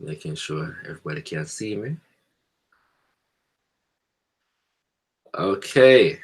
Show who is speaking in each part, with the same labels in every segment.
Speaker 1: Making sure everybody can see me. Okay.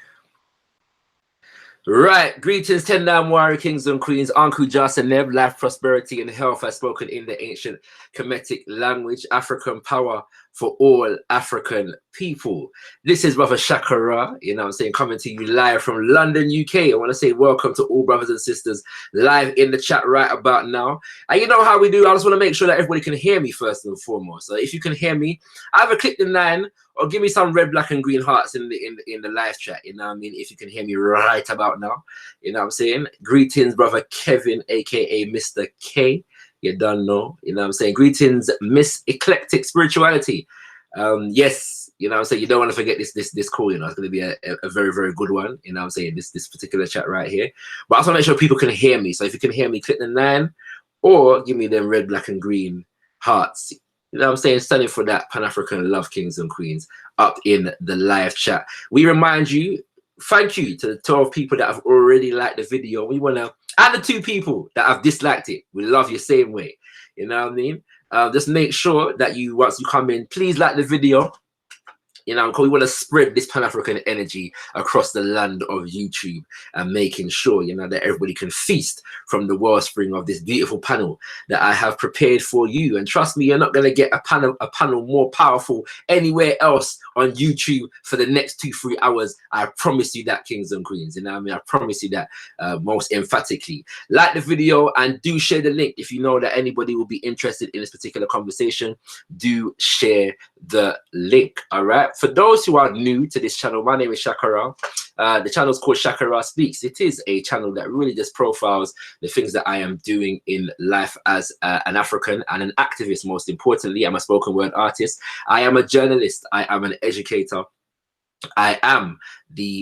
Speaker 1: Right, greetings, 10 damn warrior kings and queens, Uncle Jas and Neb, life, prosperity, and health as spoken in the ancient Kemetic language, African power for all African people. This is Brother ShakaRa, you know what I'm saying, coming to you live from London, UK. I want to say welcome to all brothers and sisters live in the chat right about now. And you know how we do, I just want to make sure that everybody can hear me first and foremost. So if you can hear me, either click the 9 or give me some red, black, and green hearts in the live chat. You know what I mean? If you can hear me right about now, you know what I'm saying? Greetings, brother Kevin, aka Mr. K. You don't know, you know what I'm saying? Greetings, Miss Eclectic Spirituality. Yes, you know what I'm saying? You don't want to forget this call. You know, it's going to be a very, very good one. You know what I'm saying? This particular chat right here. But I just want to make sure people can hear me. So if you can hear me, click the 9 or give me them red, black, and green hearts. You know what I'm saying? Standing for that Pan-African love, kings and queens up in the live chat. We remind you, thank you to the 12 people that have already liked the video. We want to, and the 2 people that have disliked it. We love you same way. You know what I mean? Just make sure that you, once you come in, please like the video. You know, because we want to spread this Pan-African energy across the land of YouTube and making sure, you know, that everybody can feast from the wellspring of this beautiful panel that I have prepared for you. And trust me, you're not going to get a panel more powerful anywhere else on YouTube for the next 2-3 hours. I promise you that, kings and queens. You know what I mean? I promise you that most emphatically. Like the video and do share the link. If you know that anybody will be interested in this particular conversation, do share the link. All right. For those who are new to this channel, my name is ShakaRa. The channel is called ShakaRa Speaks. It is a channel that really just profiles the things that I am doing in life as an African and an activist. Most importantly, I'm a spoken word artist. I am a journalist. I am an educator. I am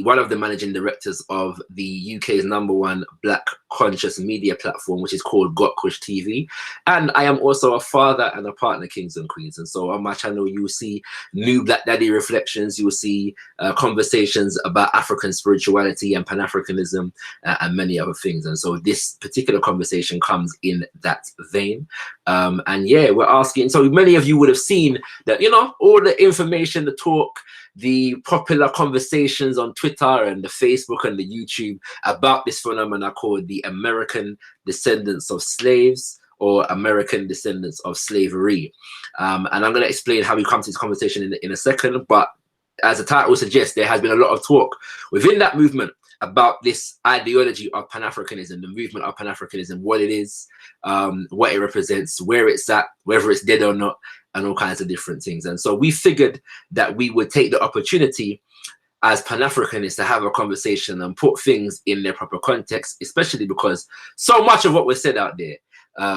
Speaker 1: one of the managing directors of the UK's #1 black conscious media platform, which is called Got Kush TV. And I am also a father and a partner, kings and queens. And so on my channel, you will see new Black Daddy reflections. You will see conversations about African spirituality and Pan-Afrikanism and many other things. And so this particular conversation comes in that vein. And yeah, we're asking, so many of you would have seen that, you know, all the information, the talk, the popular conversations on Twitter and the Facebook and the YouTube about this phenomena called the American Descendants of Slaves or American Descendants of Slavery. And I'm going to explain how we come to this conversation in a second. But as the title suggests, there has been a lot of talk within that movement about this ideology of Pan-Afrikanism, the movement of Pan-Afrikanism, what it is, what it represents, where it's at, whether it's dead or not, and all kinds of different things. And so we figured that we would take the opportunity as Pan-Africanists to have a conversation and put things in their proper context, especially because so much of what was said out there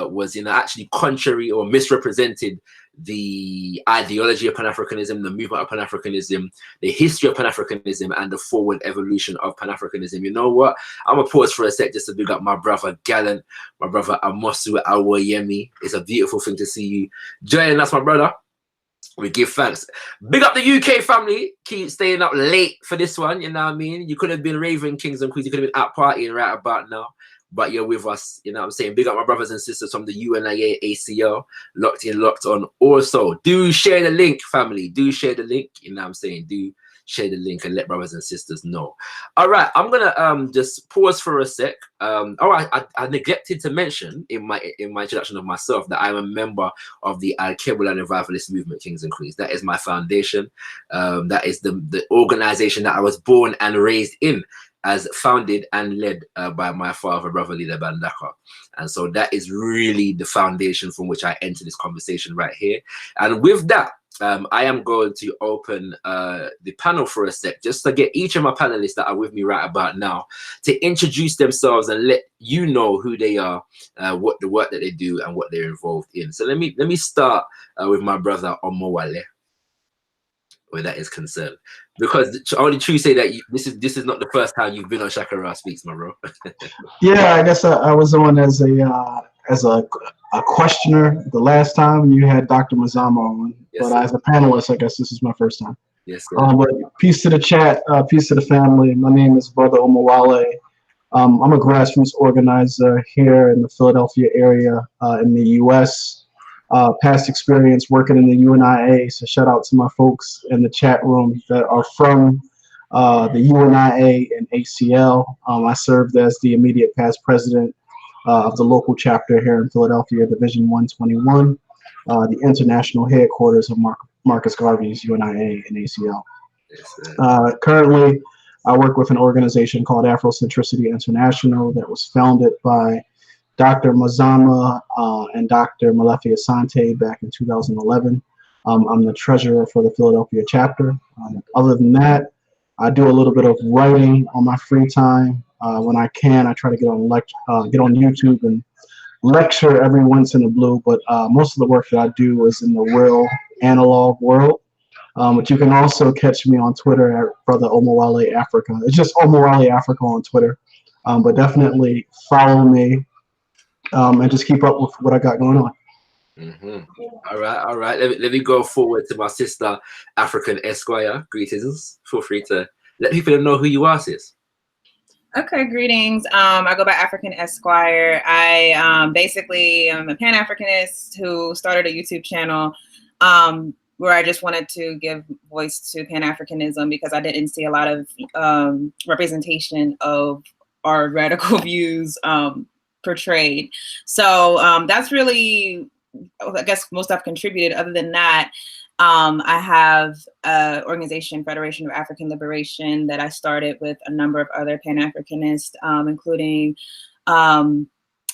Speaker 1: was, you know, actually contrary or misrepresented the ideology of Pan-Afrikanism, the movement of Pan-Afrikanism, the history of Pan-Afrikanism, and the forward evolution of Pan-Afrikanism. You know what? I'm gonna pause for a sec just to big up my brother Gallant, my brother Amosu Awoyemi. It's a beautiful thing to see you joining us, my brother. We give thanks. Big up the UK family. Keep staying up late for this one, you know what I mean? You could have been raving kings and queens. You could have been out partying right about now, but you're with us, you know what I'm saying? Big up my brothers and sisters from the UNIA ACL, locked in, locked on. Also, do share the link, family. Do share the link, you know what I'm saying? Do share the link and let brothers and sisters know. All right, I'm gonna just pause for a sec. I neglected to mention in my introduction of myself that I'm a member of the Al-Kebula Revivalist Movement, kings and queens. That is my foundation. That is the organization that I was born and raised in, as founded and led by my father, Brother Leader Bandaka. And so that is really the foundation from which I enter this conversation right here. And with that, I am going to open the panel for a sec, just to get each of my panelists that are with me right about now to introduce themselves and let you know who they are, what the work that they do, and what they're involved in. So let me start with my brother Omowale, where that is concerned, because I only truly say that this is not the first time you've been on ShakaRa Speaks, my bro.
Speaker 2: Yeah, I guess I was on as a questioner the last time. You had Dr. Mazama on, yes, but as a panelist, I guess this is my first time.
Speaker 1: Yes,
Speaker 2: but peace to the chat, peace to the family. My name is Brother Omowale. I'm a grassroots organizer here in the Philadelphia area in the U.S. past experience working in the UNIA. So shout out to my folks in the chat room that are from the UNIA and ACL. I served as the immediate past president of the local chapter here in Philadelphia, Division 121, the international headquarters of Marcus Garvey's UNIA and ACL. Currently, I work with an organization called Afrocentricity International that was founded by Dr. Mazama and Dr. Malefi Asante back in 2011. I'm the treasurer for the Philadelphia chapter. Other than that, I do a little bit of writing on my free time. When I can, I try to get on YouTube and lecture every once in a blue, but most of the work that I do is in the real analog world. But you can also catch me on Twitter at Brother Omowale Africa. It's just Omowale Africa on Twitter. But definitely follow me and just keep up with what I got going on.
Speaker 1: All right. Let me go forward to my sister, Afrikan Esquire. Greetings. Feel free to let people know who you are, sis.
Speaker 3: Okay, greetings. I go by Afrikan Esquire. I basically am a Pan-Africanist who started a YouTube channel where I just wanted to give voice to Pan-Afrikanism because I didn't see a lot of representation of our radical views portrayed. So that's really, I guess, most I've contributed. Other than that, I have an organization, Federation of African Liberation, that I started with a number of other Pan-Africanists, including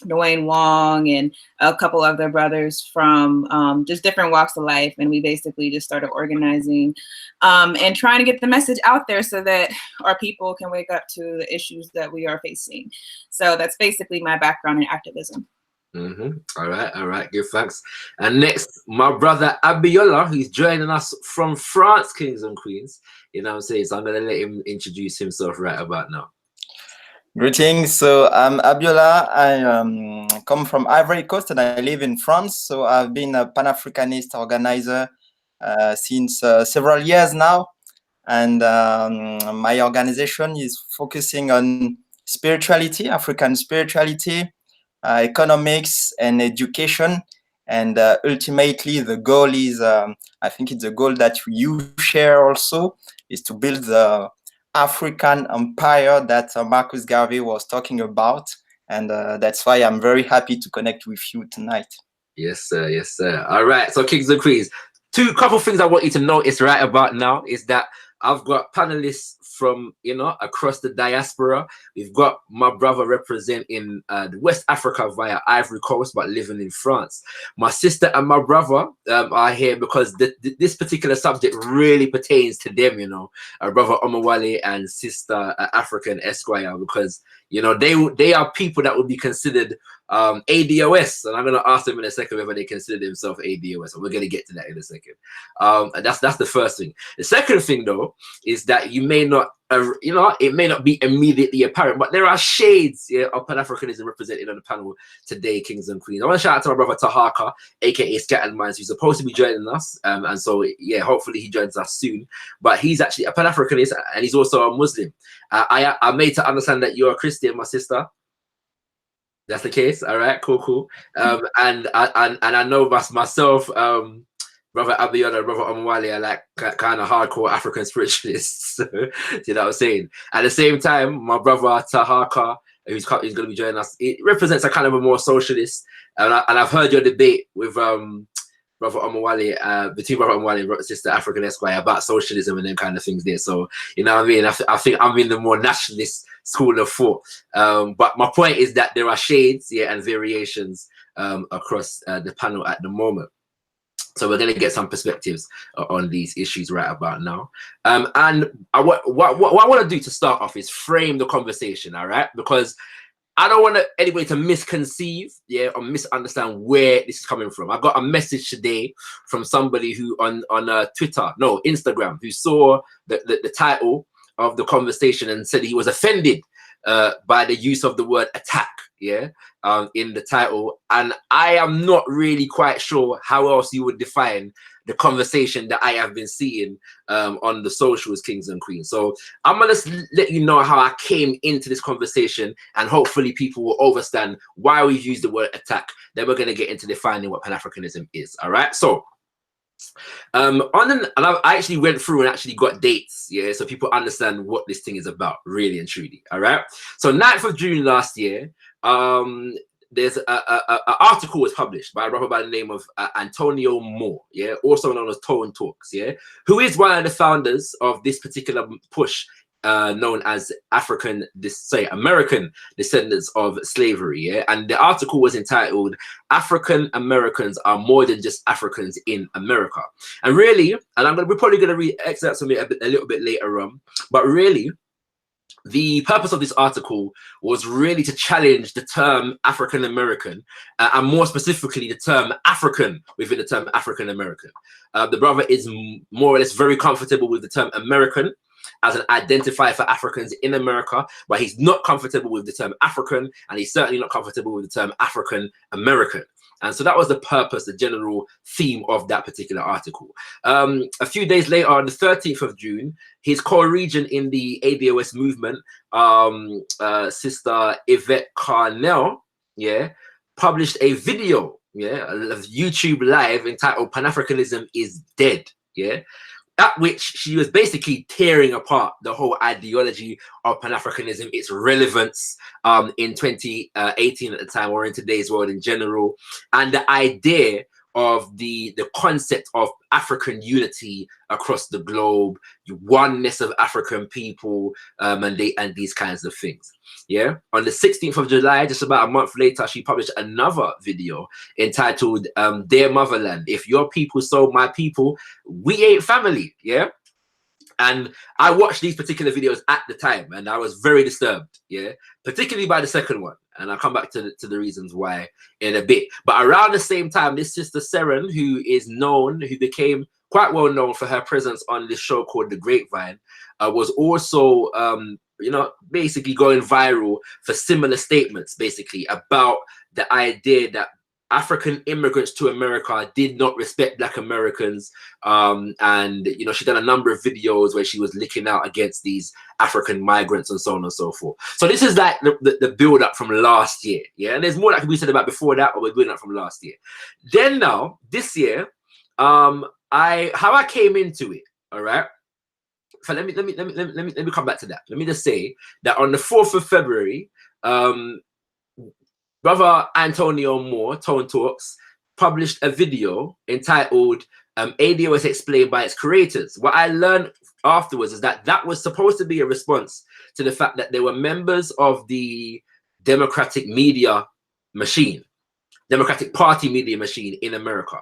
Speaker 3: Dwayne Wong and a couple other brothers from just different walks of life. And we basically just started organizing and trying to get the message out there so that our people can wake up to the issues that we are facing. So that's basically my background in activism.
Speaker 1: All right, give thanks. And next, my brother Abiola, who's joining us from France, kings and queens. You know what I'm saying? So I'm gonna let him introduce himself right about now.
Speaker 4: Greetings. So I'm Abiola. I come from Ivory Coast and I live in France. So I've been a Pan-Africanist organizer since several years now. And my organization is focusing on spirituality, African spirituality, economics and education, and ultimately the goal is, I think it's a goal that you share also, is to build the African empire that Marcus Garvey was talking about, and that's why I'm very happy to connect with you tonight.
Speaker 1: Yes, sir. Yes, sir. All right. So, kings and queens, couple things I want you to notice right about now is that I've got panelists from, across the diaspora. We've got my brother representing West Africa via Ivory Coast, but living in France. My sister and my brother are here because this particular subject really pertains to them, brother Omowale and sister Afrikan Esquire, because, they are people that would be considered ADOS, and I'm going to ask them in a second whether they consider themselves ADOS, and we're going to get to that in a second. That's the first thing. The second thing, though, is that you may not, it may not be immediately apparent, but there are shades of Pan-Africanism represented on the panel today, kings and queens. I want to shout out to my brother Taharqa, aka Scattered Minds, who's supposed to be joining us, and so yeah, hopefully he joins us soon. But he's actually a Pan-Africanist, and he's also a Muslim. I made to understand that you're a Christian, my sister. That's the case. All right, cool. And I know myself, brother Abiola, brother Omowale are like kind of hardcore African spiritualists. You know what I'm saying? At the same time, my brother Taharqa, who's going to be joining us, it represents a kind of a more socialist. And I've heard your debate with brother Omowale, between brother Omowale and sister Afrikan Esquire about socialism and them kind of things there. So, you know what I mean? I think I'm in the more nationalist school of thought. But my point is that there are shades, and variations across the panel at the moment. So we're going to get some perspectives on these issues right about now. And what I want to do to start off is frame the conversation, all right? Because I don't want anybody to misconceive, or misunderstand where this is coming from. I got a message today from somebody who on Instagram, who saw the title of the conversation and said he was offended by the use of the word attack, yeah, in the title. And I am not really quite sure how else you would define the conversation that I have been seeing on the socials, kings and queens. So I'm gonna let you know how I came into this conversation, and hopefully people will understand why we've used the word attack. Then we're gonna get into defining what Pan-Africanism is. All right, so and I actually went through and actually got dates, yeah, so people understand what this thing is about, really and truly. All right, so 9th of June last year, there's an article was published by a brother by the name of Antonio Moore, yeah, also known as Tone Talks, yeah, who is one of the founders of this particular push known as American Descendants of Slavery, yeah. And the article was entitled "African Americans Are More Than Just Africans in America." And really, and we're probably going to read excerpts from it a little bit later on, but really the purpose of this article was really to challenge the term African American, and more specifically the term African within the term African American. The brother is more or less very comfortable with the term American as an identifier for Africans in America, but he's not comfortable with the term African, and he's certainly not comfortable with the term African American. And so that was the purpose, the general theme of that particular article. A few days later, on the 13th of June, his co-regent in the ADOS movement, Sister Yvette Carnell, yeah, published a video, yeah, of YouTube live entitled "Pan-Afrikanism is Dead," yeah, at which she was basically tearing apart the whole ideology of Pan-Afrikanism, its relevance in 2018 at the time, or in today's world in general, and the idea of the concept of African unity across the globe, oneness of African people, and these kinds of things. Yeah. On the 16th of July, just about a month later, she published another video entitled "Dear Motherland, If Your People Sold My People, We Ain't Family." Yeah. And I watched these particular videos at the time, and I was very disturbed, yeah, particularly by the second one. And I'll come back to the reasons why in a bit. But around the same time, this Sister Seren, who became quite well known for her presence on this show called The Grapevine, was also, you know, basically going viral for similar statements, basically about the idea that African immigrants to America did not respect Black Americans, and you know, she done a number of videos where she was licking out against these African migrants and so on and so forth. So this is like the build up from last year, yeah. And there's more that can be said about before that, but we're building up from last year. Then now this year, how I came into it, all right. So let me come back to that. Let me just say that on the 4th of February, Brother Antonio Moore, Tone Talks, published a video entitled ADOS Explained by Its Creators. What I learned afterwards is that that was supposed to be a response to the fact that there were members of the Democratic media machine, Democratic Party media machine in America,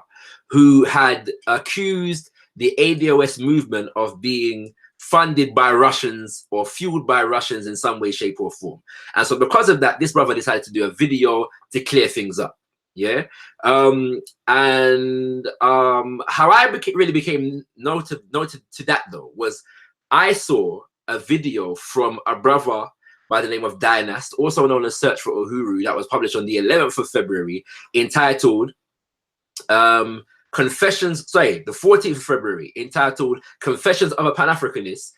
Speaker 1: who had accused the ADOS movement of being funded by Russians or fueled by Russians in some way, shape, or form. And so because of that, this brother decided to do a video to clear things up. Yeah. How I really became noted to that, though, was I saw a video from a brother by the name of Dynast, also known as Search for Uhuru, that was published on the 11th of February, entitled the 14th of February, entitled "Confessions of a Pan-Africanist."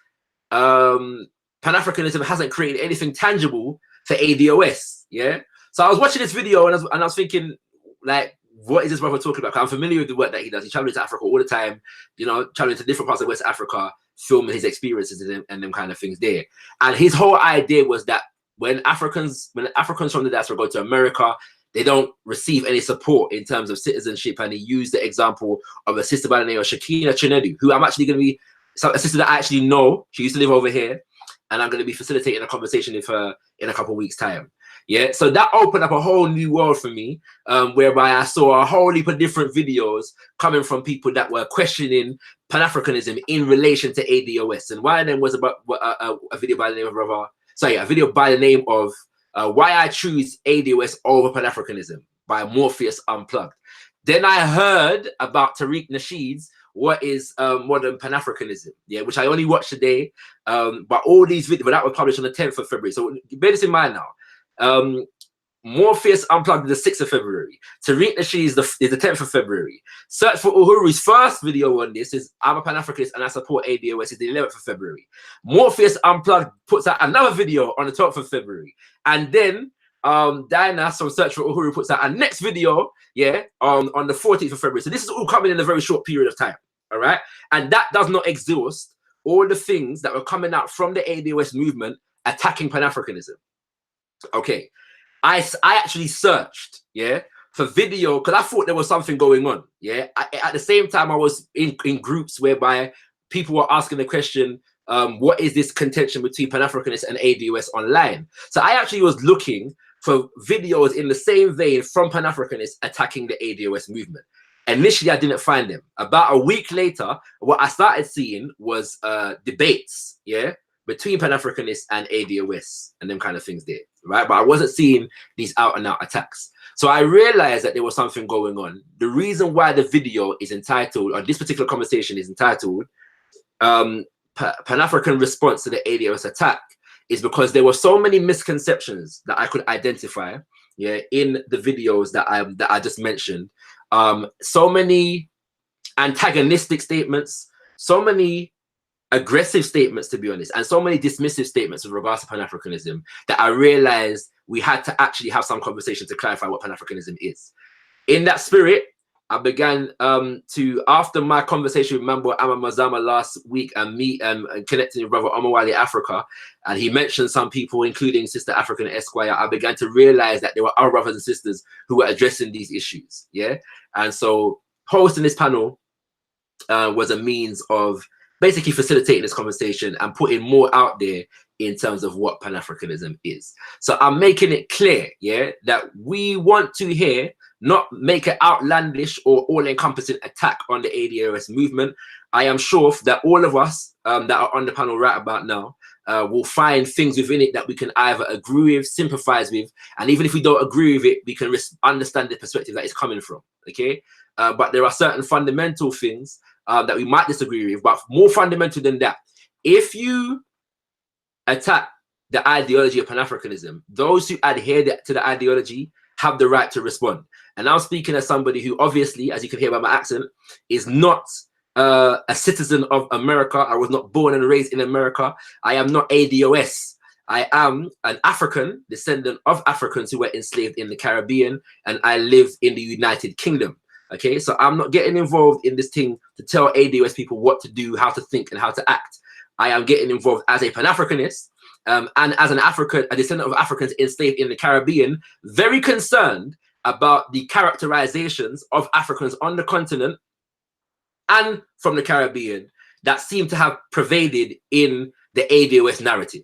Speaker 1: Pan-Afrikanism hasn't created anything tangible for ADOS. Yeah. So I was watching this video and I was thinking, like, what is this brother talking about? I'm familiar with the work that he does. He travels to Africa all the time, you know, traveling to different parts of West Africa, filming his experiences and them kind of things there. And his whole idea was that when Africans from the diaspora go to America, they don't receive any support in terms of citizenship. And he used the example of a sister by the name of Shakina Chinedu, who I'm actually going to be a sister that I actually know. She used to live over here, and I'm going to be facilitating a conversation with her in a couple of weeks' time. Yeah, so that opened up a whole new world for me, whereby I saw a whole heap of different videos coming from people that were questioning Pan-Africanism in relation to ADOS. And one of them was about a video by the name of Why I Choose ADOS Over Pan-Africanism by Morpheus Unplugged. Then I heard about Tariq Nasheed's what is modern Pan-Afrikanism, yeah, which I only watched today. But all these videos, but that was published on the 10th of February. So bear this in mind now. Morpheus Unplugged is the 6th of February. Tariq Nasheed is the 10th of February. Search for Uhuru's first video on this is I'm a Pan-Africanist and I support ADOS is the 11th of February. Morpheus Unplugged puts out another video on the 12th of February. And then Diana from Search for Uhuru puts out a next video, yeah, on the 14th of February. So this is all coming in a very short period of time, all right? And that does not exhaust all the things that were coming out from the ADOS movement attacking Pan-Africanism. Okay. I actually searched, yeah, for video because I thought there was something going on, yeah. At the same time, I was in groups whereby people were asking the question, what is this contention between Pan-Africanists and ADOS online? So I actually was looking for videos in the same vein from Pan-Africanists attacking the ADOS movement. Initially, I didn't find them. About a week later, what I started seeing was debates, yeah, between Pan-Africanists and ADOS and them kind of things there, right? But I wasn't seeing these out-and-out attacks. So I realized that there was something going on. The reason why the video is entitled, or this particular conversation is entitled, Pan-Afrikan Response to the ADOS attack, is because there were so many misconceptions that I could identify, yeah, in the videos that I just mentioned. So many antagonistic statements, so many aggressive statements, to be honest, and so many dismissive statements with regards to Pan-Africanism that I realized we had to actually have some conversation to clarify what Pan-Africanism is. In that spirit, I began to, after my conversation with Mambo Amamazama last week and connecting with brother Omowale Africa, and he mentioned some people, including Sister African Esquire, I began to realize that there were other brothers and sisters who were addressing these issues, yeah? And so hosting this panel was a means of basically facilitating this conversation and putting more out there in terms of what Pan-Africanism is. So I'm making it clear, yeah, that we want to hear, not make an outlandish or all-encompassing attack on the ADOS movement. I am sure that all of us that are on the panel right about now will find things within it that we can either agree with, sympathize with, and even if we don't agree with it, we can understand the perspective that it's coming from, okay? But there are certain fundamental things that we might disagree with, but more fundamental than that, if you attack the ideology of Pan-Africanism, those who adhere to the ideology have the right to respond. And I'm speaking as somebody who obviously, as you can hear by my accent, is not a citizen of America. I was not born and raised in America. I am not ADOS. I am an African, descendant of Africans who were enslaved in the Caribbean, and I live in the United Kingdom. Okay, so I'm not getting involved in this thing to tell ADOS people what to do, how to think, and how to act. I am getting involved as a Pan-Africanist and as an African, a descendant of Africans enslaved in the Caribbean, very concerned about the characterizations of Africans on the continent and from the Caribbean that seem to have pervaded in the ADOS narrative.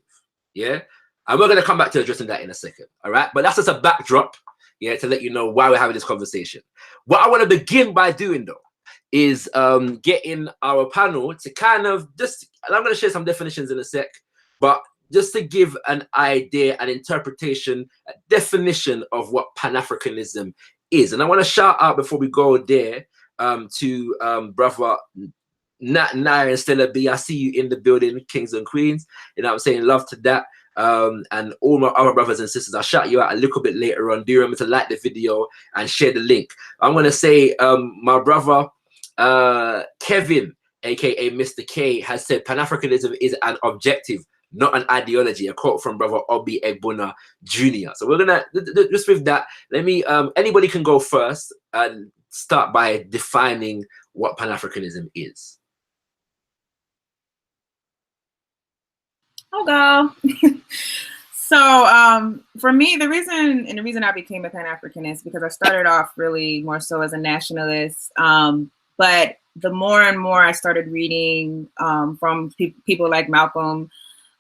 Speaker 1: Yeah, and we're going to come back to addressing that in a second. All right, but that's just a backdrop, yeah, to let you know why we're having this conversation. What I want to begin by doing, though, is getting our panel to kind of just, and I'm going to share some definitions in a sec, but just to give an idea, an interpretation, a definition of what Pan-Afrikanism is. And I want to shout out before we go there to brother Nat Nair and Stella B. I see you in the building, kings and queens. You know what I'm saying? Love to that. And all my other brothers and sisters, I'll shout you out a little bit later on. Do remember to like the video and share the link. I'm going to say my brother Kevin, aka Mr. K, has said Pan-Africanism is an objective, not an ideology. A quote from brother Obi Egbuna Jr. So we're gonna just with that. Let me anybody can go first and start by defining what Pan-Africanism is.
Speaker 3: I'll go. So for me, the reason I became a Pan-Africanist because I started off really more so as a nationalist. But the more and more I started reading from people like Malcolm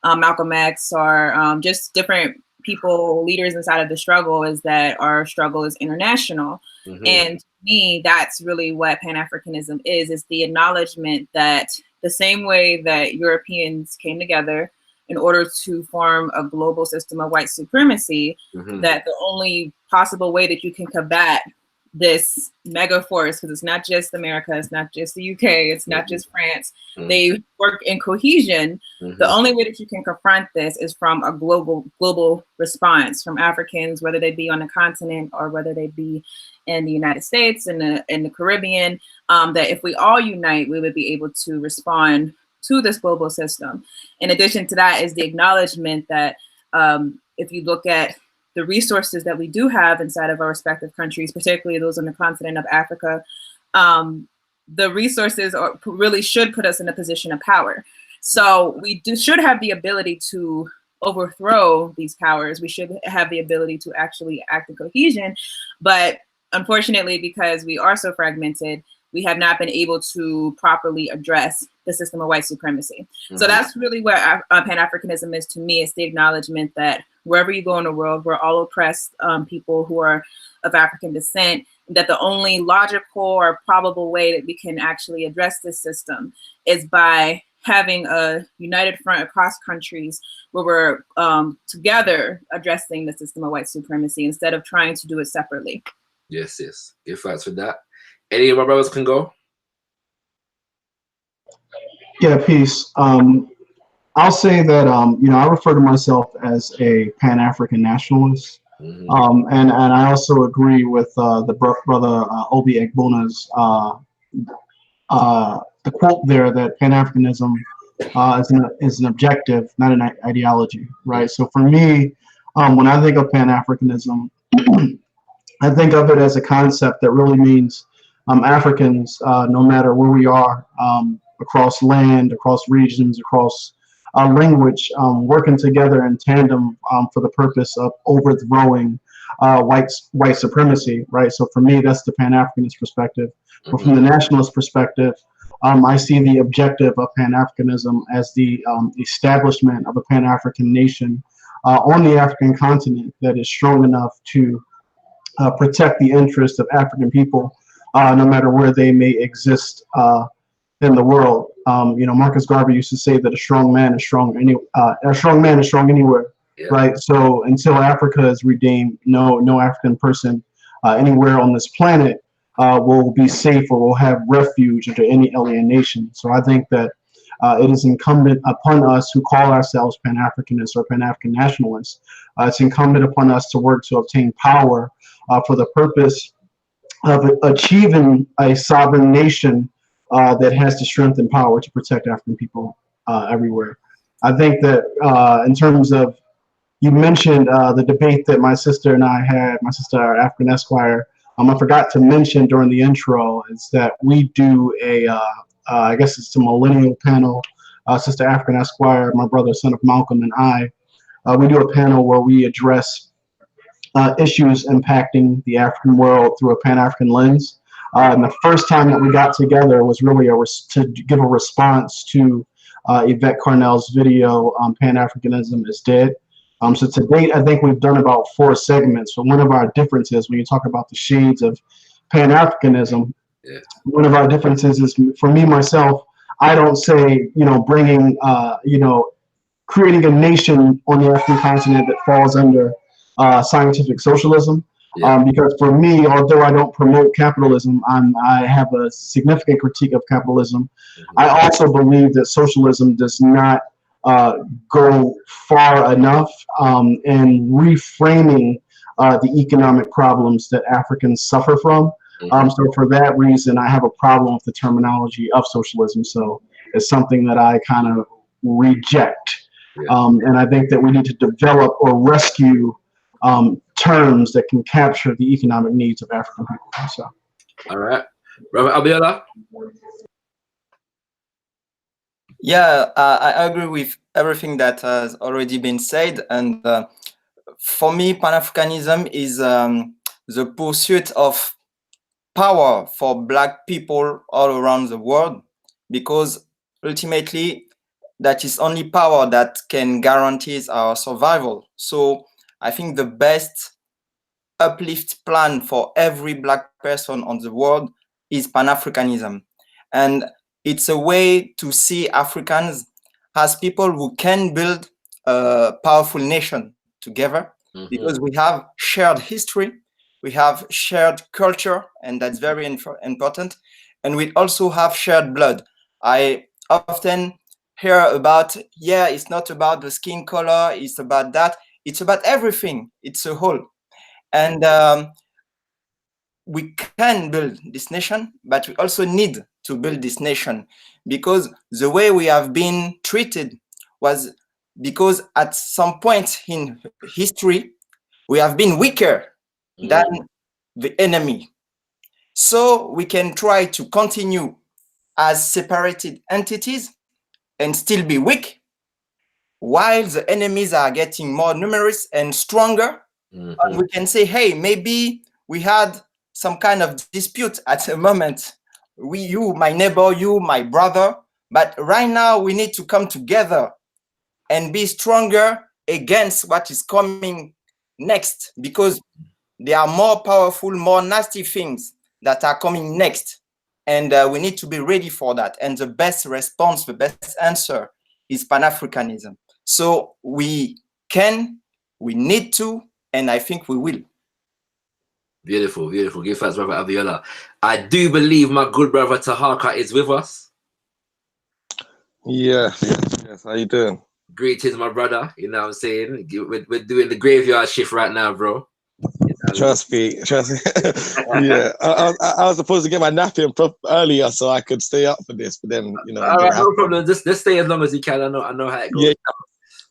Speaker 3: X, or just different people, leaders inside of the struggle, is that our struggle is international. Mm-hmm. And to me, that's really what Pan-Africanism is. It's the acknowledgement that the same way that Europeans came together in order to form a global system of white supremacy, mm-hmm. that the only possible way that you can combat this mega force, because it's not just America, it's not just the UK, it's not just France. They work in cohesion. The only way that you can confront this is from a global response from Africans, whether they be on the continent or whether they be in the United States and the Caribbean, that if we all unite, we would be able to respond to this global system. In addition to that is the acknowledgement that if you look at the resources that we do have inside of our respective countries, particularly those on the continent of Africa, the resources really should put us in a position of power. So we should have the ability to overthrow these powers. We should have the ability to actually act in cohesion. But unfortunately, because we are so fragmented, we have not been able to properly address the system of white supremacy. So that's really where Pan-Afrikanism is to me. It's the acknowledgement that wherever you go in the world, we're all oppressed people who are of African descent, that the only logical or probable way that we can actually address this system is by having a united front across countries where we're together addressing the system of white supremacy instead of trying to do it separately.
Speaker 1: Yes, yes. Give thanks for that. Any of my brothers can go?
Speaker 2: Yeah, peace. I'll say that I refer to myself as a Pan-African nationalist, and I also agree with the brother Obi Egbona's the quote there that Pan-Afrikanism is an objective, not an ideology, right? So for me, when I think of Pan-Afrikanism, I think of it as a concept that really means Africans, no matter where we are, across land, across regions, across language, working together in tandem for the purpose of overthrowing white supremacy, right? So for me, that's the Pan-Africanist perspective. But from the nationalist perspective, I see the objective of Pan-Afrikanism as the establishment of a Pan-African nation on the African continent that is strong enough to protect the interests of African people, no matter where they may exist in the world. Marcus Garvey used to say that a strong man is strong anywhere, right? So until Africa is redeemed, no African person anywhere on this planet will be safe or will have refuge into any alienation. So I think that it is incumbent upon us who call ourselves Pan-Africanists or Pan-African nationalists, it's incumbent upon us to work to obtain power for the purpose of achieving a sovereign nation that has the strength and power to protect African people everywhere. I think that in terms of, you mentioned the debate that my sister and I had, my sister, our African Esquire, I forgot to mention during the intro is that we do I guess it's a millennial panel, Sister African Esquire, my brother, son of Malcolm, and I, we do a panel where we address issues impacting the African world through a Pan-African lens. And the first time that we got together was really to give a response to Yvette Carnell's video, Pan-Afrikanism is Dead. So to date, I think we've done about 4 segments. So one of our differences, when you talk about the shades of Pan-Afrikanism, one of our differences is, for me, myself, I don't say, bringing, creating a nation on the African continent that falls under scientific socialism. Because for me, although I don't promote capitalism, I have a significant critique of capitalism. I also believe that socialism does not go far enough in reframing the economic problems that Africans suffer from. So for that reason, I have a problem with the terminology of socialism. So it's something that I kind of reject. And I think that we need to develop or rescue terms that can capture the economic needs of African people. So,
Speaker 1: all right, Robert Abiola.
Speaker 4: Yeah, I agree with everything that has already been said. And for me, Pan-Afrikanism is the pursuit of power for Black people all around the world, because ultimately that is only power that can guarantee our survival. So I think the best uplift plan for every Black person on the world is Pan-Afrikanism. And it's a way to see Africans as people who can build a powerful nation together, because we have shared history, we have shared culture, and that's very important. And we also have shared blood. I often hear about, yeah, it's not about the skin color, it's about that. It's about everything. It's a whole. And we can build this nation, but we also need to build this nation, because the way we have been treated was because at some point in history, we have been weaker than the enemy. So we can try to continue as separated entities and still be weak, while the enemies are getting more numerous and stronger. And we can say, hey, maybe we had some kind of dispute at a moment. You, my neighbor, you, my brother. But right now we need to come together and be stronger against what is coming next, because there are more powerful, more nasty things that are coming next. And we need to be ready for that. And the best response, the best answer is Pan-Afrikanism. So we can, we need to, and I think we will.
Speaker 1: Beautiful, beautiful. Give thanks, brother Abiola. I do believe my good brother Taharqa is with us.
Speaker 5: Yes. How you doing?
Speaker 1: Greetings, my brother. You know what I'm saying? We're doing the graveyard shift right now, bro.
Speaker 5: Trust me. Yeah, I was supposed to get my napping earlier so I could stay up for this, but then, you know.
Speaker 1: All right, no problem. Just stay as long as you can. I know how it goes.
Speaker 5: Yeah.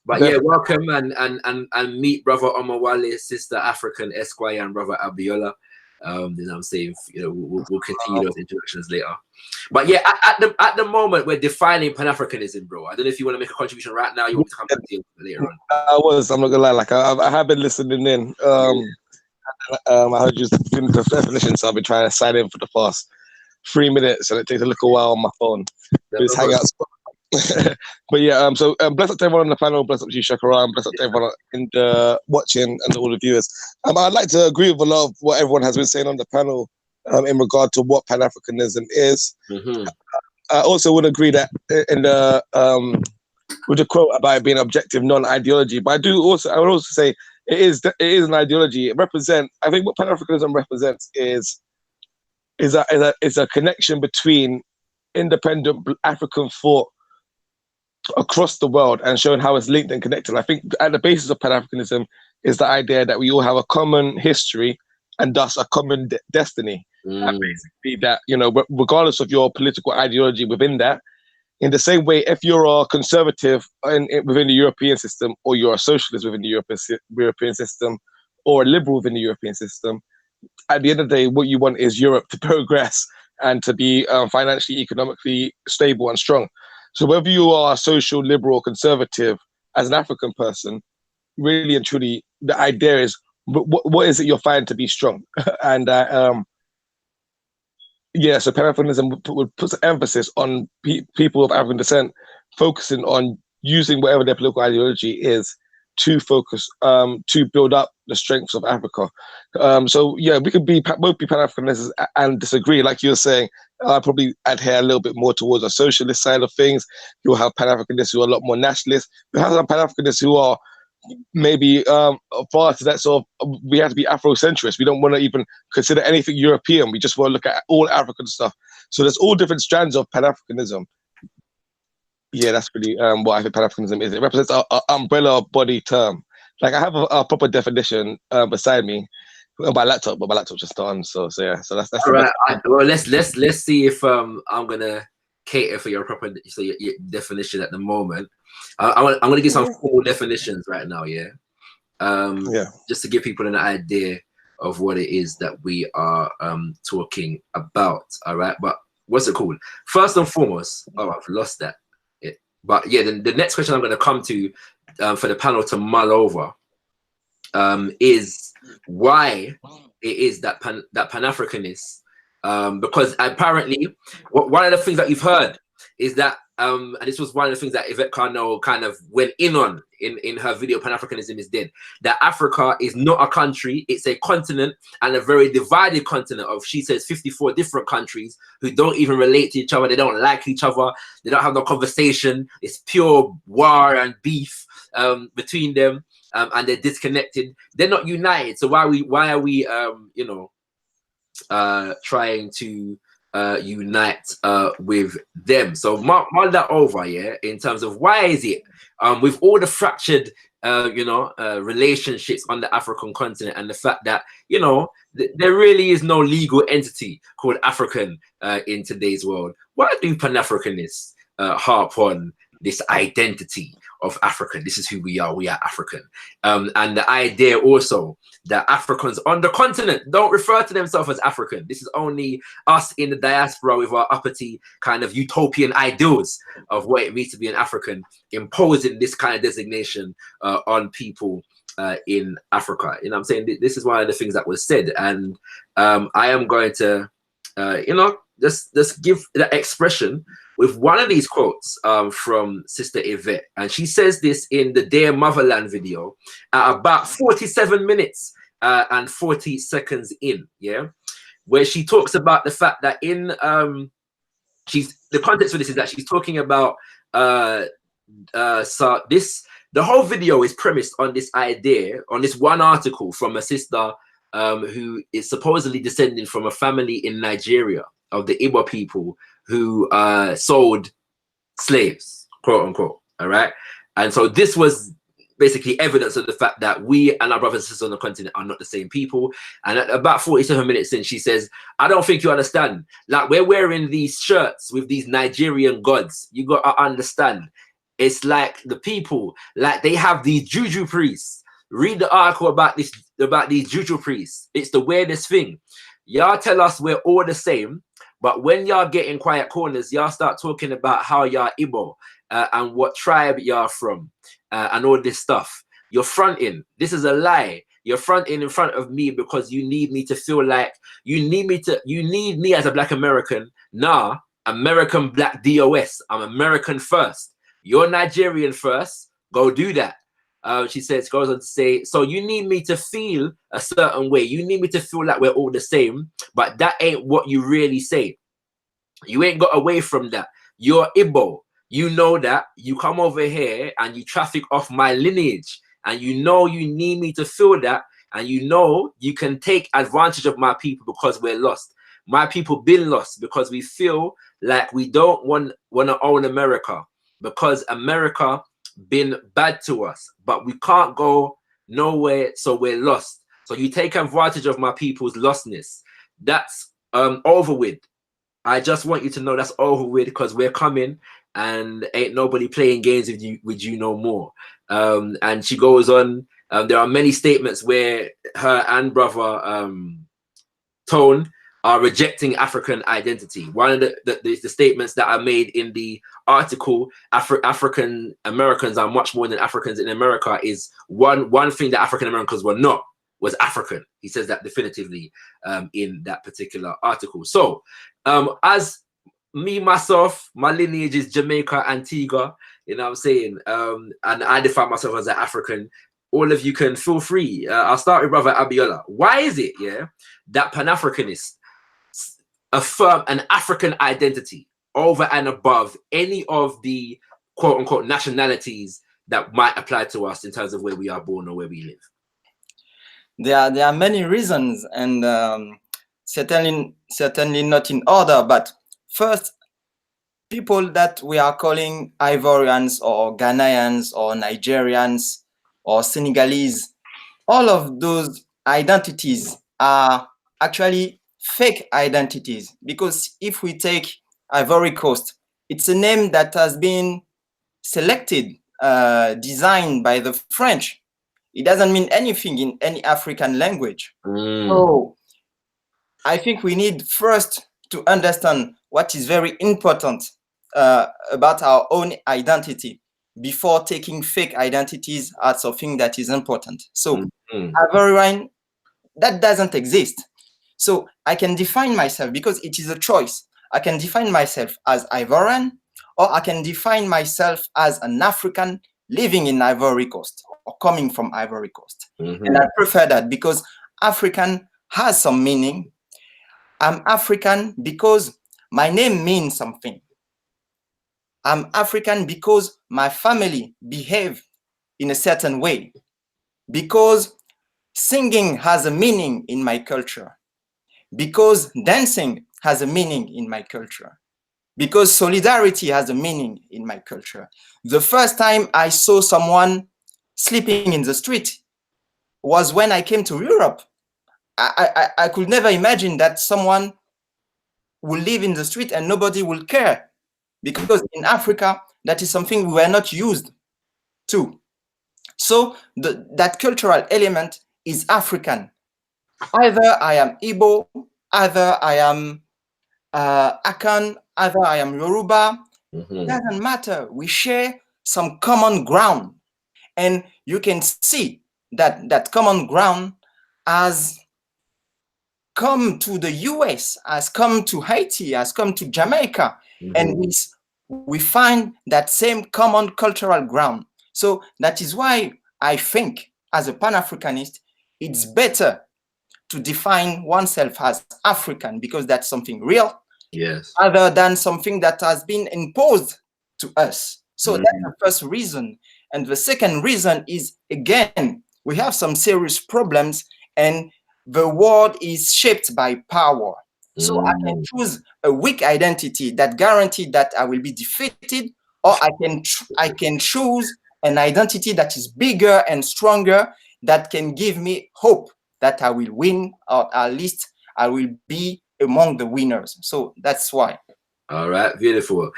Speaker 1: But yeah, welcome and meet brother Omowale, sister Afrikan Esquire, and brother Abiola. You know what I'm saying? You know, we'll continue those introductions later. But yeah, at the moment we're defining Pan-Afrikanism, bro. I don't know if you want to make a contribution right now. You want to come back to later on.
Speaker 5: I'm not gonna lie, like I have been listening in. I heard you doing the definition, so I've been trying to sign in for the past 3 minutes, and it takes a little while on my phone. It's Hangouts. But yeah, so bless up to everyone on the panel, bless up to you, ShakaRa, and bless up to everyone in the watching and all the viewers. I'd like to agree with a lot of what everyone has been saying on the panel in regard to what Pan-Afrikanism is. I also would agree that in the with the quote about it being objective non-ideology, but I would also say it is an ideology. It represents, I think what Pan-Afrikanism represents is a connection between independent African thought across the world and showing how it's linked and connected. I think at the basis of Pan-Afrikanism is the idea that we all have a common history and thus a common destiny. And basically that, you know, regardless of your political ideology within that, in the same way, if you're a conservative within the European system, or you're a socialist within the European system, or a liberal within the European system, at the end of the day, what you want is Europe to progress and to be financially, economically stable and strong. So whether you are a social, liberal, conservative, as an African person, really and truly, the idea is what is it you'll find to be strong? And yeah, so Pan-Afrikanism would put emphasis on people of African descent focusing on using whatever their political ideology is to focus, to build up the strengths of Africa. So yeah, we could both be Pan-Africanists and disagree. Like you were saying, I probably adhere a little bit more towards the socialist side of things. You'll have Pan-Africanists who are a lot more nationalist. You have some Pan-Africanists who are maybe far to that sort of, we have to be Afrocentrist. We don't want to even consider anything European. We just want to look at all African stuff. So there's all different strands of Pan-Africanism. Yeah, that's really what I think Pan-Africanism is. It represents an umbrella body term. Like I have a proper definition beside me on my laptop, but my laptop's just on. So yeah, so that's
Speaker 1: all right. Well, let's see if I'm gonna cater for your proper your definition at the moment. I'm gonna give some full definitions right now. Yeah. Just to give people an idea of what it is that we are talking about. All right, but what's it called? First and foremost, oh, I've lost that. But yeah, the next question I'm going to come to for the panel to mull over is why it is that Pan-Afrikanists, because apparently one of the things that you've heard is that, and this was one of the things that Yvette Carnot kind of went in on in her video, Pan-Afrikanism is Dead, that Africa is not a country, it's a continent, and a very divided continent of, she says, 54 different countries who don't even relate to each other, they don't like each other, they don't have no conversation, it's pure war and beef between them. and they're disconnected. They're not united. So why are we you know, trying to unite with them? So mull that over, yeah, in terms of why is it with all the fractured you know, relationships on the African continent, and the fact that, you know, there really is no legal entity called African in today's world. Why do Pan-Africanists harp on this identity of African? This is who we are African. And the idea also that Africans on the continent don't refer to themselves as African. This is only us in the diaspora with our uppity kind of utopian ideals of what it means to be an African, imposing this kind of designation on people in Africa. You know what I'm saying? This is one of the things that was said. And I am going to, you know, just give that expression with one of these quotes from Sister Yvette. And she says this in the Dear Motherland video at about 47 minutes and 40 seconds in, yeah? Where she talks about the fact that in, the context for this is that she's talking about, so the whole video is premised on this idea, on this one article from a sister who is supposedly descending from a family in Nigeria of the Igbo people who sold slaves, quote unquote, all right? And so this was basically evidence of the fact that we and our brothers and sisters on the continent are not the same people. And at about 47 minutes in, she says, I don't think you understand. Like, we're wearing these shirts with these Nigerian gods. You got to understand. It's like the people, like they have these juju priests. Read the article about these juju priests. It's the weirdest thing. Y'all tell us we're all the same, but when y'all get in quiet corners, y'all start talking about how y'all Igbo and what tribe y'all from and all this stuff. You're fronting. This is a lie. You're fronting in front of me because you need me to feel like you need me as a Black American. Nah, American Black DOS. I'm American first. You're Nigerian first. Go do that. She says, goes on to say, so you need me to feel a certain way. You need me to feel like we're all the same, but that ain't what you really say. You ain't got away from that. You're Igbo. You know that. You come over here and you traffic off my lineage, and you know you need me to feel that, and you know you can take advantage of my people because we're lost. My people been lost because we feel like we don't want to own America because America been bad to us, but we can't go nowhere, so we're lost. So you take advantage of my people's lostness. That's over with. I just want you to know that's over with because we're coming and ain't nobody playing games with you no more. And she goes on, there are many statements where her and brother Tone are rejecting African identity. One of the statements that are made in the article, African Americans are much more than Africans in America, is one thing that African Americans were not, was African. He says that definitively in that particular article. So as me, myself, my lineage is Jamaica, Antigua, you know what I'm saying? And I define myself as an African. All of you can feel free. I'll start with Brother Abiola. Why is it, yeah, that Pan-Africanists affirm an African identity over and above any of the quote unquote nationalities that might apply to us in terms of where we are born or where we live?
Speaker 4: There are many reasons, and certainly not in order. But first, people that we are calling Ivorians or Ghanaians or Nigerians or Senegalese, all of those identities are actually fake identities, because if we take Ivory Coast, it's a name that has been selected, designed by the French. It doesn't mean anything in any African language. So I think we need first to understand what is very important about our own identity before taking fake identities as something that is important. So Ivorian, that doesn't exist. So I can define myself because it is a choice. I can define myself as Ivorian, or I can define myself as an African living in Ivory Coast or coming from Ivory Coast. And I prefer that because African has some meaning. I'm African because my name means something. I'm African because my family behave in a certain way. because singing has a meaning in my culture, because dancing has a meaning in my culture, because solidarity has a meaning in my culture. The first time I saw someone sleeping in the street was when I came to Europe. I could never imagine that someone will live in the street and nobody will care, because in Africa, that is something we were not used to. So that cultural element is African. Either I am Igbo, either I am Akan, either I am Yoruba. It doesn't matter. We share some common ground. And you can see that that common ground has come to the US, has come to Haiti, has come to Jamaica. And we find that same common cultural ground. So that is why I think, as a Pan-Africanist, it's better to define oneself as African, because that's something real, other than something that has been imposed to us. So that's the first reason. And the second reason is, again, we have some serious problems, and the world is shaped by power. So I can choose a weak identity that guarantees that I will be defeated, or I can choose an identity that is bigger and stronger, that can give me hope that I will win, or at least I will be among the winners. So that's why.
Speaker 1: All right, beautiful.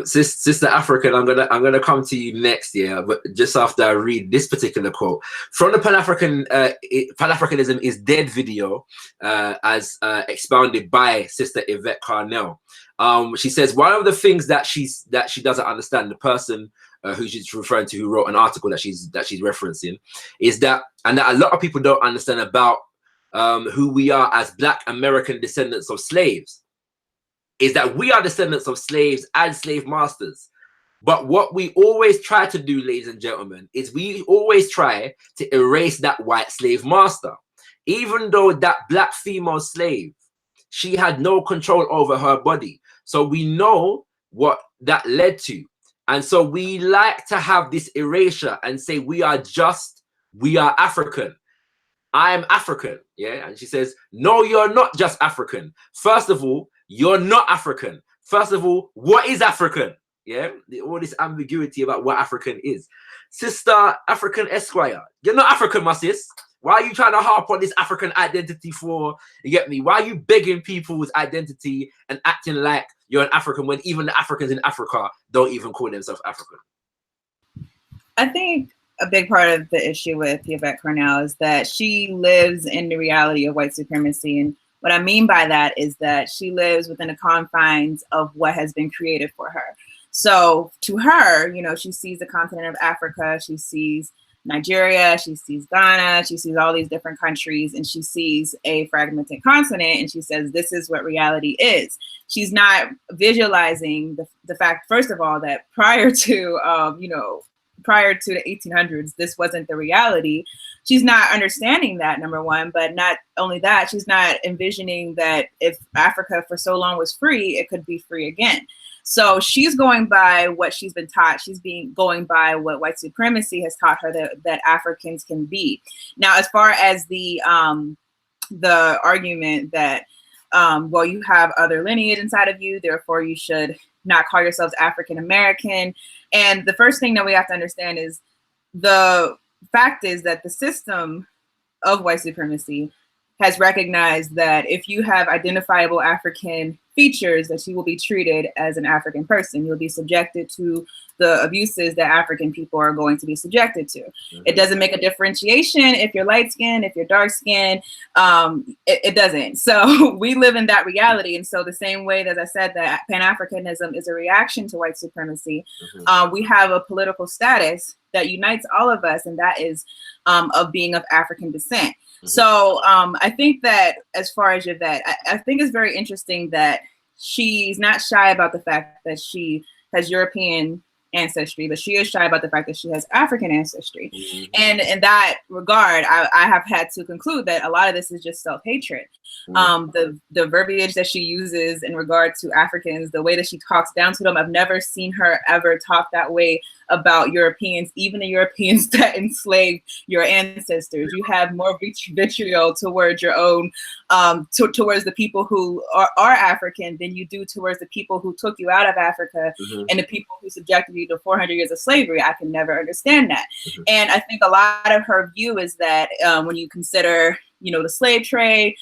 Speaker 1: Sister African, I'm gonna come to you next, yeah, but just after I read this particular quote from the Pan-Afrikanism is Dead video, as expounded by Sister Yvette Carnell. She says one of the things that she doesn't understand, the person who she's referring to, who wrote an article that she's referencing, is that, and that a lot of people don't understand about who we are as Black American descendants of slaves, is that we are descendants of slaves and slave masters. But what we always try to do, ladies and gentlemen, is we always try to erase that white slave master. Even though that Black female slave, she had no control over her body. So we know what that led to. And so we like to have this erasure and say we are African. I am African, yeah? And she says, no, you're not just African. First of all, you're not African. First of all, what is African? Yeah, all this ambiguity about what African is. Sister African Esquire, you're not African, my sis. Why are you trying to harp on this African identity for? You get me? Why are you begging people's identity and acting like you're an African when even the Africans in Africa don't even call themselves African?
Speaker 3: I think a big part of the issue with Yvette Carnell is that she lives in the reality of white supremacy. And what I mean by that is that she lives within the confines of what has been created for her. So to her, you know, she sees the continent of Africa, she sees Nigeria, she sees Ghana, she sees all these different countries, and she sees a fragmented continent, and she says, this is what reality is. She's not visualizing the fact, first of all, that prior to, prior to the 1800s, this wasn't the reality. She's not understanding that, number one, but not only that, she's not envisioning that if Africa for so long was free, it could be free again. So she's going by what she's been taught. She's going by what white supremacy has taught her that Africans can be. Now, as far as the argument that, well, you have other lineage inside of you, therefore you should not call yourselves African American. And the first thing that we have to understand is the fact is that the system of white supremacy has recognized that if you have identifiable African features, that you will be treated as an African person. You'll be subjected to the abuses that African people are going to be subjected to. Mm-hmm. It doesn't make a differentiation if you're light skinned, if you're dark skinned, it doesn't. So we live in that reality. And so the same way that I said that Pan-Afrikanism is a reaction to white supremacy, mm-hmm. We have a political status that unites all of us, and that is of being of African descent. Mm-hmm. So I think that as far as Yvette, I think it's very interesting that she's not shy about the fact that she has European ancestry, but she is shy about the fact that she has African ancestry. Mm-hmm. And in that regard, I have had to conclude that a lot of this is just self-hatred. Mm-hmm. The verbiage that she uses in regard to Africans, the way that she talks down to them, I've never seen her ever talk that way about Europeans, even the Europeans that enslaved your ancestors. You have more vitriol towards your own, towards the people who are African than you do towards the people who took you out of Africa and the people who subjected you to 400 years of slavery. I can never understand that. And I think a lot of her view is that when you consider, you know, the slave trade,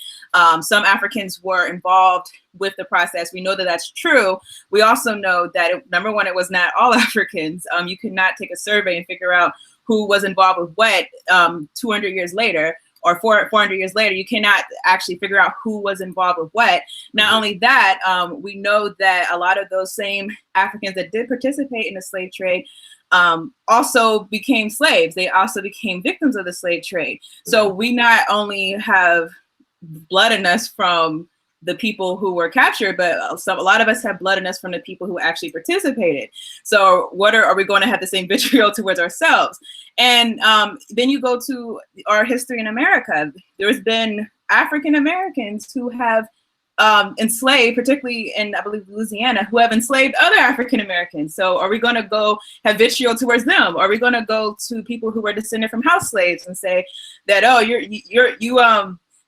Speaker 3: some Africans were involved with the process. We know that that's true. We also know that, number one, it was not all Africans. You could not take a survey and figure out who was involved with what 200 years later or 400 years later. You cannot actually figure out who was involved with what. Not only that, we know that a lot of those same Africans that did participate in the slave trade also became slaves. They also became victims of the slave trade. So we not only have blood in us from the people who were captured, but a lot of us have blood in us from the people who actually participated. So what are we going to have the same vitriol towards ourselves? And then you go to our history in America. There's been African Americans who have enslaved, particularly in, I believe, Louisiana, who have enslaved other African Americans. So are we going to go have vitriol towards them? Are we going to go to people who were descended from house slaves and say that, oh,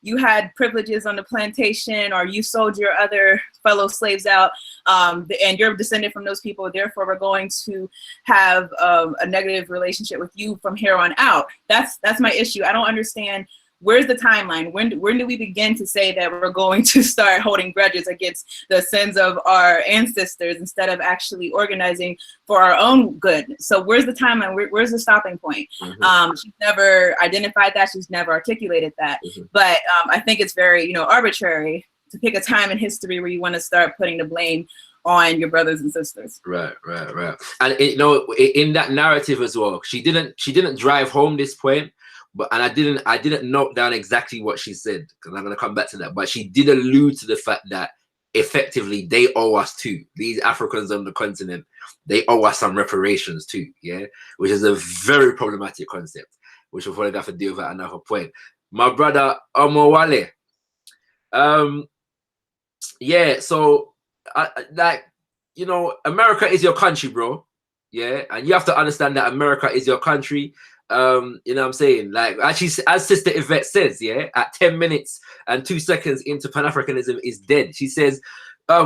Speaker 3: you had privileges on the plantation, or you sold your other fellow slaves out, and you're descended from those people, therefore we're going to have a negative relationship with you from here on out? That's my issue. I don't understand. Where's the timeline? When do we begin to say that we're going to start holding grudges against the sins of our ancestors instead of actually organizing for our own good? So where's the timeline? Where's the stopping point? She's never identified that. She's never articulated that. But I think it's very, you know, arbitrary to pick a time in history where you want to start putting the blame on your brothers and sisters. Right.
Speaker 1: And you know, in that narrative as well, she didn't drive home this point. But I didn't note down exactly what she said, because I'm going to come back to that. But she did allude to the fact that effectively they owe us too. These Africans on the continent, they owe us some reparations too. Yeah, which is a very problematic concept, which we'll probably have to deal with at another point. My brother Omowale, yeah. So like, you know, America is your country, bro. Yeah, and you have to understand that America is your country. You know what I'm saying? Like, actually, as Sister Yvette says, yeah, at 10 minutes and 2 seconds into Pan-Africanism is dead. She says,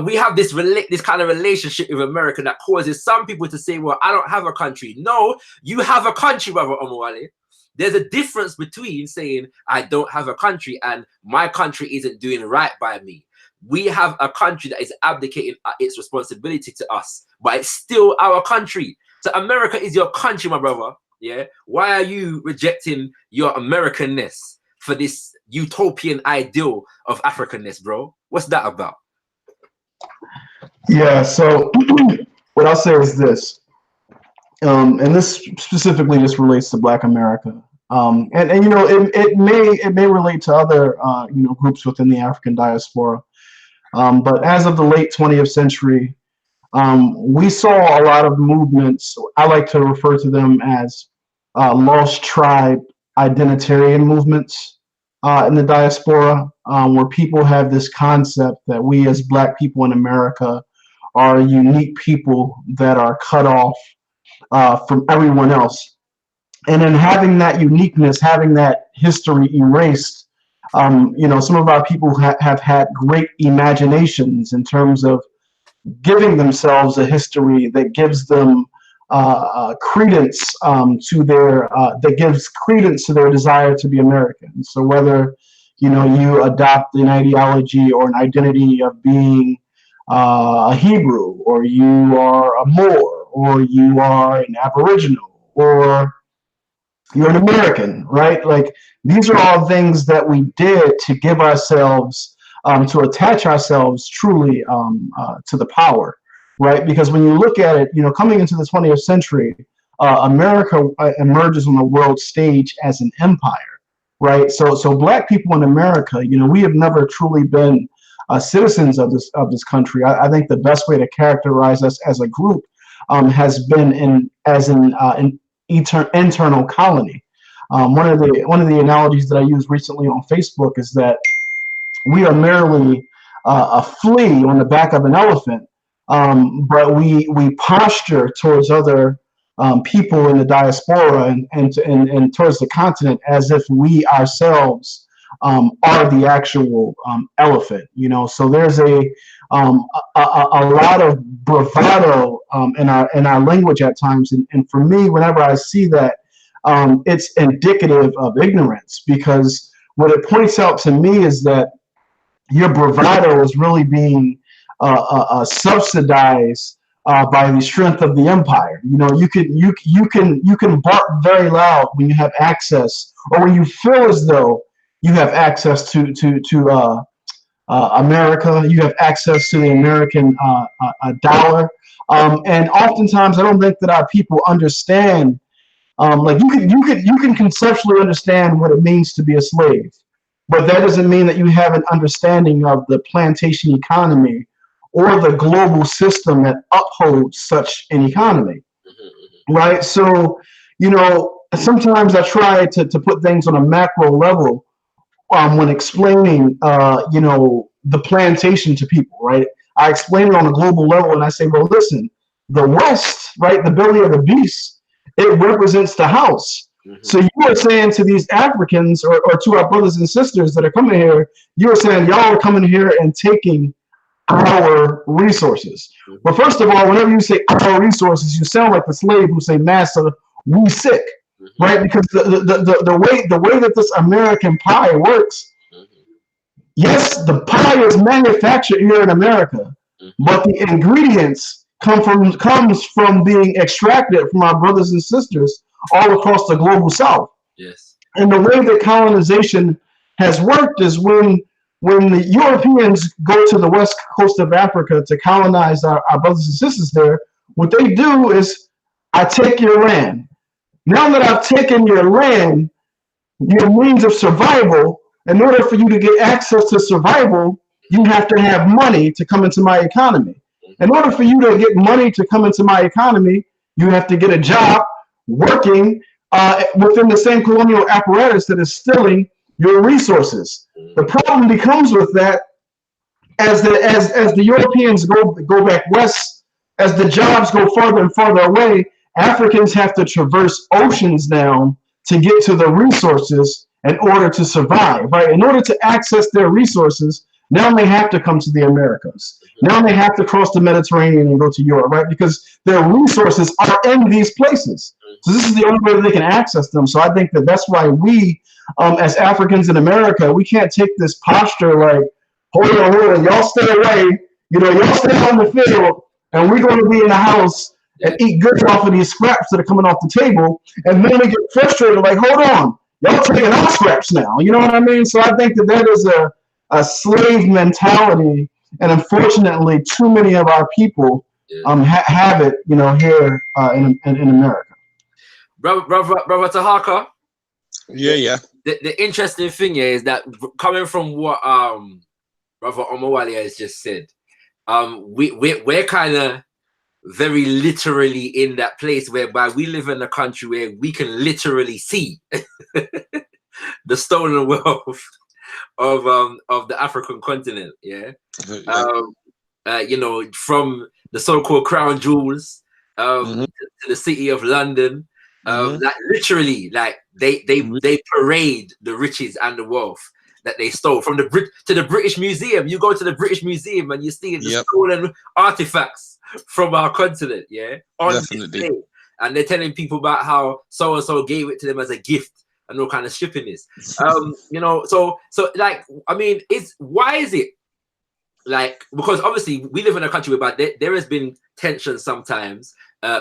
Speaker 1: we have this kind of relationship with America that causes some people to say, well, I don't have a country. No, you have a country, brother Omowale. There's a difference between saying I don't have a country and my country isn't doing right by me. We have a country that is abdicating its responsibility to us, but it's still our country. So America is your country, my brother. Yeah, why are you rejecting your Americanness for this utopian ideal of Africanness, bro? What's that about?
Speaker 2: Yeah, so what I'll say is this, and this specifically just relates to Black America, and you know, it may relate to other you know, groups within the African diaspora, but as of the late 20th century, we saw a lot of movements. I like to refer to them as lost tribe identitarian movements in the diaspora, where people have this concept that we as Black people in America are a unique people that are cut off from everyone else. And in having that uniqueness, having that history erased, you know, some of our people have had great imaginations in terms of giving themselves a history that gives them credence to their that gives credence to their desire to be American. So whether, you know, you adopt an ideology or an identity of being a Hebrew, or you are a Moor, or you are an Aboriginal, or you're an American, right? Like, these are all things that we did to give ourselves, to attach ourselves truly to the power. Right, because when you look at it, you know, coming into the 20th century, America emerges on the world stage as an empire, right? So Black people in America, you know, we have never truly been citizens of this country. I think the best way to characterize us as a group has been as an internal colony. One of the analogies that I used recently on Facebook is that we are merely a flea on the back of an elephant. But we posture towards other people in the diaspora and towards the continent as if we ourselves are the actual elephant, you know. So there's a lot of bravado in our language at times, and for me, whenever I see that, it's indicative of ignorance, because what it points out to me is that your bravado is really being subsidized by the strength of the empire. You know, you can bark very loud when you have access, or when you feel as though you have access to America, you have access to the American dollar, and oftentimes I don't think that our people understand. Like you can conceptually understand what it means to be a slave, but that doesn't mean that you have an understanding of the plantation economy or the global system that upholds such an economy, right? So, you know, sometimes I try to put things on a macro level when explaining, you know, the plantation to people, right? I explain it on a global level, and I say, well, listen, the West, right, the belly of the beast, it represents the house. So you are saying to these Africans, or to our brothers and sisters that are coming here, you are saying y'all are coming here and taking our resources. Well, first of all, whenever you say our resources, you sound like the slave who say, "Master, we sick," right? Because the way that this American pie works, yes, the pie is manufactured here in America, but the ingredients comes from being extracted from our brothers and sisters all across the global South.
Speaker 1: Yes.
Speaker 2: And the way that colonization has worked is when the Europeans go to the west coast of Africa to colonize our brothers and sisters there, what they do is, I take your land. Now that I've taken your land, your means of survival, in order for you to get access to survival, you have to have money to come into my economy. In order for you to get money to come into my economy, you have to get a job working within the same colonial apparatus that is stealing your resources. The problem becomes with that, as the Europeans go back west, as the jobs go farther and farther away, Africans have to traverse oceans now to get to the resources in order to survive, right? In order to access their resources, now they have to come to the Americas. Now they have to cross the Mediterranean and go to Europe, right? Because their resources are in these places. So this is the only way that they can access them. So I think that that's why we, as Africans in America, we can't take this posture like, hold on, y'all stay away. You know, y'all stay on the field, and we're going to be in the house and eat good off of these scraps that are coming off the table. And then we get frustrated, like, hold on, y'all taking our scraps now. You know what I mean? So I think that is a slave mentality, and unfortunately, too many of our people have it, you know, here in America.
Speaker 1: Brother Taharqa.
Speaker 5: Yeah.
Speaker 1: The interesting thing here is that, coming from what Brother Omowale has just said, we're kind of very literally in that place whereby we live in a country where we can literally see the stolen wealth of the African continent. Yeah. You know, from the so-called crown jewels to the city of London. Like literally, like they parade the riches and the wealth that they stole from the British Museum. You go to the British Museum and you see the stolen artifacts from our continent, on display. And they're telling people about how so and so gave it to them as a gift and all kind of shipping this. You know, so like, I mean, why is it like, because obviously we live in a country where there has been tension sometimes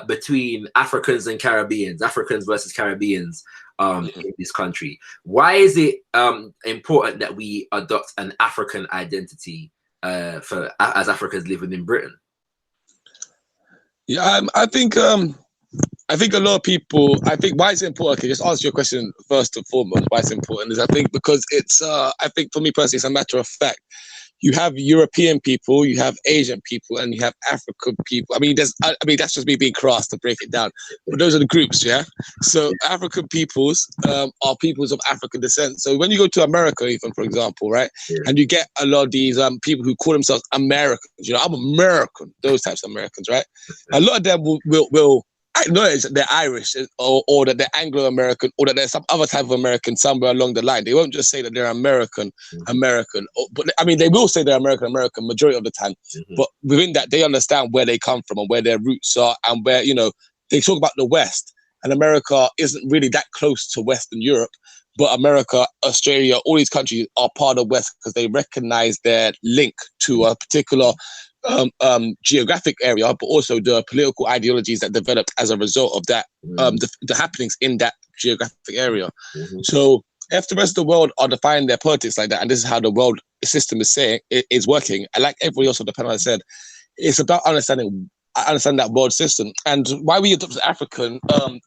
Speaker 1: between Africans and Caribbeans, Africans versus Caribbeans in this country. Why is it important that we adopt an African identity as Africans living in Britain?
Speaker 5: Yeah, I think a lot of people, I think why it's important, okay, just answer your question first and foremost, why it's important is I think because it's, I think for me personally, it's a matter of fact. You have European people, you have Asian people, and you have African people. I mean, that's just me being crass to break it down. But those are the groups, yeah? So African peoples are peoples of African descent. So when you go to America, even, for example, right? Yeah. And you get a lot of these people who call themselves Americans. You know, I'm American, those types of Americans, right? A lot of them will acknowledge that they're Irish or that they're Anglo-American or that there's some other type of American somewhere along the line. They won't just say that they're American, but I mean, they will say they're American majority of the time. But within that, they understand where they come from and where their roots are and where, you know, they talk about the West, and America isn't really that close to Western Europe, but America, Australia, all these countries are part of West because they recognize their link to a particular geographic area, but also the political ideologies that developed as a result of that, the happenings in that geographic area. So if the rest of the world are defining their politics like that, and this is how the world system is working, and like everybody else on the panel has said, it's about understanding that world system and why we adopted African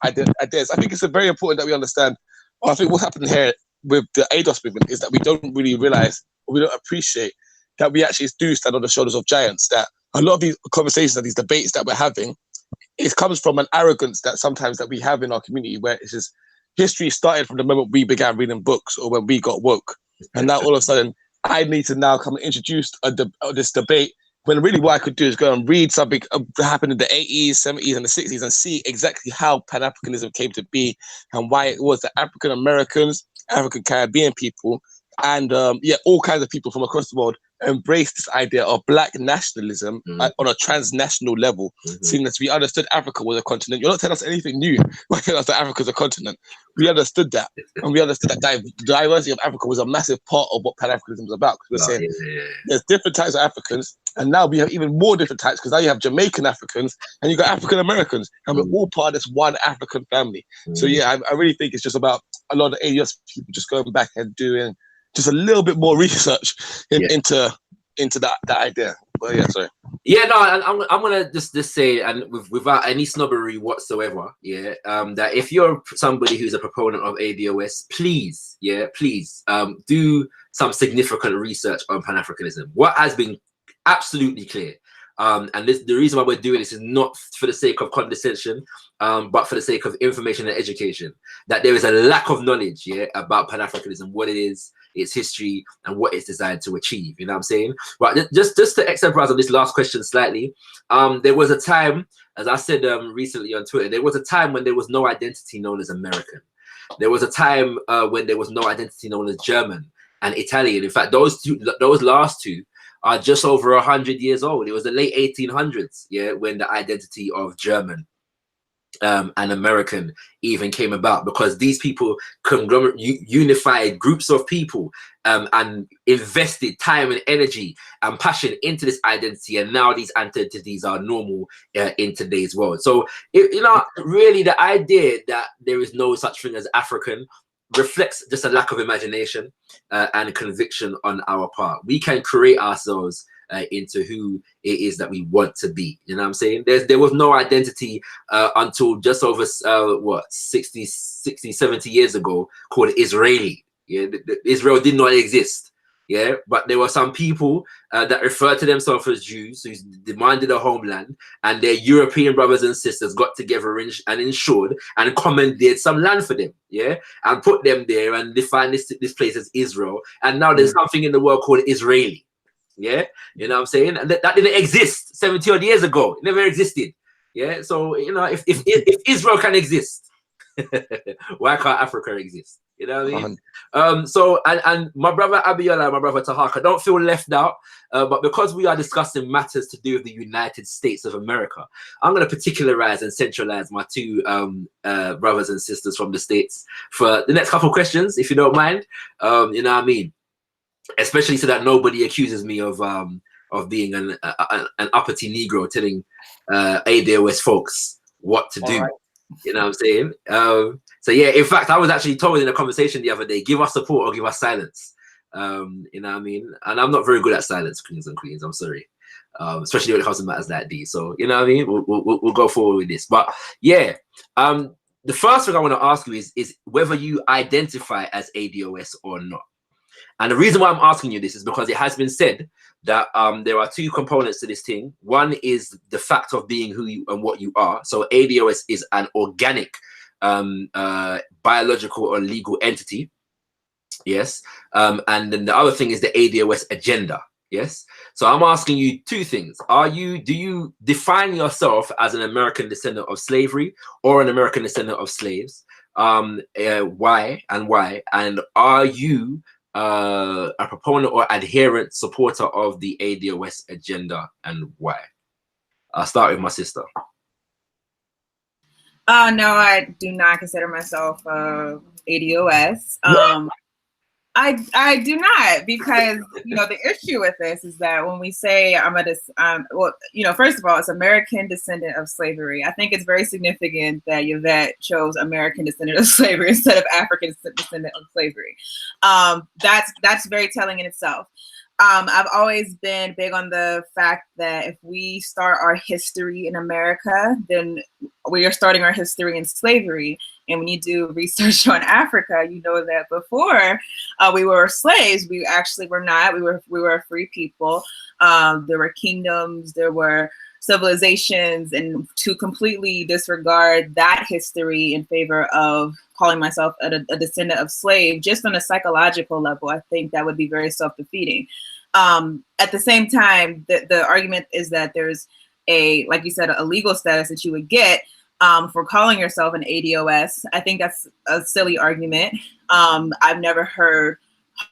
Speaker 5: ideas. I think it's very important that we understand. I think what's happened here with the ADOS movement is that we don't really realize, or we don't appreciate that we actually do stand on the shoulders of giants, that a lot of these conversations and these debates that we're having, it comes from an arrogance that sometimes that we have in our community, where it's just history started from the moment we began reading books or when we got woke. And now all of a sudden, I need to now come and introduce this debate, when really what I could do is go and read something that happened in the 80s, 70s, and the 60s and see exactly how Pan-Afrikanism came to be and why it was that African Americans, African Caribbean people, and all kinds of people from across the world embrace this idea of Black nationalism on a transnational level, seeing that we understood Africa was a continent. You're not telling us anything new by telling us that Africa is a continent. We understood that, and we understood that diversity of Africa was a massive part of what Pan-Africanism was about. Because we're saying there's different types of Africans, and now we have even more different types, because now you have Jamaican Africans and you got African Americans, and we're all part of this one African family. So yeah, I really think it's just about a lot of ADS people just going back and doing just a little bit more research into that idea. But yeah, sorry.
Speaker 1: Yeah, no, I'm gonna just say, and without any snobbery whatsoever, that if you're somebody who's a proponent of ADOS, please, do some significant research on Pan-Afrikanism. What has been absolutely clear, and the reason why we're doing this is not for the sake of condescension, but for the sake of information and education, that there is a lack of knowledge about Pan-Afrikanism, what it is, its history, and what it's designed to achieve. You know what I'm saying? Right, just to extemporalize on this last question slightly, there was a time, as I said recently on Twitter, there was a time when there was no identity known as American. There was a time when there was no identity known as German and Italian. In fact, those last two are just over 100 years old. It was the late 1800s, when the identity of German and American even came about, because these people unified groups of people and invested time and energy and passion into this identity, and now these identities are normal in today's world. So really the idea that there is no such thing as African reflects just a lack of imagination and conviction on our part. We can create ourselves into who it is that we want to be. You know what I'm saying? There was no identity until just over 60, 70 years ago, called Israeli. Israel did not exist. But there were some people that referred to themselves as Jews who demanded a homeland, and their European brothers and sisters got together and ensured and commandeered some land for them, and put them there and defined this place as Israel. And now there's something in the world called Israeli. You know what I'm saying? And that didn't exist 70 odd years ago. It never existed. So if Israel can exist, why can't Africa exist? You know what I mean? So and my brother Abiola and my brother Taharqa, don't feel left out, but because we are discussing matters to do with the United States of America, I'm going to particularize and centralize my two brothers and sisters from the States for the next couple of questions, if you don't mind. You know what I mean? Especially so that nobody accuses me of being an uppity Negro telling ADOS folks what to do. Right. You know what I'm saying? So yeah, in fact, I was actually told in a conversation the other day, give us support or give us silence. You know what I mean? And I'm not very good at silence, kings and queens. I'm sorry. Especially when it comes to matters like these. So, you know what I mean? We'll go forward with this. But yeah, the first thing I want to ask you is whether you identify as ADOS or not. And the reason why I'm asking you this is because it has been said that there are two components to this thing. One is the fact of being who you and what you are. So ADOS is an organic, biological or legal entity. Yes. And then the other thing is the ADOS agenda. Yes. So I'm asking you two things. Do you define yourself as an American descendant of slavery or an American descendant of slaves? Why? And are you a proponent or adherent supporter of the ADOS agenda, and why? I'll start with my sister.
Speaker 3: No, I do not consider myself ADOS. I do not, because the issue with this is that when we say first of all, it's American descendant of slavery. I think it's very significant that Yvette chose American descendant of slavery instead of African descendant of slavery. That's very telling in itself. I've always been big on the fact that if we start our history in America, then we are starting our history in slavery. And when you do research on Africa, you know that before we were slaves, we actually were not. We were a free people. There were kingdoms, there were civilizations, and to completely disregard that history in favor of calling myself a descendant of slave, just on a psychological level, I think that would be very self-defeating. At the same time, the argument is that there's like you said, a legal status that you would get for calling yourself an ADOS. I think that's a silly argument. I've never heard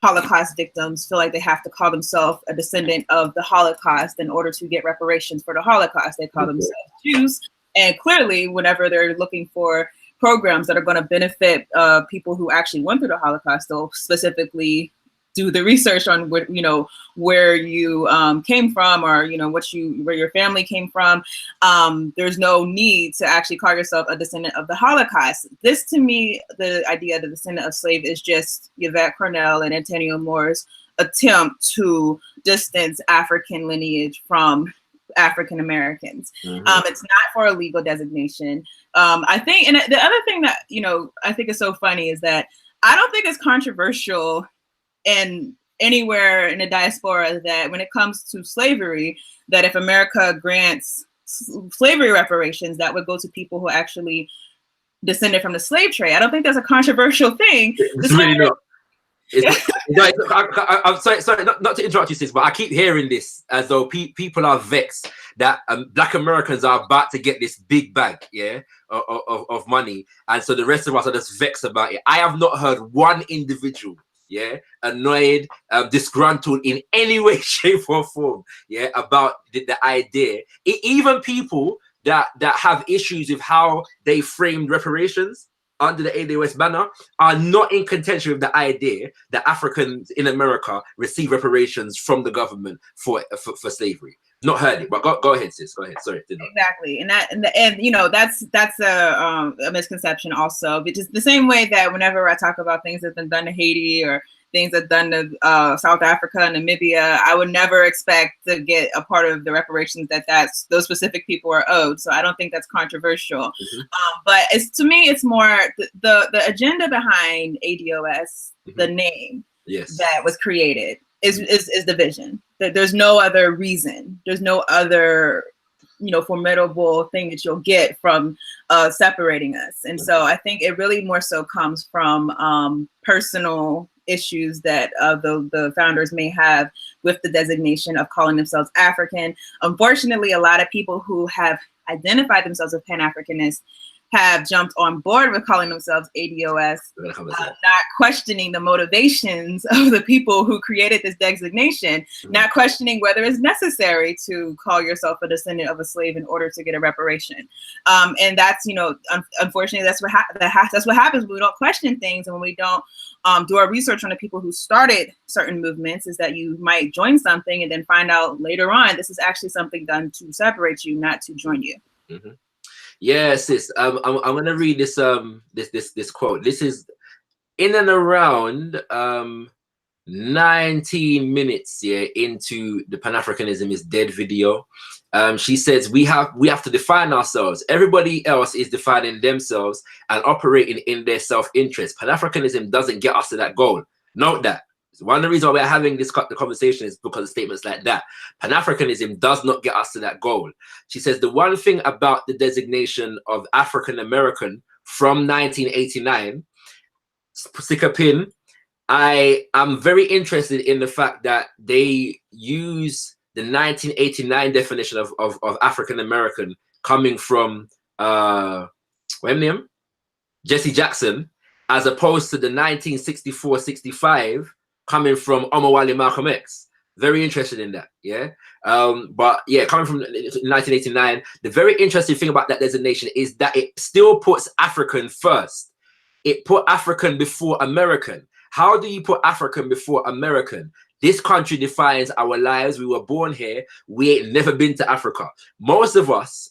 Speaker 3: Holocaust victims feel like they have to call themselves a descendant of the Holocaust in order to get reparations for the Holocaust. They call themselves Jews. And clearly, whenever they're looking for programs that are going to benefit people who actually went through the Holocaust, they'll specifically do the research on where you came from, or where your family came from. There's no need to actually call yourself a descendant of the Holocaust. This, to me, the idea of the descendant of slave is just Yvette Cornell and Antonio Moore's attempt to distance African lineage from African Americans. It's not for a legal designation. I think, and the other thing that I think is so funny is that I don't think it's controversial and anywhere in the diaspora that when it comes to slavery, that if America grants slavery reparations, that would go to people who actually descended from the slave trade. I don't think that's a controversial thing.
Speaker 1: It's really not. I'm sorry, not to interrupt you, sis, but I keep hearing this as though people are vexed that Black Americans are about to get this big bag, of money, and so the rest of us are just vexed about it. I have not heard one individual annoyed, disgruntled in any way, shape, or form, about the idea. Even people that have issues with how they framed reparations under the ADOS banner are not in contention with the idea that Africans in America receive reparations from the government for slavery. Not heard it, but go ahead, sis. Go ahead. Sorry.
Speaker 3: Exactly, and that's a misconception also, because the same way that whenever I talk about things that's been done to Haiti or things that done to South Africa and Namibia, I would never expect to get a part of the reparations that those specific people are owed. So I don't think that's controversial. But to me, it's more the agenda behind ADOS, the name that was created is division. There's no other reason. There's no other formidable thing that you'll get from separating us. And so I think it really more so comes from personal issues that the founders may have with the designation of calling themselves African. Unfortunately, a lot of people who have identified themselves as Pan-Africanists have jumped on board with calling themselves ADOS, not questioning the motivations of the people who created this designation, not questioning whether it's necessary to call yourself a descendant of a slave in order to get a reparation. And that's, unfortunately, that's what happens when we don't question things, and when we don't do our research on the people who started certain movements, is that you might join something and then find out later on this is actually something done to separate you, not to join you.
Speaker 1: Yes, sis. I'm gonna read this this quote. This is in and around 19 minutes into the Pan-Afrikanism is Dead video. She says we have to define ourselves. Everybody else is defining themselves and operating in their self-interest. Pan-Afrikanism doesn't get us to that goal. Note that. One of the reasons why we're having this conversation is because of statements like that. Pan-Afrikanism does not get us to that goal. She says the one thing about the designation of African American from 1989, stick a pin, I am very interested in the fact that they use the 1989 definition of African American coming from what's name? Jesse Jackson, as opposed to the 1964-65 coming from Omowale Malcolm X. Very interested in that, yeah. But yeah, coming from 1989, the very interesting thing about that designation is that it still puts African first. It put African before American. How do you put African before American? This country defines our lives. We were born here. We ain't never been to Africa. Most of us,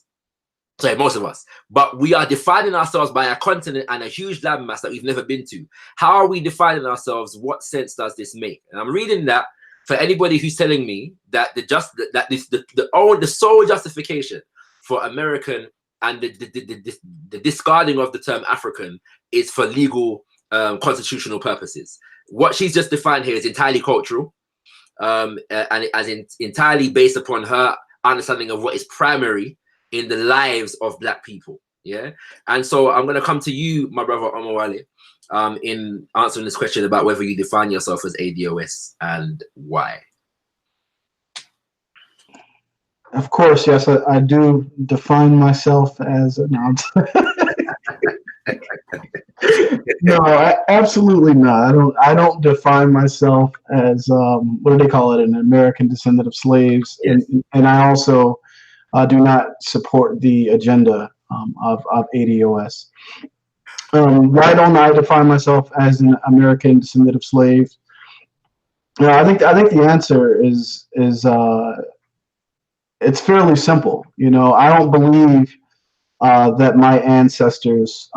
Speaker 1: but we are defining ourselves by a continent and a huge landmass that we've never been to. How are we defining ourselves? What sense does this make? And I'm reading that for anybody who's telling me that the sole justification for American and the discarding of the term African is for legal constitutional purposes. What she's just defined here is entirely cultural, and entirely based upon her understanding of what is primary in the lives of Black people. Yeah, and so I'm going to come to you, my brother Omowale, in answering this question about whether you define yourself as ADOS and why.
Speaker 2: Of course, yes, I do define myself as no, absolutely not. I don't define myself as what do they call it, an American descendant of slaves, yes. and I also do not support the agenda of ADOS. Why don't I define myself as an American descendant of slaves? I think the answer is it's fairly simple. I don't believe that my ancestors,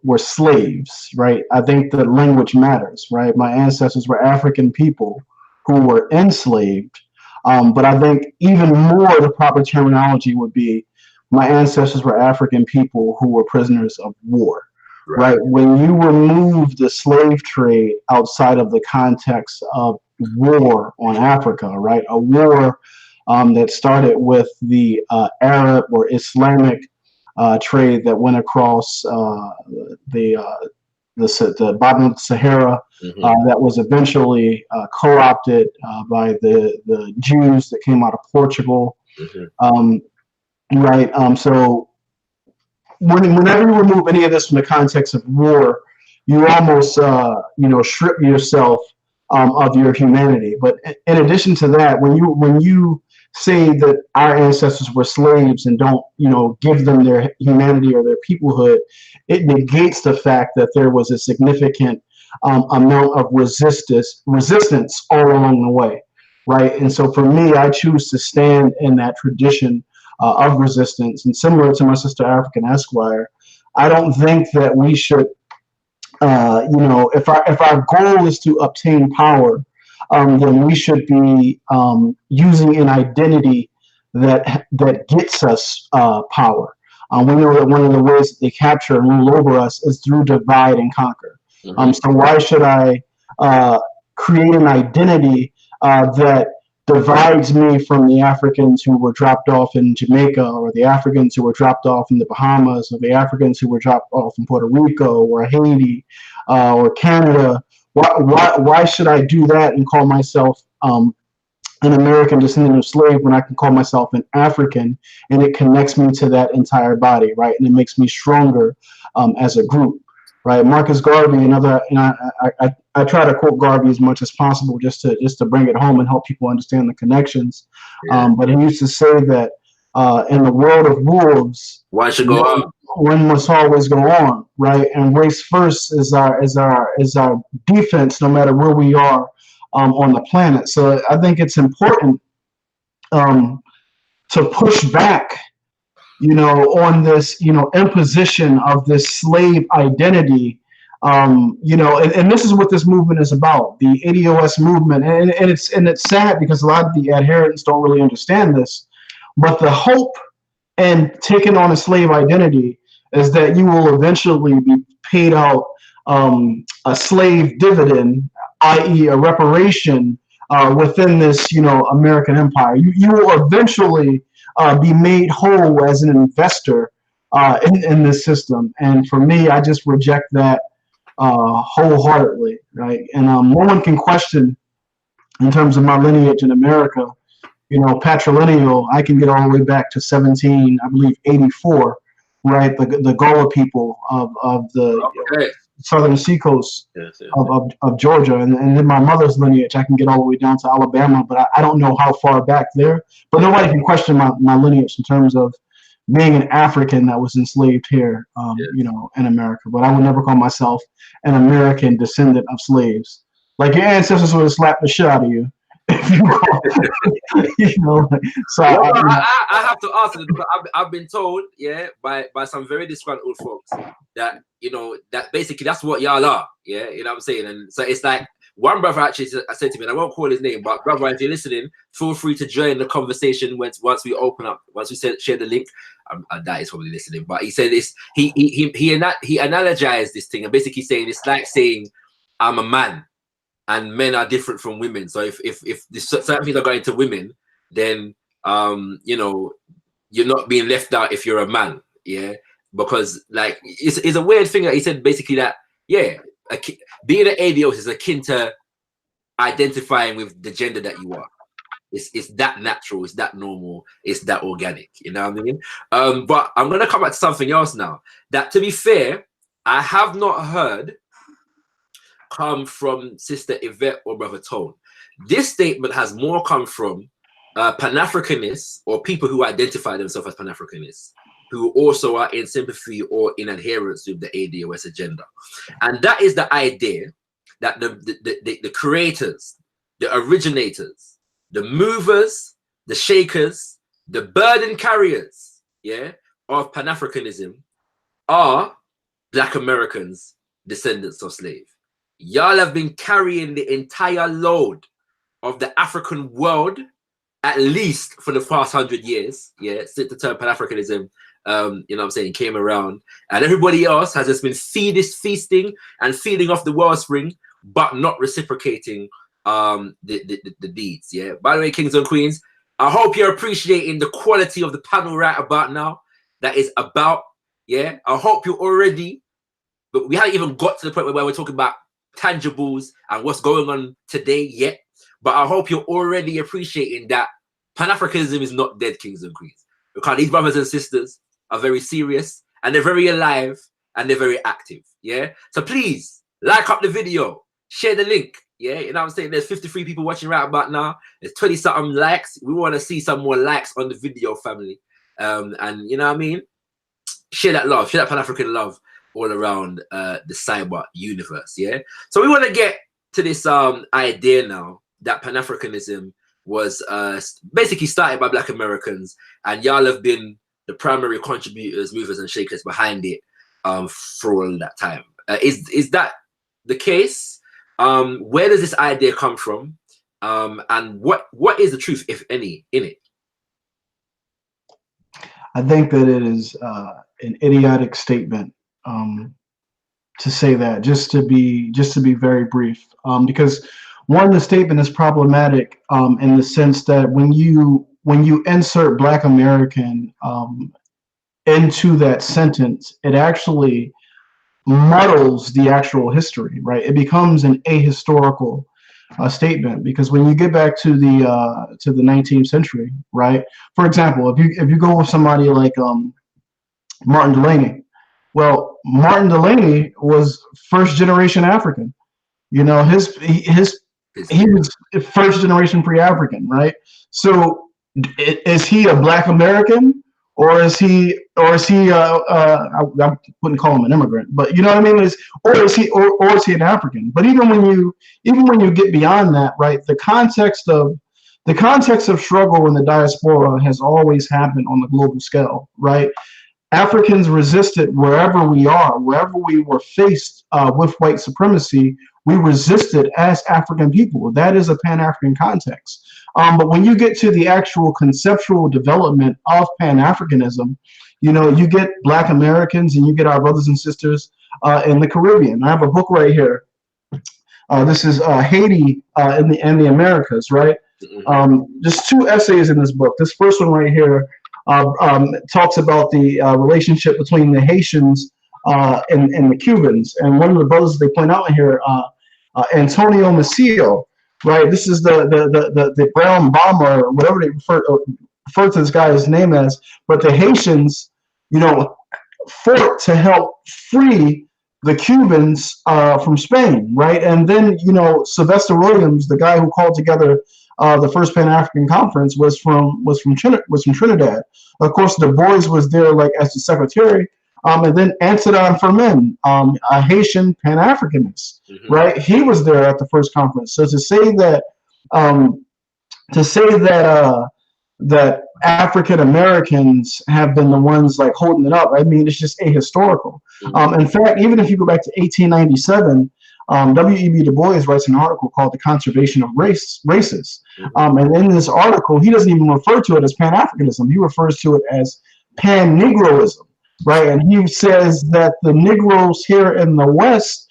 Speaker 2: were slaves, right? I think that language matters, right? My ancestors were African people who were enslaved, but I think even more the proper terminology would be my ancestors were African people who were prisoners of war, right? When you remove the slave trade outside of the context of war on Africa, right? A war that started with the Arab or Islamic trade that went across the bottom of the Sahara, that was eventually co-opted by the Jews that came out of Portugal. So whenever you remove any of this from the context of war, you almost strip yourself of your humanity. But in addition to that, when you say that our ancestors were slaves and don't give them their humanity or their peoplehood, it negates the fact that there was a significant amount of resistance all along the way, right? And so for me, I choose to stand in that tradition of resistance. And similar to my sister Afrikan Esquire, I don't think that we should if our goal is to obtain power, then we should be using an identity that gets us power. We know that one of the ways that they capture and rule over us is through divide and conquer. So why should I create an identity that divides me from the Africans who were dropped off in Jamaica, or the Africans who were dropped off in the Bahamas, or the Africans who were dropped off in Puerto Rico or Haiti or Canada? Why should I do that and call myself an American descendant of slave when I can call myself an African, and it connects me to that entire body, right? And it makes me stronger as a group, right? Marcus Garvey, I try to quote Garvey as much as possible just to bring it home and help people understand the connections. But he used to say that in the world of wolves,
Speaker 1: one should go on.
Speaker 2: One must always go on, right? And race first is our defense, no matter where we are on the planet. So I think it's important to push back, on this, imposition of this slave identity. And this is what this movement is about, the ADOS movement, and it's sad because a lot of the adherents don't really understand this, but the hope and taking on a slave identity is that you will eventually be paid out a slave dividend, i.e. a reparation within this, American empire. You will eventually be made whole as an investor in this system. And for me, I just reject that wholeheartedly, right? And no one can question, in terms of my lineage in America, you know, patrilineal, I can get all the way back to 84, right? The Gola people of the southern seacoast of Georgia, and then my mother's lineage, I can get all the way down to Alabama, but I don't know how far back there. But nobody can question my lineage in terms of being an African that was enslaved here, you know, in America. But I would never call myself an American descendant of slaves. Like your ancestors would have slapped the shit out of you. You know, so
Speaker 1: I have to ask, because I've been told, by some very disgruntled folks that, you know, that basically that's what y'all are, you know what I'm saying? And so it's like, one brother actually said to me, and I won't call his name, but brother, if you're listening, feel free to join the conversation once we open up, once we share the link. That is probably listening, but he said this, he analogized this thing and basically saying it's like saying I'm a man and men are different from women. So if certain things are going to women, then you know, you're not being left out if you're a man, because like it's a weird thing that he said, basically that being an ADO is akin to identifying with the gender that you are. It's that natural, it's that normal, it's that organic, you know what I mean? But I'm gonna come back to something else now, that to be fair, I have not heard come from Sister Yvette or Brother Tone. This statement has more come from Pan-Afrikanists, or people who identify themselves as Pan-Afrikanists, who also are in sympathy or in adherence with the ADOS agenda. And that is the idea that the creators, the originators, the movers, the shakers, the burden carriers, of Pan-Afrikanism are Black Americans, descendants of slaves. Y'all have been carrying the entire load of the African world, at least for the past 100 years, since the term Pan-Afrikanism, you know what I'm saying, came around. And everybody else has just been feasting and feeding off the wellspring, but not reciprocating the deeds, By the way, kings and queens, I hope you're appreciating the quality of the panel right about now that is about, I hope you already, but we haven't even got to the point where we're talking about tangibles and what's going on today yet, but I hope you're already appreciating that Pan-Africanism is not dead, kings and queens, because these brothers and sisters are very serious and they're very alive and they're very active, So please like up the video, share the link, you know what I'm saying? There's 53 people watching right about now. There's 20 something likes. We want to see some more likes on the video, family, and you know what I mean, share that love, share that Pan-African love all around the cyber universe, So we want to get to this idea now that Pan-Afrikanism was basically started by Black Americans, and y'all have been the primary contributors, movers and shakers behind it for all that time. Is that the case? Where does this idea come from? And what is the truth, if any, in it?
Speaker 2: I think that it is an idiotic statement to say that, just to be very brief, because one, the statement is problematic in the sense that when you insert Black American into that sentence, it actually muddles the actual history, right? It becomes an ahistorical statement, because when you get back to the 19th century, right? For example, if you go with somebody like Martin Delany, well, Martin Delany was first generation African. You know, he was first generation pre-African, right? So is he a Black American, or is he I wouldn't call him an immigrant, but you know what I mean? Or is he an African? But even when you get beyond that, right, the context of struggle in the diaspora has always happened on the global scale, right? Africans resisted wherever we are, wherever we were faced with white supremacy, we resisted as African people. That is a Pan-African context. But when you get to the actual conceptual development of Pan-Afrikanism, you know, you get Black Americans and you get our brothers and sisters in the Caribbean. I have a book right here. This is Haiti in the Americas, right? Just two essays in this book. This first one right here talks about the relationship between the Haitians in the Cubans. And one of the brothers they point out here, Antonio Maciel, right? This is the brown bomber, or whatever they refer to this guy's name as. But the Haitians, you know, fought to help free the Cubans from Spain, right? And then, you know, Sylvester Williams, the guy who called together the first Pan-African conference, was from Trinidad. Of course, Du Bois was there like as the secretary, and then Antoine Firmin, a Haitian Pan-Africanist, right? He was there at the first conference. So to say that that African Americans have been the ones like holding it up, I mean, it's just ahistorical. In fact, even if you go back to 1897, W.E.B. Du Bois writes an article called The Conservation of Races. And in this article, he doesn't even refer to it as Pan-Africanism. He refers to it as Pan-Negroism, right? And he says that the Negroes here in the West,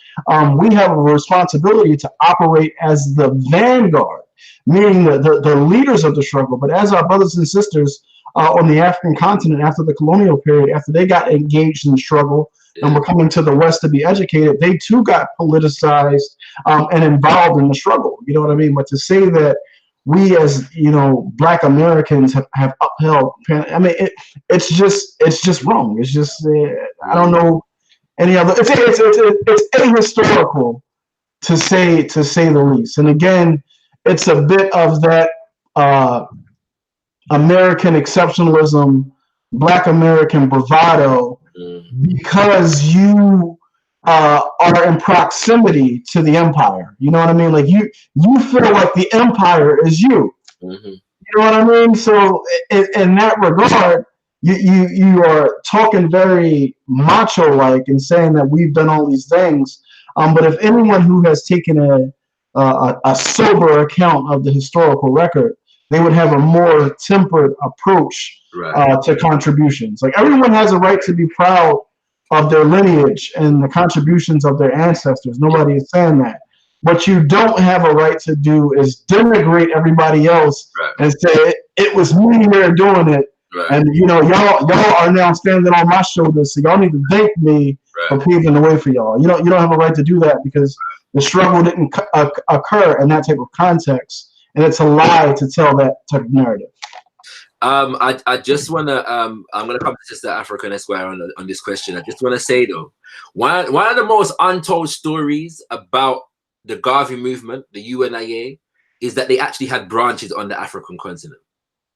Speaker 2: we have a responsibility to operate as the vanguard, meaning the leaders of the struggle. But as our brothers and sisters on the African continent after the colonial period, after they got engaged in the struggle and were coming to the West to be educated, they too got politicized and involved in the struggle. You know what I mean? But to say that we as, you know, Black Americans have upheld, I mean, it's just wrong. It's just, I don't know any other, it's ahistorical to say the least. And again, it's a bit of that American exceptionalism, Black American bravado, because you are in proximity to the empire. You know what I mean? Like you feel like the empire is you. You know what I mean? So in that regard, you are talking very macho-like and saying that we've done all these things. But if anyone who has taken a sober account of the historical record, they would have a more tempered approach to contributions. Like everyone has a right to be proud of their lineage and the contributions of their ancestors. Nobody is saying that. What you don't have a right to do is denigrate everybody else and say it was me there doing it. And you know, y'all are now standing on my shoulders, so y'all need to thank me for paving the way for y'all. You don't have a right to do that because the struggle didn't occur in that type of context, and it's a lie to tell that type of narrative.
Speaker 1: I just wanna I'm gonna come to Sister African Esquire on this question. I just wanna say though, one of the most untold stories about the Garvey movement, the UNIA, is that they actually had branches on the African continent.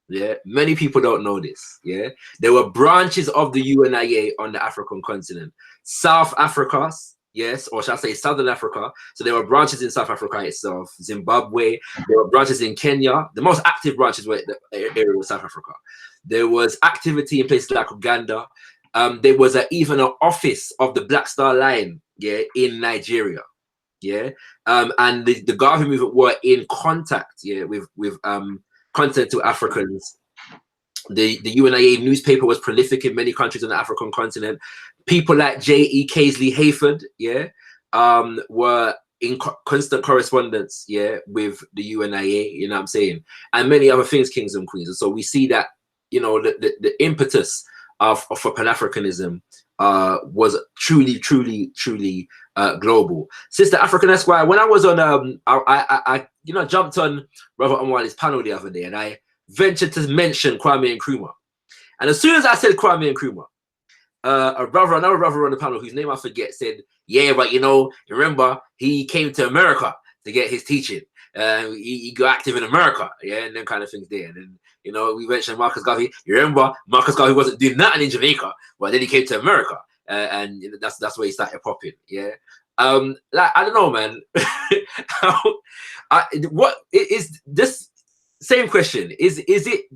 Speaker 1: Yeah, many people don't know this. Yeah, there were branches of the UNIA on the African continent. South Africa, yes, or shall I say Southern Africa. So there were branches in South Africa itself, Zimbabwe. There were branches in Kenya. The most active branches were the area of South Africa. There was activity in places like Uganda. There was even an office of the Black Star Line, yeah, in Nigeria. Yeah, and the Garvey movement were in contact, yeah, with continental Africans. The UNIA newspaper was prolific in many countries on the African continent. People like J.E. Caisley Hayford, yeah, were in constant correspondence, yeah, with the UNIA, you know what I'm saying, and many other things, kings and queens. And so we see that, you know, the impetus for Pan-Africanism was truly global. Sister African Esquire, when I was on, I jumped on Brother Omowale's panel the other day, and I ventured to mention Kwame Nkrumah. And as soon as I said Kwame Nkrumah, another brother on the panel whose name I forget said, yeah, but you know, remember he came to America to get his teaching. He got active in America, yeah, and them kind of things there. And then, you know, we mentioned Marcus Garvey. You remember Marcus Garvey wasn't doing nothing in Jamaica, but then he came to America, and that's where he started popping. Yeah, like I don't know, man. What is this same question? Is it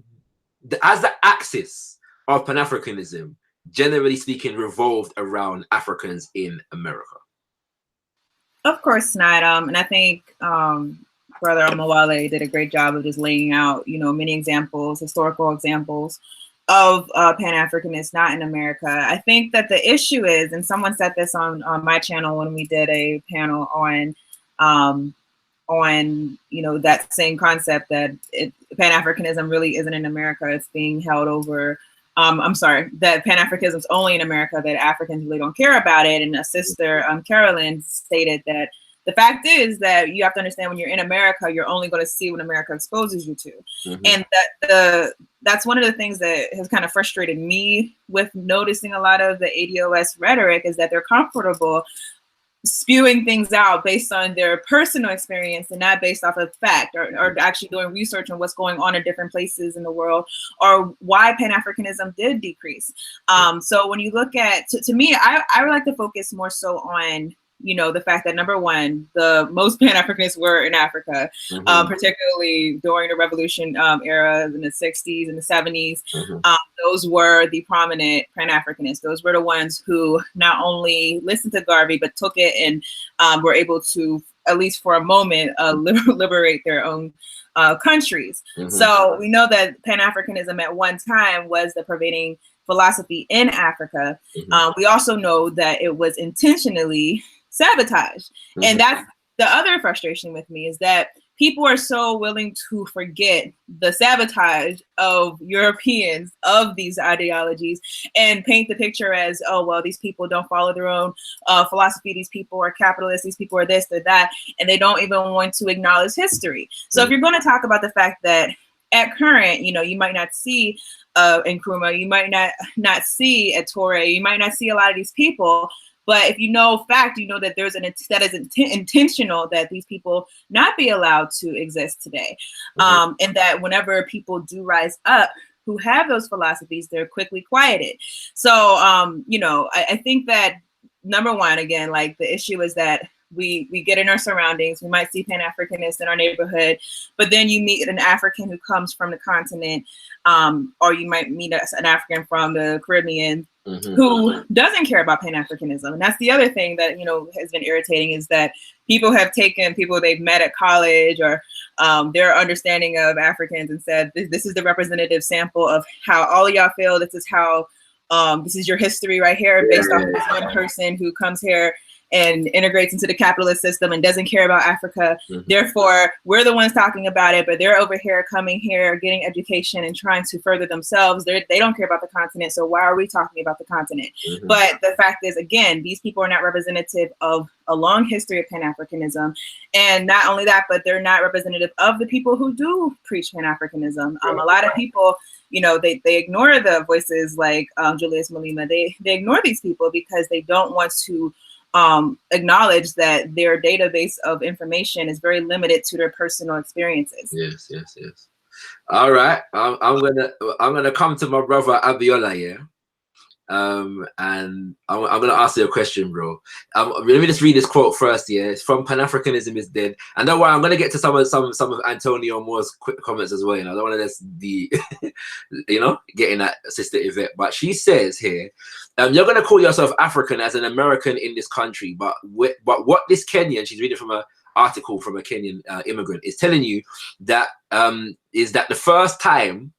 Speaker 1: as the axis of Pan-Africanism, generally speaking, revolved around Africans in America?
Speaker 3: Of course not. And I think Brother Omowale did a great job of just laying out, you know, many examples, historical examples of Pan-Africanists not in America. I think that the issue is, and someone said this on my channel when we did a panel on you know, that same concept that Pan-Africanism really isn't in America. It's being held over I'm sorry, that Pan-Africanism is only in America, that Africans really don't care about it. And a sister, Carolyn, stated that the fact is that you have to understand when you're in America, you're only going to see what America exposes you to. And that's one of the things that has kind of frustrated me with noticing a lot of the ADOS rhetoric, is that they're comfortable spewing things out based on their personal experience and not based off of fact, or actually doing research on what's going on in different places in the world, or why Pan-Africanism did decrease. So when you look at, to me, I would like to focus more so on, you know, the fact that, number one, the most Pan-Africanists were in Africa, particularly during the revolution era in the 60s and the 70s. Those were the prominent Pan-Africanists. Those were the ones who not only listened to Garvey, but took it and were able to, at least for a moment, liberate their own countries. So we know that Pan-Africanism at one time was the pervading philosophy in Africa. We also know that it was intentionally sabotaged. And that's the other frustration with me, is that people are so willing to forget the sabotage of Europeans of these ideologies and paint the picture as, oh, well, these people don't follow their own philosophy. These people are capitalists. These people are this, they're that. And they don't even want to acknowledge history. So if you're going to talk about the fact that at current, you know, you might not see Nkrumah, you might not see Ettore, you might not see a lot of these people. But if you know fact, you know that there's that is intentional that these people not be allowed to exist today. And that whenever people do rise up who have those philosophies, they're quickly quieted. So, you know, I think that, number one, again, like, the issue is that we get in our surroundings. We might see Pan-Africanists in our neighborhood, but then you meet an African who comes from the continent, or you might meet an African from the Caribbean who doesn't care about Pan-Africanism. And that's the other thing that, you know, has been irritating, is that people have taken people they've met at college or their understanding of Africans and said, this is the representative sample of how all of y'all feel. This is how, this is your history right here, based off of this one person who comes here and integrates into the capitalist system and doesn't care about Africa. Therefore, we're the ones talking about it, but they're over here, coming here, getting education and trying to further themselves. They don't care about the continent, so why are we talking about the continent? But the fact is, again, these people are not representative of a long history of Pan-Africanism. And not only that, but they're not representative of the people who do preach Pan-Africanism. A lot of people, you know, they ignore the voices like Julius Malema. They ignore these people because they don't want to acknowledge that their database of information is very limited to their personal experiences.
Speaker 1: Yes. All right, I'm gonna come to my brother Abiola here, and I'm gonna ask you a question, bro. Let me just read this quote first. Yeah, it's from Pan-Afrikanism is Dead, and don't worry, I'm gonna get to some of Antonio Moore's quick comments as well. You know, I don't want to just you know, getting at Sister Yvette, but she says here, you're going to call yourself African as an American in this country, but what this Kenyan, she's reading from an article from a Kenyan immigrant, is telling you that is that the first time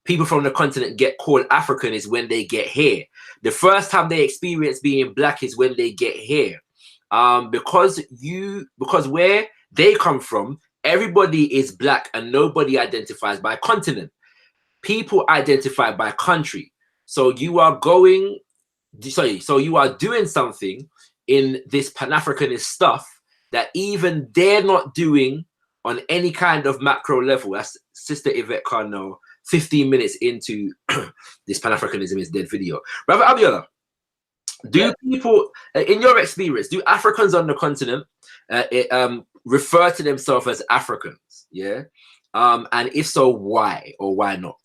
Speaker 1: people from the continent get called African is when they get here. The first time they experience being black is when they get here. Because where they come from, everybody is black and nobody identifies by continent. People identify by country. So you are doing something in this Pan-Africanist stuff that even they're not doing on any kind of macro level. That's Sister Yvette Carno, 15 minutes into this Pan-Afrikanism is Dead video. Brother Abiola, do people, in your experience, do Africans on the continent refer to themselves as Africans? Yeah. And if so, why or why not?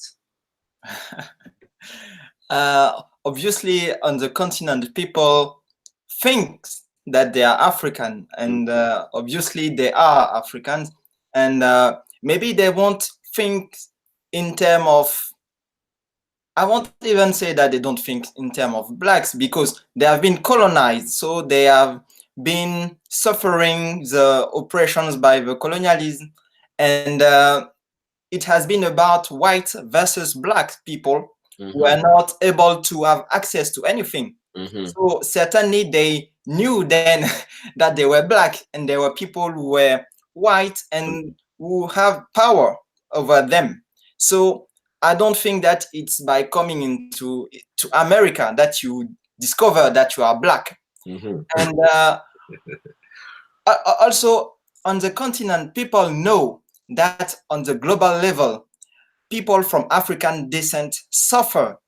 Speaker 4: Obviously, on the continent, people think that they are African, and obviously they are Africans, and maybe they won't think in terms of, I won't even say that they don't think in terms of blacks, because they have been colonized, so they have been suffering the oppressions by the colonialism, and it has been about white versus black people who are not able to have access to anything. So certainly they knew then that they were black, and there were people who were white and who have power over them. So I don't think that it's by coming into America that you discover that you are black. And also on the continent, people know that on the global level, people from African descent suffer.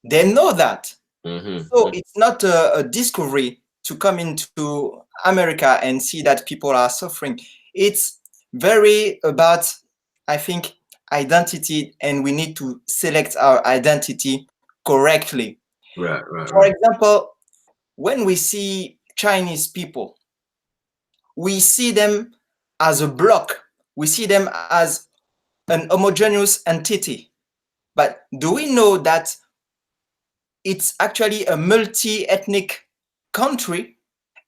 Speaker 4: They know that. So it's not a discovery to come into America and see that people are suffering. It's very about, I think, identity, and we need to select our identity correctly. For example, when we see Chinese people, we see them as a block. We see them as an homogeneous entity. But do we know that it's actually a multi-ethnic country,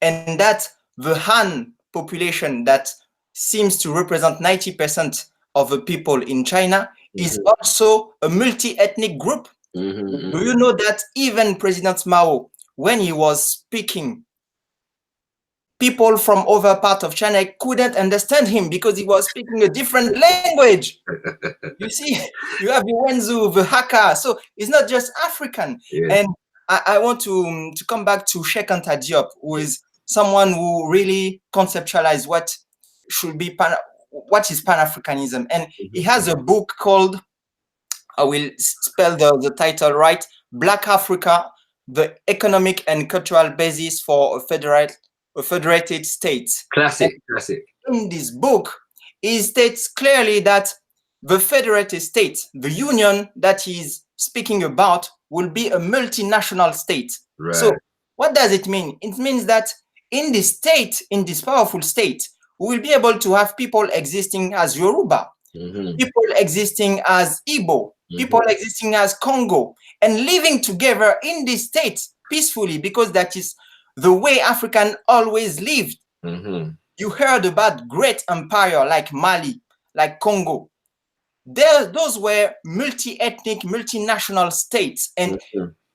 Speaker 4: and that the Han population that seems to represent 90% of the people in China is also a multi-ethnic group? Do you know that even President Mao, when he was speaking, people from other parts of China couldn't understand him because he was speaking a different language? You see, you have the Wenzu, the Hakka, so it's not just African. And I want to come back to Sheikh Anta Diop, who is someone who really conceptualized what should be what is Pan-Afrikanism. And he has a book called, I will spell the title right, Black Africa, the Economic and Cultural Basis for a Federated State.
Speaker 1: Classic.
Speaker 4: In this book, he states clearly that the federated state, the union that he's speaking about, will be a multinational state. So what does it mean? It means that in this state, in this powerful state, we will be able to have people existing as Yoruba, people existing as Igbo, people existing as Congo, and living together in this state peacefully, because that is the way African always lived. You heard about great empire like Mali, like Congo. Those were multi-ethnic, multinational states, and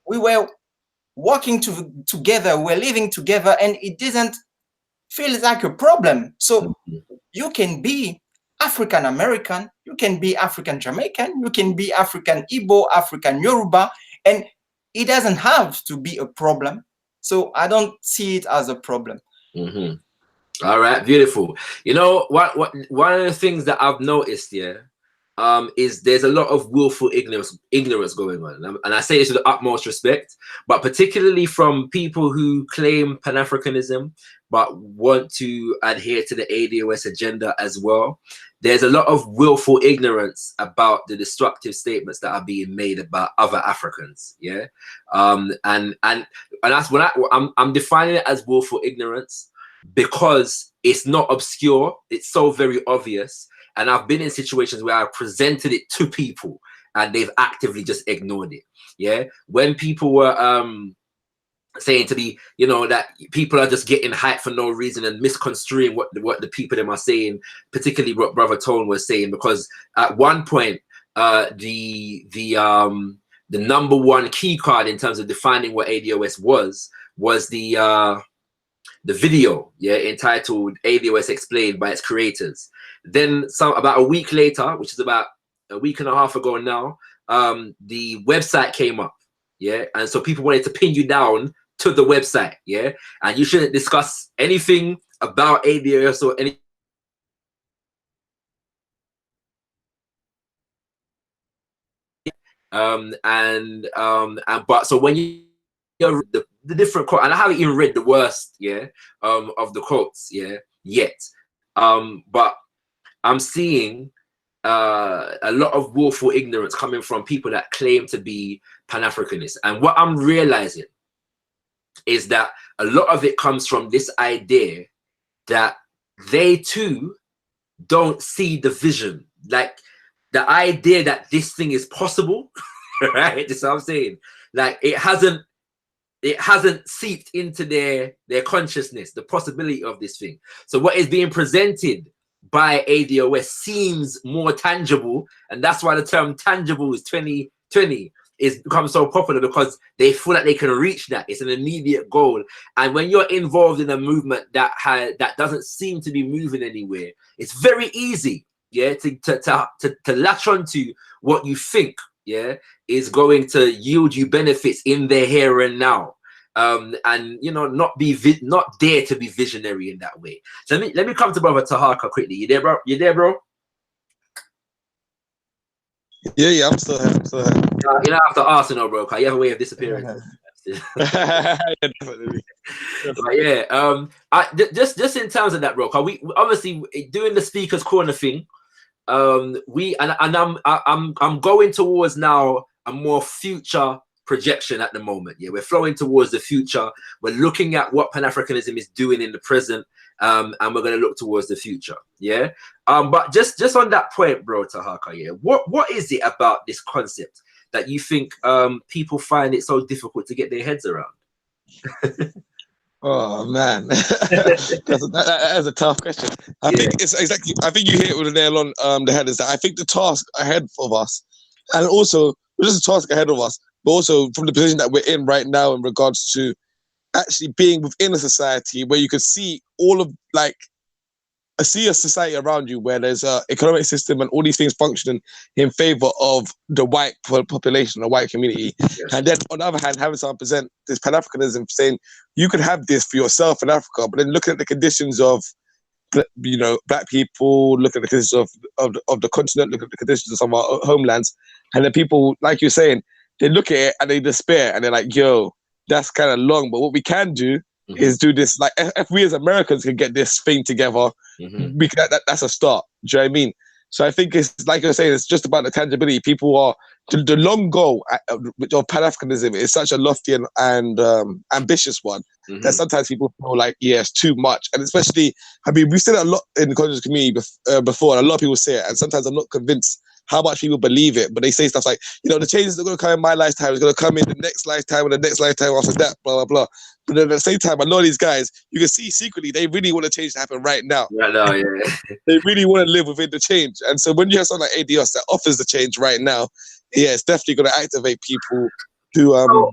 Speaker 4: we were working together, we're living together, and it didn't feel like a problem. So you can be African American, you can be African Jamaican, you can be African Igbo, African Yoruba, and it doesn't have to be a problem. So I don't see it as a problem.
Speaker 1: All right, beautiful. You know, one of the things that I've noticed here is there's a lot of willful ignorance going on. And I say this with the utmost respect, but particularly from people who claim Pan-Afrikanism, but want to adhere to the ADOS agenda as well. There's a lot of willful ignorance about the destructive statements that are being made about other Africans. Yeah. And that's what I'm defining it as willful ignorance, because it's not obscure. It's so very obvious. And I've been in situations where I've presented it to people and they've actively just ignored it. Yeah. When people were saying to me, you know, that people are just getting hyped for no reason and misconstruing what the people them are saying, particularly what Brother Tone was saying, because at one point, the number one key card in terms of defining what ADOS was the video, yeah, entitled ADOS Explained by its creators. Then about a week later, which is about a week and a half ago now, the website came up, yeah, and so people wanted to pin you down to the website, yeah, and you shouldn't discuss anything about ADOS or any. But so when you the different quote, and I haven't even read the worst, yeah, of the quotes, yeah, yet, but I'm seeing a lot of willful ignorance coming from people that claim to be Pan-Africanists, and what I'm realizing is that a lot of it comes from this idea that they too don't see the vision, like the idea that this thing is possible, right? That's what I'm saying. Like it hasn't seeped into their consciousness, the possibility of this thing. So what is being presented by ADOS seems more tangible, and that's why the term tangible is 2020 is become so popular, because they feel that they can reach that. It's an immediate goal. And when you're involved in a movement that doesn't seem to be moving anywhere, it's very easy yeah, to latch onto what you think, yeah, is going to yield you benefits in the here and now. And you know, not dare to be visionary in that way. So let me come to brother Taharqa quickly. You there, bro? You there, bro?
Speaker 5: Yeah, I'm still here.
Speaker 1: You don't have to ask, no, bro. Cause you have a way of disappearing.
Speaker 5: Yeah, definitely.
Speaker 1: But yeah, just in terms of that, bro. Cause we obviously doing the speakers corner thing. I'm going towards now a more future projection at the moment. Yeah, we're flowing towards the future. We're looking at what Pan-Afrikanism is doing in the present, and we're going to look towards the future. Yeah, but just on that point, bro, Taharqa, yeah, what is it about this concept that you think people find it so difficult to get their heads around?
Speaker 5: Oh man, that is a tough question. I think it's exactly. I think you hit it with a nail on the head. Is that I think the task ahead of us, and also just the task ahead of us, but also from the position that we're in right now in regards to actually being within a society where you could see all of see a society around you where there's a economic system and all these things functioning in favor of the white population, the white community. Yes. And then on the other hand, having someone present this Pan-Afrikanism saying you could have this for yourself in Africa, but then looking at the conditions of, you know, black people, look at the conditions of the continent, look at the conditions of some of our homelands, and then people, like you're saying, they look at it and they despair and they're like, yo, that's kind of long, but what we can do is do this. Like, if we as Americans can get this thing together, we can, that's a start. Do you know what I mean? So I think it's like you're saying, it's just about the tangibility. People are, the long goal of Pan-Afrikanism is such a lofty and ambitious one that sometimes people feel like, yeah, it's too much. And especially, I mean, we've said it a lot in the conscious community before, and a lot of people say it, and sometimes I'm not convinced how much people believe it, but they say stuff like, you know, the changes are going to come in my lifetime, it's going to come in the next lifetime and the next lifetime after that, blah, blah, blah. But then at the same time, a lot of these guys, you can see secretly, they really want the change to happen right now.
Speaker 1: Right now, yeah.
Speaker 5: They really want to live within the change. And so when you have someone like ADOS that offers the change right now, yeah, it's definitely going to activate people to...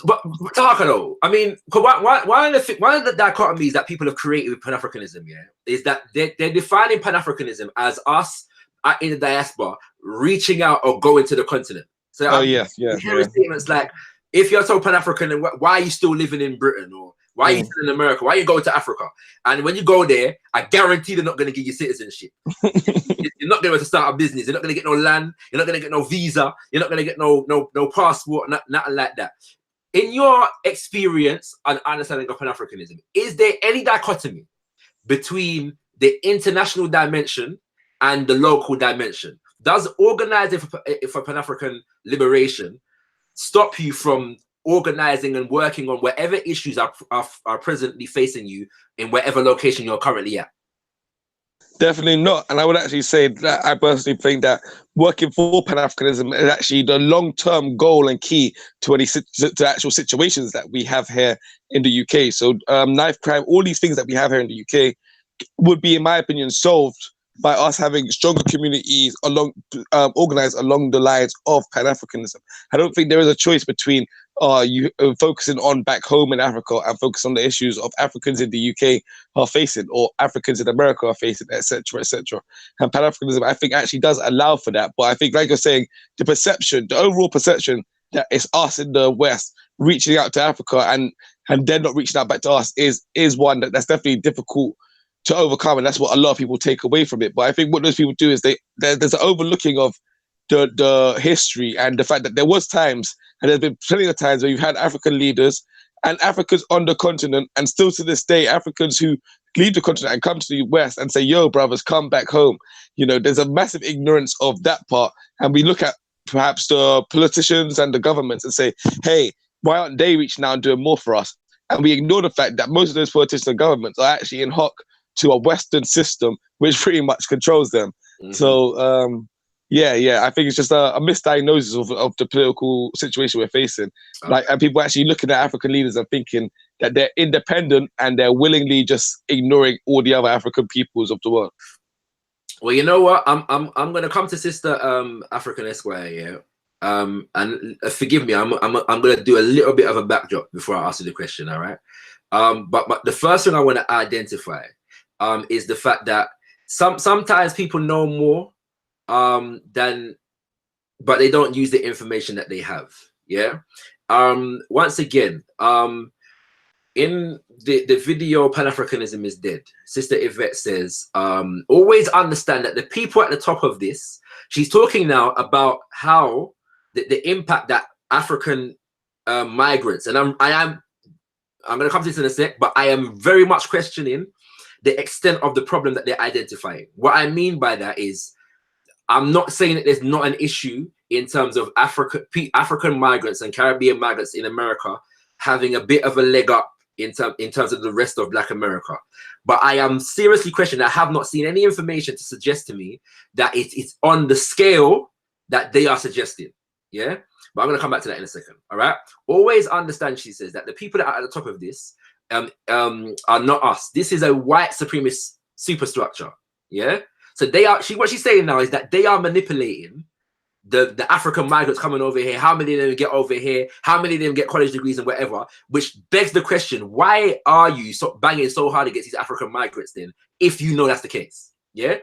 Speaker 1: But Taharqa, though, I mean, one of the dichotomies that people have created with Pan-Afrikanism, yeah, is that they're defining Pan-Afrikanism as us in the diaspora reaching out or going to the continent. So hearing statements like, if you're so Pan-African, why are you still living in Britain? Or why are you still in America? Why are you going to Africa? And when you go there, I guarantee they're not going to give you citizenship. You're not going to be able to start a business. You're not going to get no land. You're not going to get no visa. You're not going to get no passport, nothing like that. In your experience and understanding of Pan-Afrikanism, is there any dichotomy between the international dimension and the local dimension? Does organizing for Pan-African liberation stop you from organizing and working on whatever issues are presently facing you in whatever location you're currently at?
Speaker 5: Definitely not. And I would actually say that I personally think that working for Pan-Africanism is actually the long-term goal and key to the actual situations that we have here in the UK. So knife crime, all these things that we have here in the UK would be, in my opinion, solved by us having stronger communities organized along the lines of Pan-Africanism. I don't think there is a choice between you focusing on back home in Africa and focus on the issues of Africans in the UK are facing, or Africans in America are facing, etc., etc. And Pan-Africanism, I think, actually does allow for that. But I think, like you're saying, the overall perception that it's us in the West reaching out to Africa and then not reaching out back to us is one that's definitely difficult to overcome, and that's what a lot of people take away from it. But I think what those people do is there's an overlooking of the history and the fact that there was times, and there's been plenty of times where you've had African leaders and Africans on the continent, and still to this day, Africans who leave the continent and come to the West and say, yo, brothers, come back home. You know, there's a massive ignorance of that part. And we look at perhaps the politicians and the governments and say, hey, why aren't they reaching out and doing more for us? And we ignore the fact that most of those politicians and governments are actually in hock to a Western system which pretty much controls them. So I think it's just a misdiagnosis of the political situation we're facing. And people actually looking at African leaders and thinking that they're independent and they're willingly just ignoring all the other African peoples of the world.
Speaker 1: Well, you know what? I'm gonna come to Sister African Esquire, yeah. And forgive me, I'm gonna do a little bit of a backdrop before I ask you the question, all right? But the first thing I want to identify is the fact that sometimes people know more than, but they don't use the information that they have. Yeah. Once again, in the video Pan-Afrikanism is Dead, Sister Yvette says, always understand that the people at the top of this, she's talking now about how the impact that African migrants, and I'm going to come to this in a sec, but I am very much questioning the extent of the problem that they're identifying. What I mean by that is, I'm not saying that there's not an issue in terms of African migrants and Caribbean migrants in America having a bit of a leg up in terms of the rest of Black America. But I am seriously questioning, I have not seen any information to suggest to me that it's on the scale that they are suggesting. Yeah, but I'm going to come back to that in a second. All right. Always understand, she says, that the people that are at the top of this are not us. This is a white supremacist superstructure. Yeah. So they are, what she's saying now is that they are manipulating the African migrants coming over here, how many of them get over here, how many of them get college degrees and whatever, which begs the question, why are you banging so hard against these African migrants then, if you know that's the case? Yeah.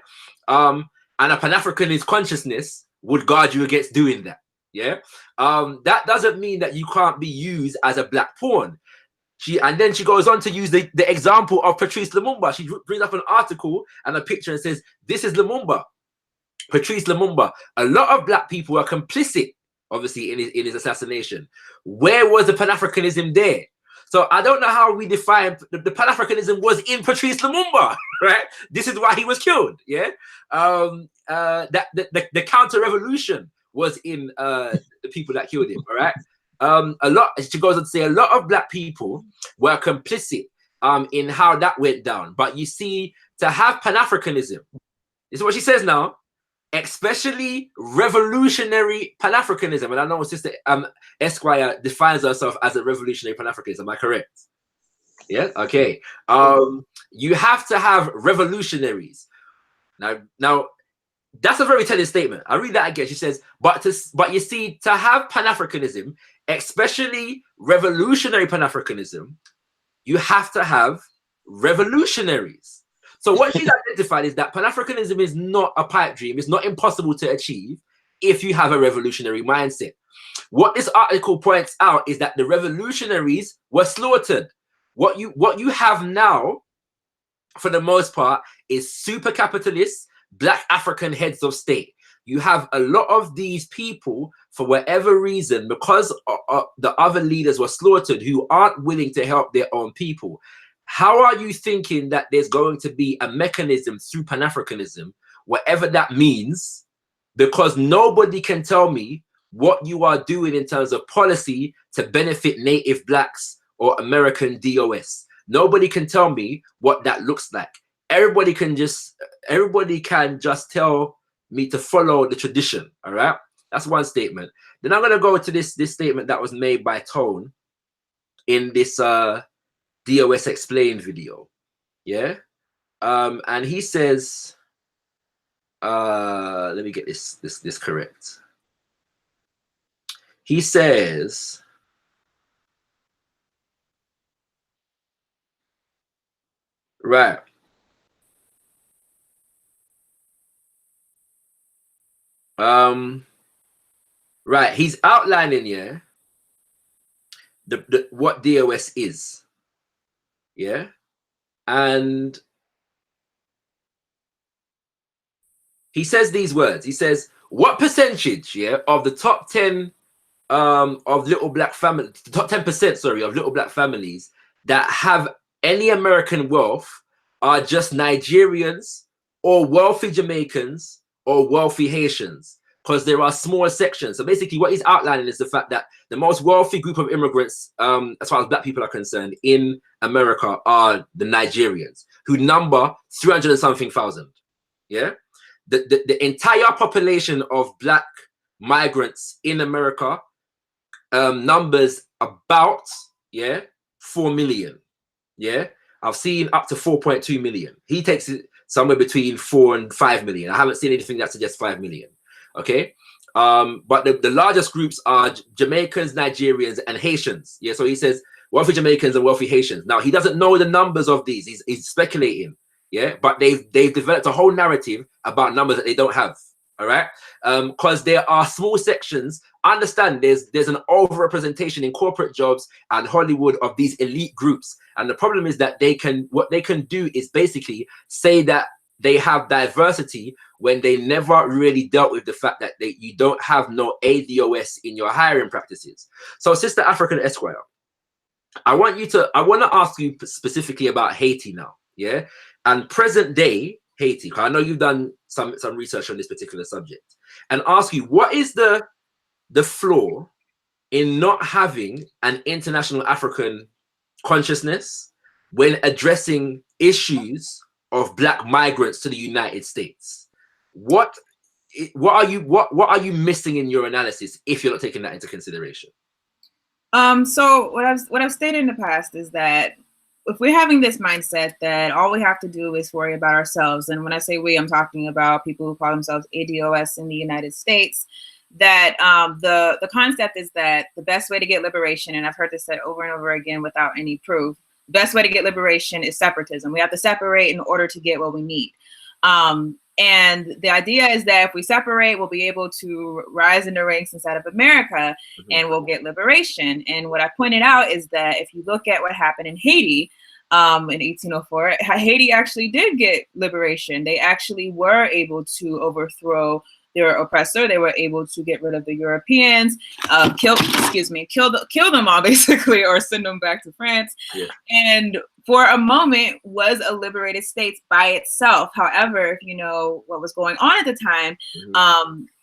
Speaker 1: And a Pan-Africanist consciousness would guard you against doing that. Yeah. That doesn't mean that you can't be used as a black pawn. And then she goes on to use the example of Patrice Lumumba. She brings up an article and a picture and says, this is Lumumba, Patrice Lumumba. A lot of black people are complicit, obviously, in his assassination. Where was the Pan-Afrikanism there? So I don't know how we define the Pan-Afrikanism was in Patrice Lumumba, right? This is why he was killed. Yeah. The counter-revolution was in the people that killed him. All right. She goes on to say a lot of black people were complicit in how that went down. But you see, to have Pan-Afrikanism, this is what she says now, especially revolutionary Pan-Afrikanism. And I know Sister Esquire defines herself as a revolutionary Pan-Africanism. Am I correct? Yeah. Okay. You have to have revolutionaries. Now that's a very telling statement. I read that again. She says, but you see, to have Pan-Afrikanism, especially revolutionary Pan-Afrikanism, you have to have revolutionaries. So what she's identified is that Pan-Afrikanism is not a pipe dream. It's not impossible to achieve if you have a revolutionary mindset. What this article points out is that the revolutionaries were slaughtered. What you have now, for the most part, is super capitalists, Black African heads of state. You have a lot of these people, for whatever reason, because the other leaders were slaughtered, who aren't willing to help their own people. How are you thinking that there's going to be a mechanism through Pan-Afrikanism, whatever that means? Because nobody can tell me what you are doing in terms of policy to benefit native Blacks or American DOS. Nobody can tell me what that looks like. Everybody can just tell me to follow the tradition. All right, that's one statement. Then I'm gonna go to this statement that was made by Tone in this DOS Explained video. Yeah, and he says, let me get this correct. He says, right. Right, he's outlining here what DOS is. Yeah, and he says these words. He says, what percentage, yeah, of the top 10 of little black family, top 10%, sorry, of little black families that have any American wealth are just Nigerians or wealthy Jamaicans or wealthy Haitians? Because there are small sections. So basically what he's outlining is the fact that the most wealthy group of immigrants, as far as black people are concerned, in America are the Nigerians, who number 300 and something thousand. Yeah, the entire population of black migrants in America numbers about 4 million. Yeah, I've seen up to 4.2 million. He takes it somewhere between 4 and 5 million. I haven't seen anything that suggests 5 million. Okay, but the largest groups are Jamaicans, Nigerians, and Haitians. Yeah, so he says wealthy Jamaicans and wealthy Haitians. Now he doesn't know the numbers of these. He's speculating. yeah, but they've developed a whole narrative about numbers that they don't have. All right, because there are small sections. Understand, there's an overrepresentation in corporate jobs and Hollywood of these elite groups, and the problem is that what they can do is basically say that they have diversity when they never really dealt with the fact that you don't have no ADOS in your hiring practices. So, Sister African Esquire, I want to ask you specifically about Haiti now, yeah, and present day Haiti, because I know you've done some research on this particular subject, and ask you, what is the flaw in not having an international African consciousness when addressing issues of Black migrants to the United States? What are you missing in your analysis if you're not taking that into consideration?
Speaker 3: So what I've stated in the past is that if we're having this mindset that all we have to do is worry about ourselves, and when I say we, I'm talking about people who call themselves ADOS in the United States, that the concept is that the best way to get liberation, and I've heard this said over and over again without any proof, the best way to get liberation is separatism. We have to separate in order to get what we need. And the idea is that if we separate, we'll be able to rise in the ranks inside of America, and we'll get liberation. And what I pointed out is that if you look at what happened in Haiti in 1804, Haiti actually did get liberation. They actually were able to overthrow their oppressor. They were able to get rid of the Europeans, kill them all basically, or send them back to France. Yeah. And for a moment was a liberated state by itself. However, if you know what was going on at the time,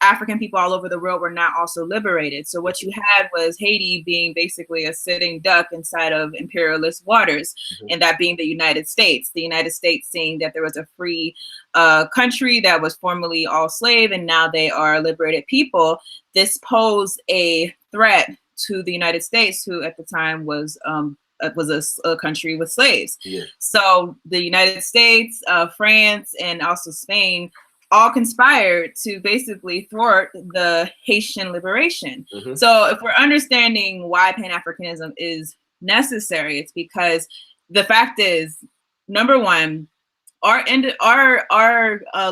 Speaker 3: African people all over the world were not also liberated. So what you had was Haiti being basically a sitting duck inside of imperialist waters, and that being the United States. The United States seeing that there was a free country that was formerly all slave, and now they are liberated people. This posed a threat to the United States, who at the time was a country with slaves. Yeah. So the United States, France, and also Spain all conspired to basically thwart the Haitian liberation. So if we're understanding why Pan-Afrikanism is necessary, it's because the fact is, number one, our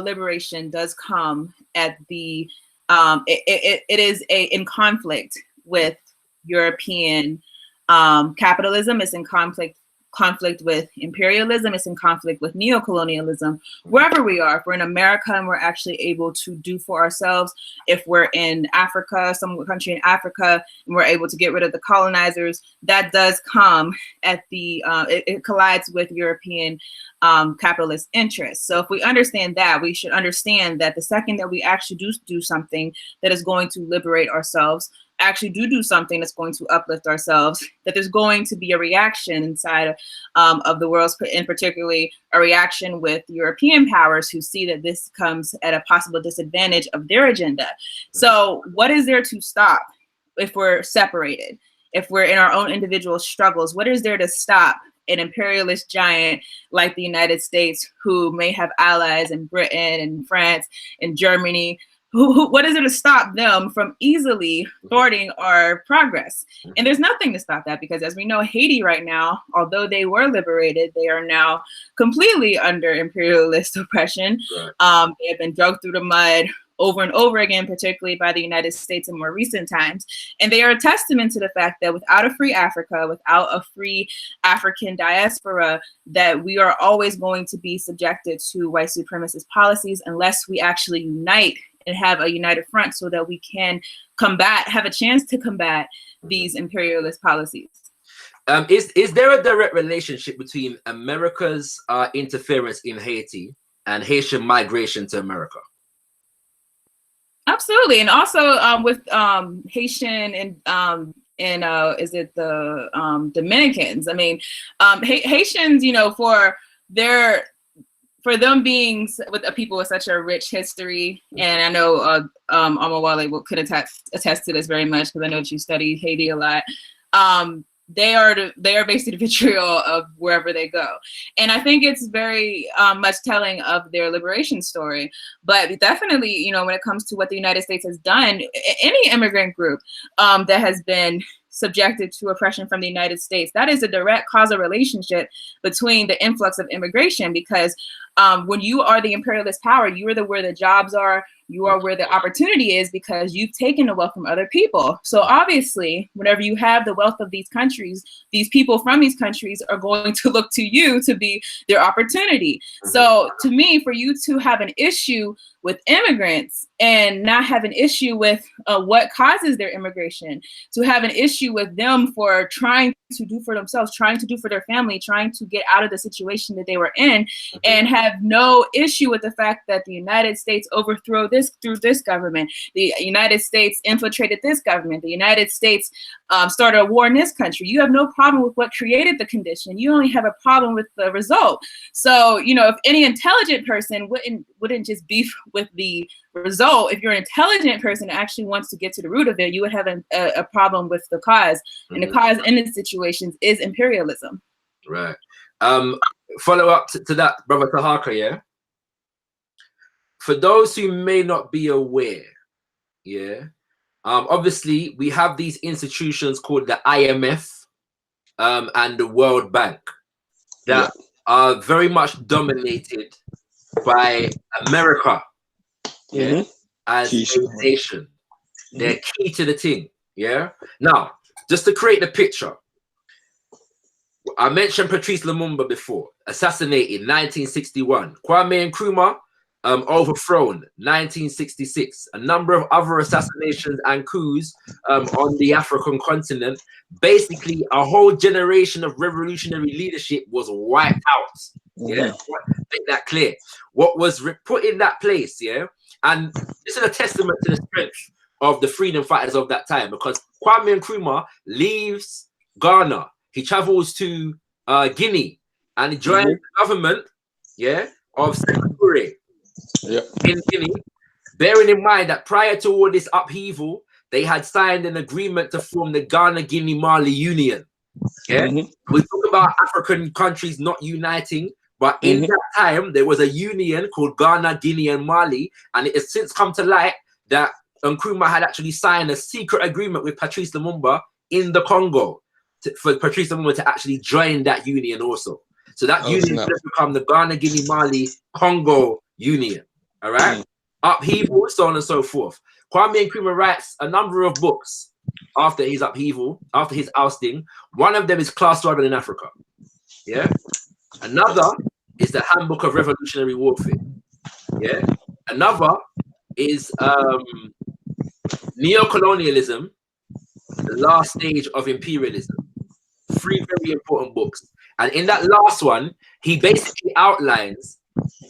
Speaker 3: liberation does come at the it is in conflict with European capitalism. Is in conflict with imperialism. It's in conflict with neocolonialism. Wherever we are, if we're in America and we're actually able to do for ourselves, if we're in Africa, some country in Africa, and we're able to get rid of the colonizers, that does come at the it collides with European capitalist interests. So if we understand that, we should understand that the second that we actually do something that is going to liberate ourselves, actually do something that's going to uplift ourselves, that there's going to be a reaction inside of the world, and particularly a reaction with European powers who see that this comes at a possible disadvantage of their agenda. So what is there to stop if we're separated? If we're in our own individual struggles, what is there to stop an imperialist giant like the United States, who may have allies in Britain and France and Germany? What is it to stop them from easily thwarting our progress? And there's nothing to stop that, because as we know, Haiti right now, although they were liberated, they are now completely under imperialist oppression. Right. They have been dragged through the mud over and over again, particularly by the United States in more recent times. And they are a testament to the fact that without a free Africa, without a free African diaspora, that we are always going to be subjected to white supremacist policies unless we actually unite and have a united front, so that we can have a chance to combat these imperialist policies.
Speaker 1: Is there a direct relationship between America's interference in Haiti and Haitian migration to America?
Speaker 3: Absolutely, and also with Haitian and is it the Dominicans? I mean, Haitians, you know, for them being with a people with such a rich history, and I know Omowale could attest to this very much, because I know that you study Haiti a lot. They are basically the vitriol of wherever they go, and I think it's very much telling of their liberation story. But definitely, you know, when it comes to what the United States has done, any immigrant group that has been subjected to oppression from the United States. That is a direct causal relationship between the influx of immigration, because when you are the imperialist power, you are where the jobs are, you are where the opportunity is, because you've taken the wealth from other people. So obviously, whenever you have the wealth of these countries, these people from these countries are going to look to you to be their opportunity. So to me, for you to have an issue with immigrants and not have an issue with what causes their immigration, to have an issue with them for trying to do for themselves, trying to do for their family, trying to get out of the situation that they were in, and have no issue with the fact that the United States overthrew this government, the United States infiltrated this government, the United States started a war in this country. You have no problem with what created the condition. You only have a problem with the result. So, you know, if any intelligent person wouldn't just beef with the result, if you're an intelligent person that actually wants to get to the root of it, you would have a problem with the cause. And the cause in these situations is imperialism.
Speaker 1: Right. Follow up to that, Brother Taharqa, yeah? For those who may not be aware, yeah, obviously we have these institutions called the IMF and the World Bank that are very much dominated by America, yeah, as a nation. They're key to the thing, yeah? Now, just to create the picture, I mentioned Patrice Lumumba before, assassinated 1961. Kwame Nkrumah, overthrown 1966. A number of other assassinations and coups on the African continent. Basically, a whole generation of revolutionary leadership was wiped out. Yeah, make that clear. What was put in that place, yeah, and this is a testament to the strength of the freedom fighters of that time, because Kwame Nkrumah leaves Ghana. He travels to Guinea and he joins the government, yeah, of ShakaRa in Guinea, bearing in mind that prior to all this upheaval, they had signed an agreement to form the Ghana-Guinea-Mali Union. Yeah, we talk about African countries not uniting, but in that time there was a union called Ghana, Guinea, and Mali, and it has since come to light that Nkrumah had actually signed a secret agreement with Patrice Lumumba in the Congo for Patrice Lumumba to actually join that union also. So that union has become the Ghana, Guinea, Mali, Congo Union. All right, upheaval, so on and so forth. Kwame Nkrumah writes a number of books after his upheaval, after his ousting. One of them is Class Struggle in Africa. Yeah. Another is the Handbook of Revolutionary Warfare. Yeah. Another is Neocolonialism, the Last Stage of Imperialism. 3 very important books. And in that last one, he basically outlines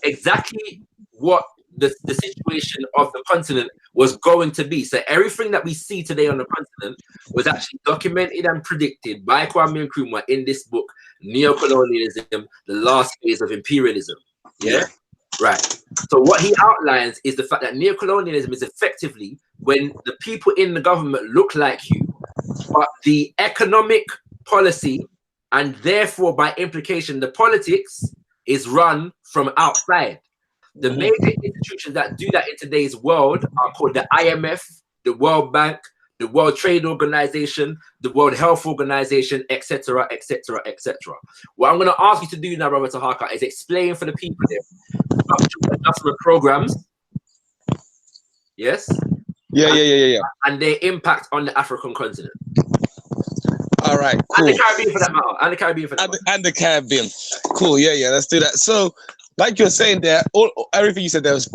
Speaker 1: exactly what the situation of the continent was going to be. So everything that we see today on the continent was actually documented and predicted by Kwame Nkrumah in this book, Neocolonialism, the Last Phase of Imperialism. Yeah? Right. So what he outlines is the fact that neocolonialism is effectively when the people in the government look like you, but the economic policy and therefore by implication the politics is run from outside. The major institutions that do that in today's world are called the IMF, the World Bank, the World Trade Organization, the World Health Organization, etc., etc., etc. What I'm going to ask you to do now, Brother Taharqa, is explain for the people there structural adjustment programs. Yes?
Speaker 5: Yeah.
Speaker 1: And their impact on the African continent.
Speaker 5: All right, cool.
Speaker 1: And the Caribbean for that matter. And the Caribbean for that matter.
Speaker 5: And the Caribbean. Cool, yeah, let's do that. So, like you're saying there, everything you said there was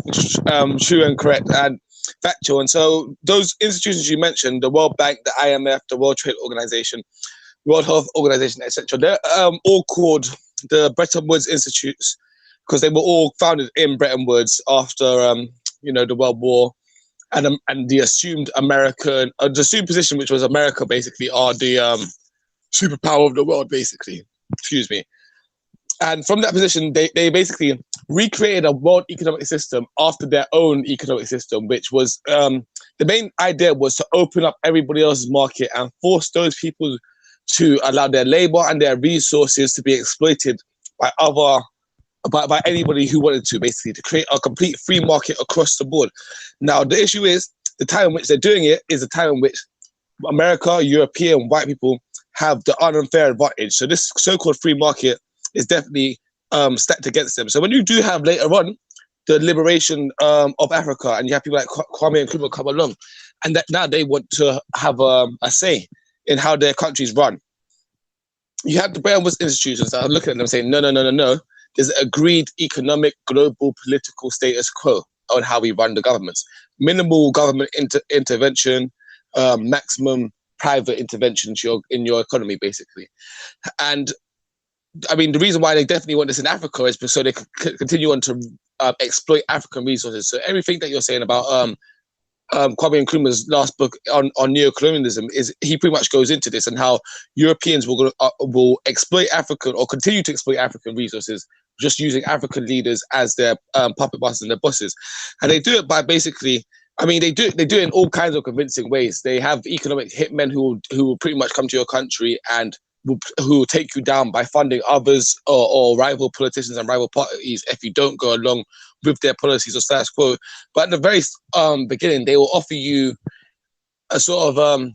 Speaker 5: true and correct and factual. And so those institutions you mentioned, the World Bank, the IMF, the World Trade Organization, World Health Organization, etc., they're all called the Bretton Woods Institutes because they were all founded in Bretton Woods after, the World War. And the assumed American, the assumed position, which was America, basically, are the superpower of the world, basically. Excuse me. And from that position, they basically recreated a world economic system after their own economic system, which was the main idea was to open up everybody else's market and force those people to allow their labor and their resources to be exploited by anybody who wanted to, basically, to create a complete free market across the board. Now, the issue is the time in which they're doing it is the time in which America, European, white people have the unfair advantage. So this so-called free market is definitely stacked against them. So when you do have later on the liberation of Africa, and you have people like Kwame Nkrumah come along, and that now they want to have a say in how their countries run. You have the Bretton Woods institutions that are looking at them saying, no. There's an agreed economic, global, political status quo on how we run the governments. Minimal government intervention, maximum private intervention in your economy, basically. And I mean, the reason why they definitely want this in Africa is so they can continue on to exploit African resources. So everything that you're saying about Kwame Nkrumah's last book on neocolonialism is he pretty much goes into this and how Europeans will exploit African or continue to exploit African resources, just using African leaders as their puppet masters and their bosses. And they do it by basically, I mean, they do it in all kinds of convincing ways. They have economic hitmen who will pretty much come to your country and who will take you down by funding others or rival politicians and rival parties if you don't go along with their policies or status quo. But at the very beginning, they will offer you a sort of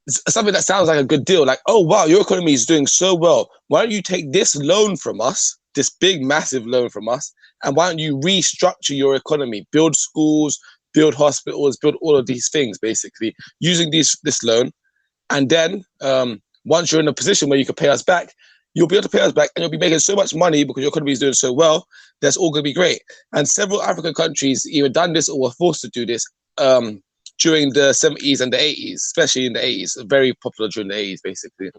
Speaker 5: something that sounds like a good deal. Like, oh, wow, your economy is doing so well. Why don't you take this loan from us, this big, massive loan from us, and why don't you restructure your economy, build schools, build hospitals, build all of these things, basically, using this loan. And then once you're in a position where you can pay us back, you'll be able to pay us back and you'll be making so much money because your economy is doing so well. That's all going to be great. And several African countries either done this or were forced to do this during the 70s and the 80s, especially in the 80s, very popular during the 80s, basically.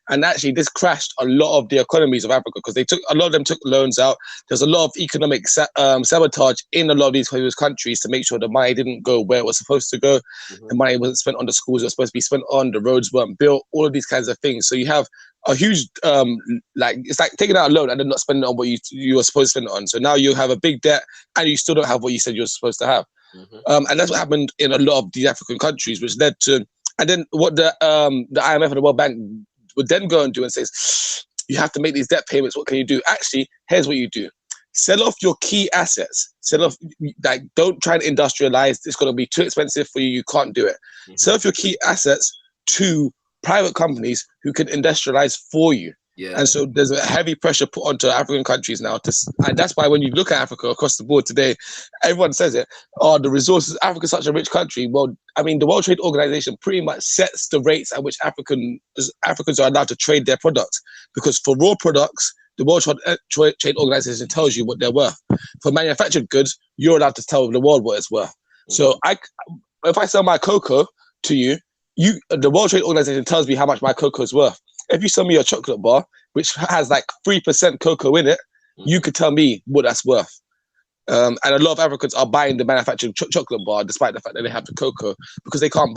Speaker 5: And actually, this crashed a lot of the economies of Africa because a lot of them took loans out. There's a lot of economic sabotage in a lot of these countries to make sure the money didn't go where it was supposed to go. The money wasn't spent on the schools it was supposed to be spent on, the roads weren't built, all of these kinds of things. So you have a huge, it's like taking out a loan and then not spending it on what you were supposed to spend it on. So now you have a big debt and you still don't have what you said you were supposed to have. And that's what happened in a lot of these African countries, which led to, and then what the IMF and the World Bank would then go and do and says, you have to make these debt payments. What can you do? Actually, here's what you do. Sell off your key assets. Sell off, like, don't try and industrialize. It's going to be too expensive for you. You can't do it. Sell off your key assets to private companies who can industrialize for you. Yeah. And so there's a heavy pressure put onto African countries now. And that's why when you look at Africa across the board today, everyone says it, oh, the resources, Africa's such a rich country. Well, I mean, the World Trade Organization pretty much sets the rates at which Africans are allowed to trade their products. Because for raw products, the World Trade Organization tells you what they're worth. For manufactured goods, you're allowed to tell the world what it's worth. So if I sell my cocoa to you, the World Trade Organization tells me how much my cocoa is worth. If you sell me a chocolate bar, which has like 3% cocoa in it, you could tell me what that's worth. And a lot of Africans are buying the manufactured chocolate bar, despite the fact that they have the cocoa, because they can't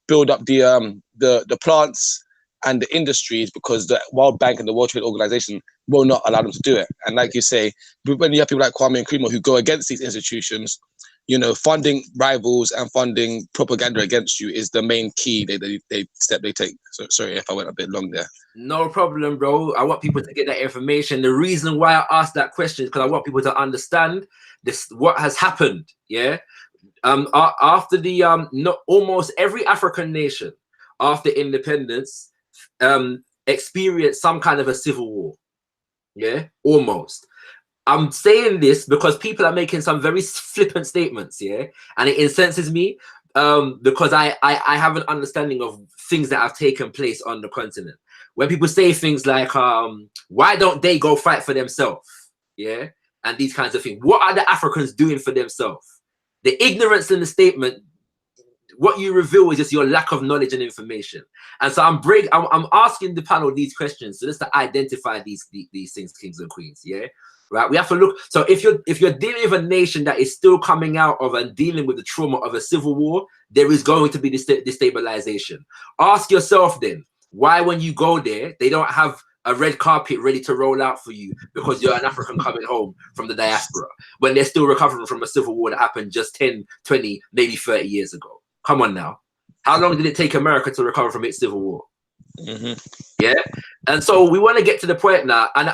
Speaker 5: build up the plants and the industries, because the World Bank and the World Trade Organization will not allow them to do it. And like you say, when you have people like Kwame Nkrumah who go against these institutions, you know, funding rivals and funding propaganda against you is the main key step they take. So sorry if I went a bit long there.
Speaker 1: No problem, bro. I want people to get that information. The reason why I asked that question is because I want people to understand what has happened. Yeah. After the almost every African nation after independence experienced some kind of a civil war. Yeah, almost. I'm saying this because people are making some very flippant statements, yeah, and it incenses me because I have an understanding of things that have taken place on the continent. When people say things like, why don't they go fight for themselves, yeah, and these kinds of things. What are the Africans doing for themselves? The ignorance in the statement, what you reveal is just your lack of knowledge and information. And so I'm asking the panel these questions so just to identify these things, kings and queens, yeah. Right, we have to look. So if you're dealing with a nation that is still coming out of and dealing with the trauma of a civil war, there is going to be destabilization. Ask yourself then, why when you go there, they don't have a red carpet ready to roll out for you because you're an African coming home from the diaspora, when they're still recovering from a civil war that happened just 10, 20, maybe 30 years ago. Come on now. How long did it take America to recover from its civil war? Yeah, and so we want to get to the point now. And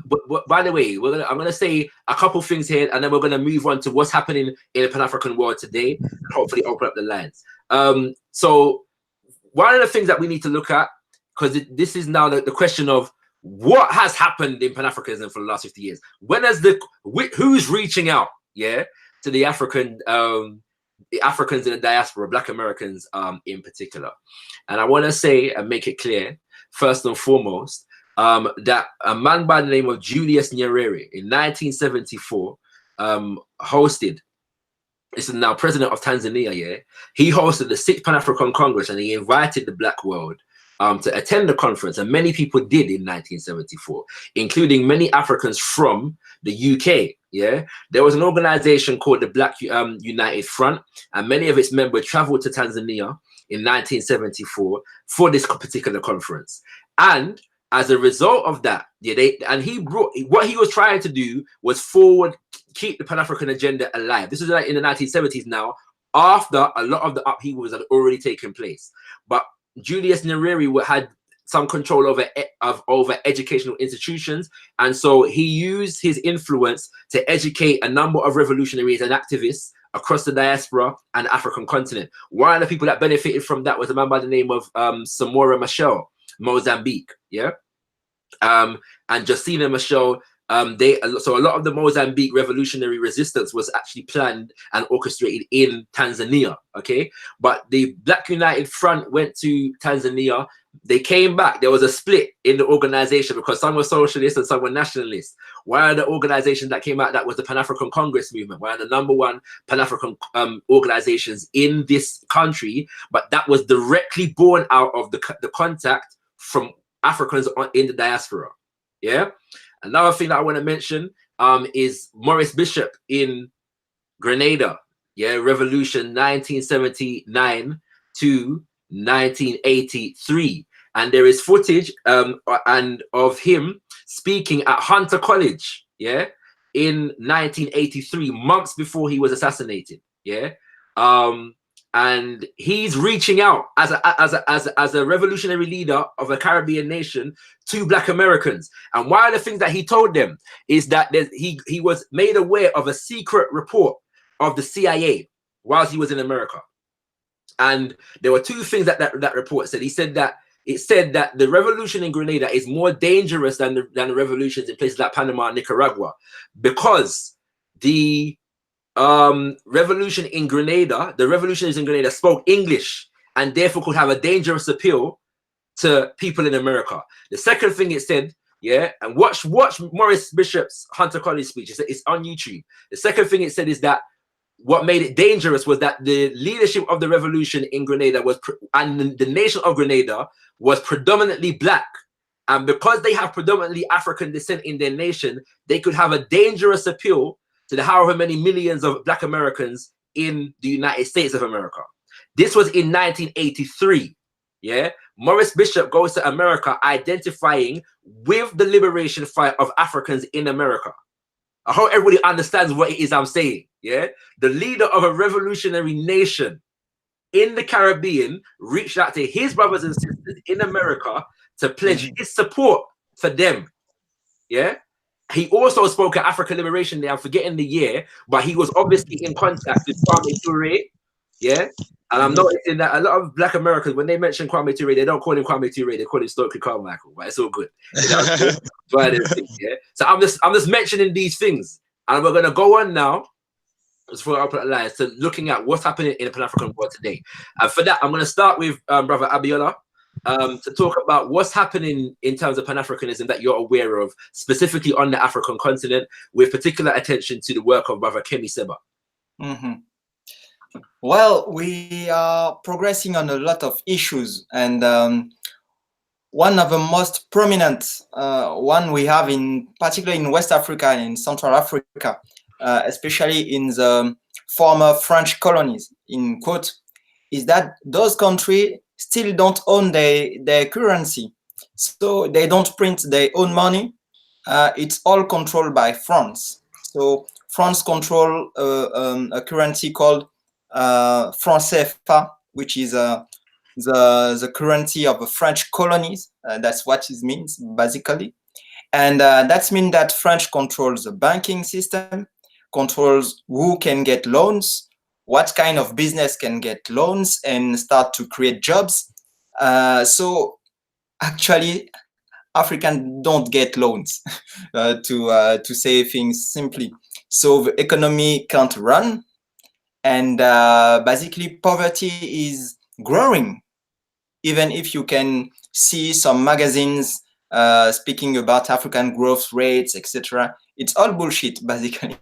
Speaker 1: but by the way, I'm gonna say a couple things here, and then we're gonna move on to what's happening in the Pan-African world today, and hopefully open up the lines. So one of the things that we need to look at, because this is now the question of what has happened in Pan-Africanism for the last 50 years. When has who's reaching out, yeah, to the Africans in the diaspora, Black Americans in particular. And I want to say and make it clear, first and foremost, that a man by the name of Julius Nyerere in 1974 hosted, this is now president of Tanzania, yeah, he hosted the 6th Pan-African Congress, and he invited the Black world to attend the conference, and many people did in 1974, including many Africans from the UK. Yeah, there was an organization called the Black United Front, and many of its members traveled to Tanzania in 1974 for this particular conference. And as a result of that, yeah, he brought, what he was trying to do was keep the Pan-African agenda alive. This is like in the 1970s now, after a lot of the upheavals had already taken place. But Julius Nyerere had some control over educational institutions, and so he used his influence to educate a number of revolutionaries and activists across the diaspora and the African continent. One of the people that benefited from that was a man by the name of Samora Machel, Mozambique, yeah, and Justina Machel. So a lot of the Mozambique revolutionary resistance was actually planned and orchestrated in Tanzania, okay? But the Black United Front went to Tanzania. They came back. There was a split in the organization because some were socialists and some were nationalists. One of the organizations that came out, that was the Pan-African Congress movement, one of the #1 Pan-African organizations in this country, but that was directly born out of the contact from Africans in the diaspora, yeah? Another thing that I want to mention is Maurice Bishop in Grenada, yeah, revolution 1979 to 1983. And there is footage and of him speaking at Hunter College, yeah, in 1983, months before he was assassinated, yeah. And he's reaching out as a revolutionary leader of a Caribbean nation to Black Americans. And one of the things that he told them is that he was made aware of a secret report of the CIA whilst he was in America. And there were two things that report said. He said that it said that the revolution in Grenada is more dangerous than the revolutions in places like Panama and Nicaragua, because the revolution in Grenada, the revolutionaries in Grenada spoke English and therefore could have a dangerous appeal to people in America. The second thing it said, yeah, and watch Maurice Bishop's Hunter College speech. It's on YouTube. The second thing it said is that what made it dangerous was that the leadership of the revolution in Grenada and the nation of Grenada was predominantly Black. And because they have predominantly African descent in their nation, they could have a dangerous appeal to the however many millions of Black Americans in the United States of America. This was in 1983, yeah? Maurice Bishop goes to America identifying with the liberation fight of Africans in America. I hope everybody understands what it is I'm saying, yeah? The leader of a revolutionary nation in the Caribbean reached out to his brothers and sisters in America to pledge his support for them, yeah? He also spoke at African Liberation Day. I'm forgetting the year, but he was obviously in contact with Kwame Ture, yeah? And I'm noticing that a lot of Black Americans, when they mention Kwame Ture, they don't call him Kwame Ture, they call him Stokely Carmichael, but it's all good. Yeah? So I'm just mentioning these things. And we're gonna go on now, as for our lines, to looking at what's happening in the Pan-African world today. And for that, I'm gonna start with Brother Abiola, to talk about what's happening in terms of Pan-Africanism that you're aware of, specifically on the African continent, with particular attention to the work of Brother Kemi Seba.
Speaker 4: Well, we are progressing on a lot of issues, and one of the most prominent one we have particularly in West Africa and in Central Africa, especially in the former French colonies, in quote, is that those countries still don't own their currency. So they don't print their own money. It's all controlled by France. So France control a currency called franc CFA, which is the currency of the French colonies. That's what it means, basically. And that means that French controls the banking system, controls who can get loans, what kind of business can get loans and start to create jobs. So actually, Africans don't get loans, to say things simply. So the economy can't run, and basically poverty is growing. Even if you can see some magazines speaking about African growth rates, etc., it's all bullshit, basically.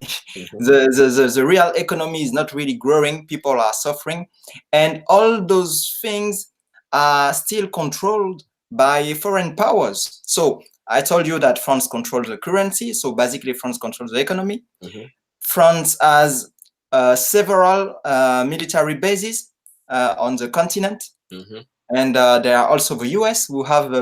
Speaker 4: The real economy is not really growing. People are suffering, and all those things are still controlled by foreign powers. So I told you that France controls the currency. So basically, France controls the economy. France has several military bases on the continent. And there are also the US who have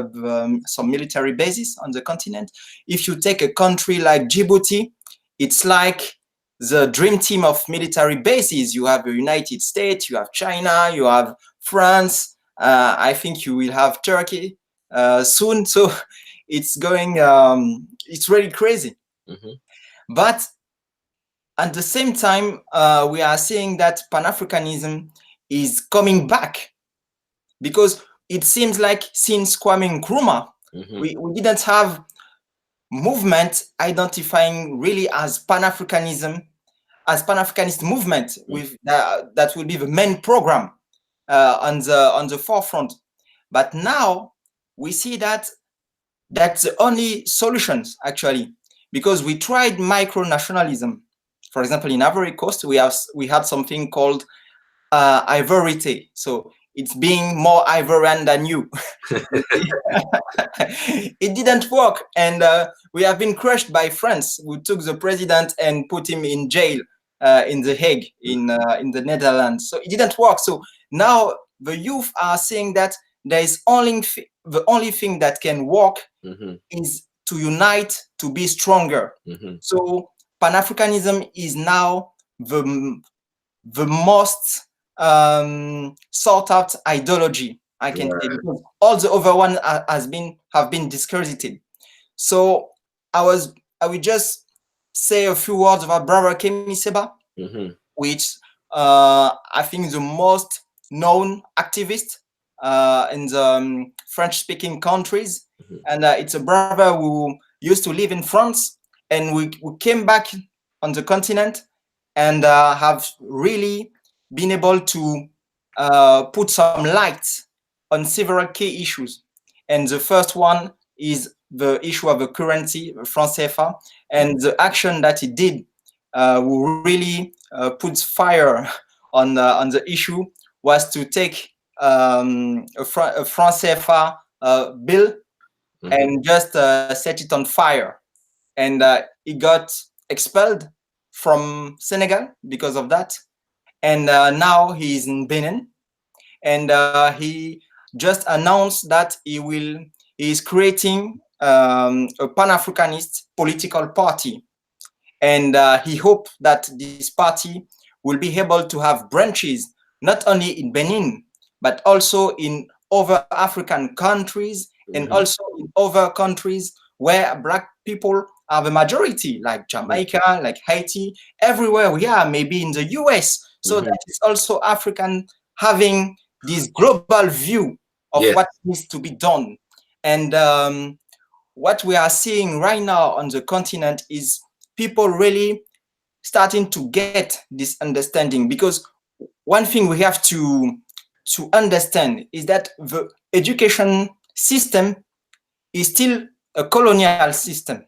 Speaker 4: some military bases on the continent. If you take a country like Djibouti, it's like the dream team of military bases. You have the United States, you have China, you have France. I think you will have Turkey soon. So it's going, it's really crazy. But at the same time, we are seeing that Pan-Afrikanism is coming back. Because it seems like since Kwame Nkrumah, we didn't have movement identifying really as Pan-Afrikanism, as Pan-Africanist movement, with that will be the main program on the forefront. But now we see that that's the only solutions, actually, because we tried micro-nationalism. For example, in Ivory Coast, we had something called Ivory. So it's being more Ivorian than you. It didn't work, and we have been crushed by France, who took the president and put him in jail in The Hague, in the Netherlands. So it didn't work. So now the youth are saying that there is the only thing that can work is to unite, to be stronger. So Pan-Afrikanism is now the most sought out ideology, I can say, because all the other ones have been discredited. So I will just say a few words about Brother Kemi Seba, which I think is the most known activist in the French-speaking countries, and it's a brother who used to live in France, and we came back on the continent and have really been able to put some light on several key issues. And the first one is the issue of the currency, the franc CFA, and the action that it did who really puts fire on the issue was to take a franc CFA bill and just set it on fire. And it got expelled from Senegal because of that. And now he is in Benin, and he just announced that he is creating a Pan-Africanist political party, and he hoped that this party will be able to have branches not only in Benin but also in other African countries and also in other countries where Black people are the majority, like Jamaica, like Haiti, everywhere we are, maybe in the US. So that is also African having this global view of what needs to be done. And what we are seeing right now on the continent is people really starting to get this understanding, because one thing we have to understand is that the education system is still a colonial system.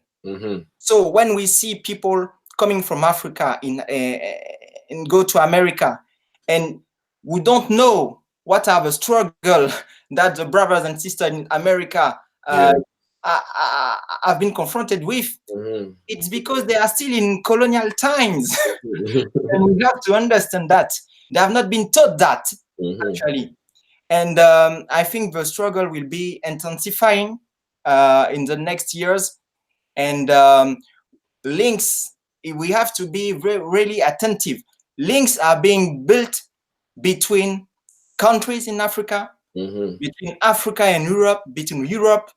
Speaker 4: So when we see people coming from Africa and go to America, and we don't know what are the struggle that the brothers and sisters in America have been confronted with, it's because they are still in colonial times. And we have to understand that. They have not been taught that, actually. And I think the struggle will be intensifying in the next years. And links, we have to be really attentive. Links are being built between countries in Africa, between Africa and Europe, between Europe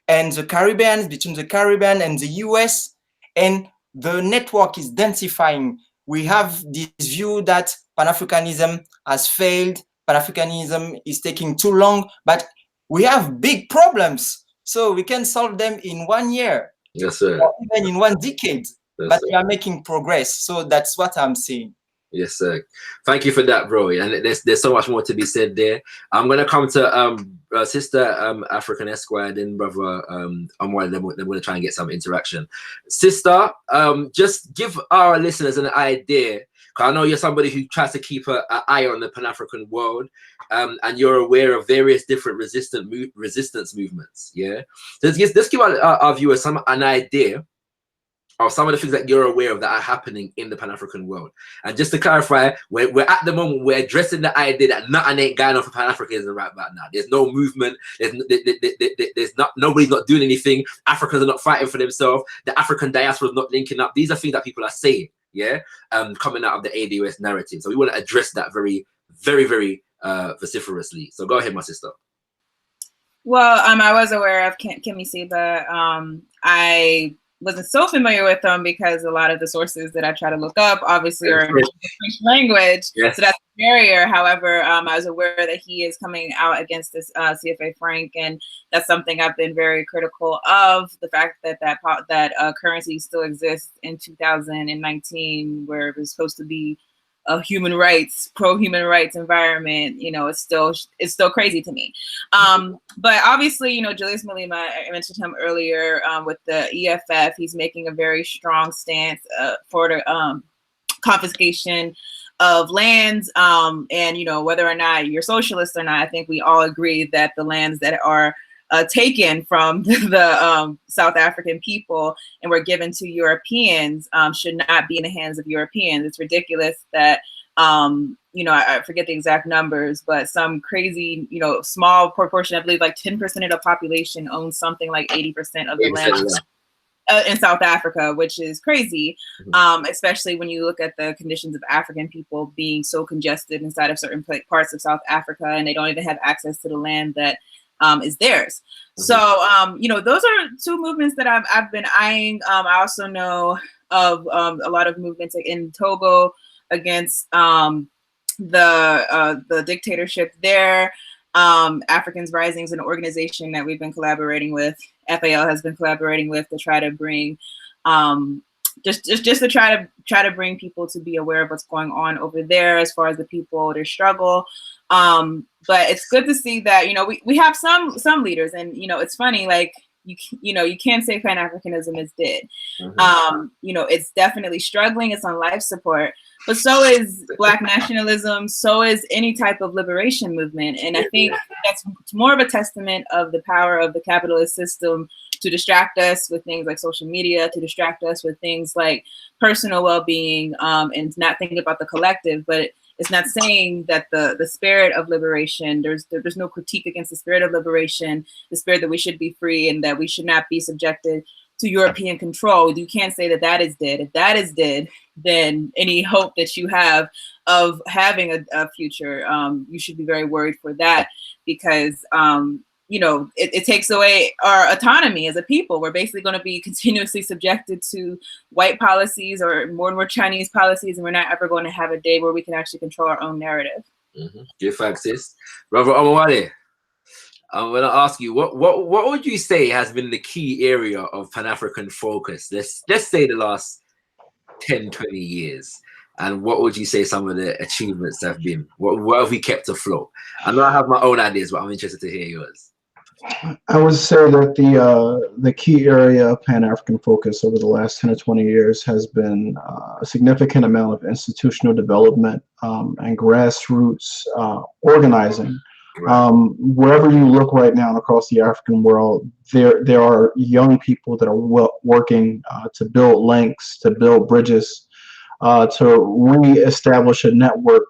Speaker 4: and the Caribbean, between the Caribbean and the US, and the network is densifying. We have this view that Pan-Afrikanism has failed, Pan-Afrikanism is taking too long, but we have big problems. So we can solve them in 1 year,
Speaker 1: yes, sir.
Speaker 4: or even in 1 decade.
Speaker 1: Yes,
Speaker 4: But
Speaker 1: sir.
Speaker 4: we are making progress. So that's what I'm saying.
Speaker 1: Yes, sir. Thank you for that, bro. And there's so much more to be said there. I'm gonna come to Sister African Esquire, then brother Omowale. Then we're gonna try and get some interaction. Sister, just give our listeners an idea. Cause I know you're somebody who tries to keep an eye on the Pan-African world, and you're aware of various different resistance movements. Yeah, let's give our viewers an idea of some of the things that you're aware of that are happening in the Pan-African world. And just to clarify, we're at the moment, we're addressing the idea that nothing ain't going on for Pan-Africanism right about now. There's no movement, nobody's not doing anything, Africans are not fighting for themselves, the African diaspora is not linking up. These are things that people are saying, yeah, coming out of the ADOS narrative. So we want to address that very, very, very vociferously. So go ahead, my sister.
Speaker 3: Well, I was aware of Kemi Seba. I wasn't so familiar with them because a lot of the sources that I try to look up obviously are in French language, yes. So that's a barrier. However, I was aware that he is coming out against this CFA franc, and that's something I've been very critical of. The fact that currency still exists in 2019, where it was supposed to be a pro-human rights environment, you know, it's still crazy to me. But obviously, you know, Julius Malema, I mentioned him earlier with the EFF. He's making a very strong stance for the confiscation of lands. And, you know, whether or not you're socialist or not, I think we all agree that the lands that are taken from the South African people and were given to Europeans should not be in the hands of Europeans. It's ridiculous that, you know, I forget the exact numbers, but some crazy, you know, small proportion, I believe like 10% of the population owns something like 80% of the land in South Africa, which is crazy, especially when you look at the conditions of African people being so congested inside of certain parts of South Africa, and they don't even have access to the land that is theirs. So, you know, those are two movements that I've been eyeing. I also know of a lot of movements in Togo against the dictatorship there. Africans Rising is an organization that we've been collaborating with. FAL has been collaborating with to try to bring just to try to bring people to be aware of what's going on over there as far as the people, their struggle. But it's good to see that, you know, we have some leaders, and, you know, it's funny, like, you know, you can't say Pan-Afrikanism is dead. You know, it's definitely struggling. It's on life support, but so is Black nationalism. So is any type of liberation movement. And I think that's more of a testament of the power of the capitalist system to distract us with things like social media, to distract us with things like personal well-being, and not thinking about the collective. But it's not saying that the spirit of liberation, there's no critique against the spirit of liberation, the spirit that we should be free and that we should not be subjected to European control. You can't say that that is dead. If that is dead, then any hope that you have of having a future, you should be very worried for that, because you know, it takes away our autonomy as a people. We're basically going to be continuously subjected to white policies or more and more Chinese policies, and we're not ever going to have a day where we can actually control our own narrative.
Speaker 1: Good facts, sis. Brother Omowale, I'm going to ask you, what would you say has been the key area of Pan-African focus? Let's say the last 10, 20 years. And what would you say some of the achievements have been? What have we kept afloat? I know I have my own ideas, but I'm interested to hear yours.
Speaker 2: I would say that the key area of Pan-African focus over the last 10 or 20 years has been a significant amount of institutional development and grassroots organizing. Right. Wherever you look right now across the African world, there are young people that are working to build links, to build bridges, to re-establish a network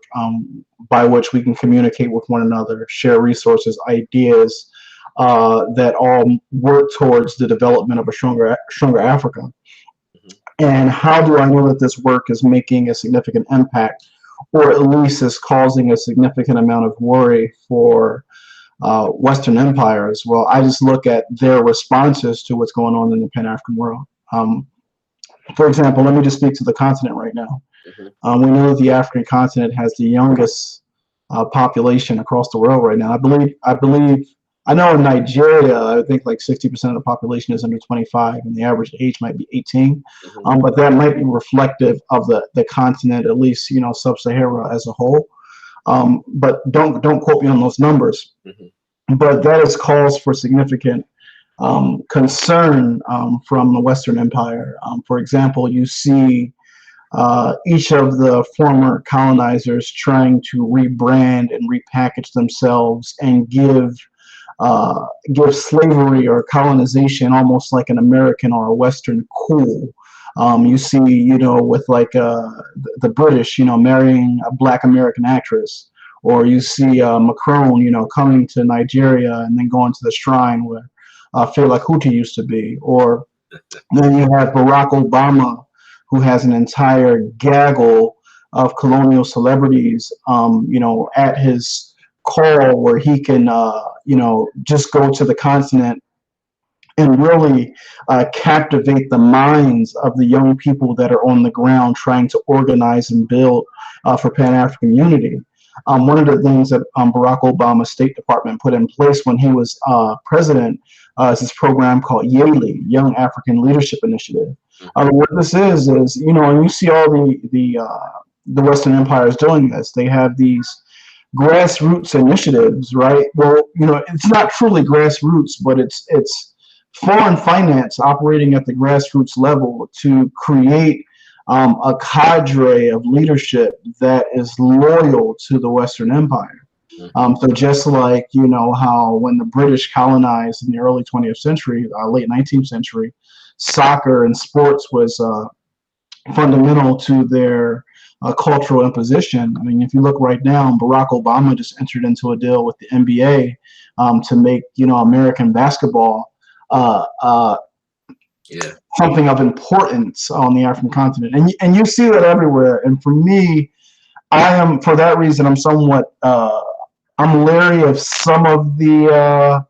Speaker 2: by which we can communicate with one another, share resources, ideas, that all work towards the development of a stronger Africa. And how do I know that this work is making a significant impact, or at least is causing a significant amount of worry for Western empires? Well, I just look at their responses to what's going on in the Pan-African world. For example, let me just speak to the continent right now. We know that the African continent has the youngest population across the world right now. I believe I know in Nigeria, I think like 60% of the population is under 25, and the average age might be 18. But that might be reflective of the continent, at least, you know, sub-Sahara as a whole. But don't quote me on those numbers. But that is cause for significant concern from the Western Empire. For example, you see each of the former colonizers trying to rebrand and repackage themselves and give slavery or colonization almost like an American or a Western cool. You see, you know, with like the British, you know, marrying a Black American actress, or you see Macron, you know, coming to Nigeria and then going to the shrine where Fela Kuti used to be, or then you have Barack Obama, who has an entire gaggle of colonial celebrities, you know, at his call where he can, you know, just go to the continent and really captivate the minds of the young people that are on the ground trying to organize and build for Pan-African unity. One of the things that Barack Obama's State Department put in place when he was president is this program called YALI, Young African Leadership Initiative. What this is, you know, and you see all the Western empires doing this. They have these grassroots initiatives, right? Well, you know, it's not truly grassroots, but it's foreign finance operating at the grassroots level to create a cadre of leadership that is loyal to the Western Empire. So just like, you know, how when the British colonized in the early 20th century, late 19th century, soccer and sports was fundamental to their cultural imposition. I mean, if you look right now, Barack Obama just entered into a deal with the NBA to make, you know, American basketball something of importance on the African continent. And you see that everywhere. And for me, for that reason, I'm somewhat, I'm leery of some of the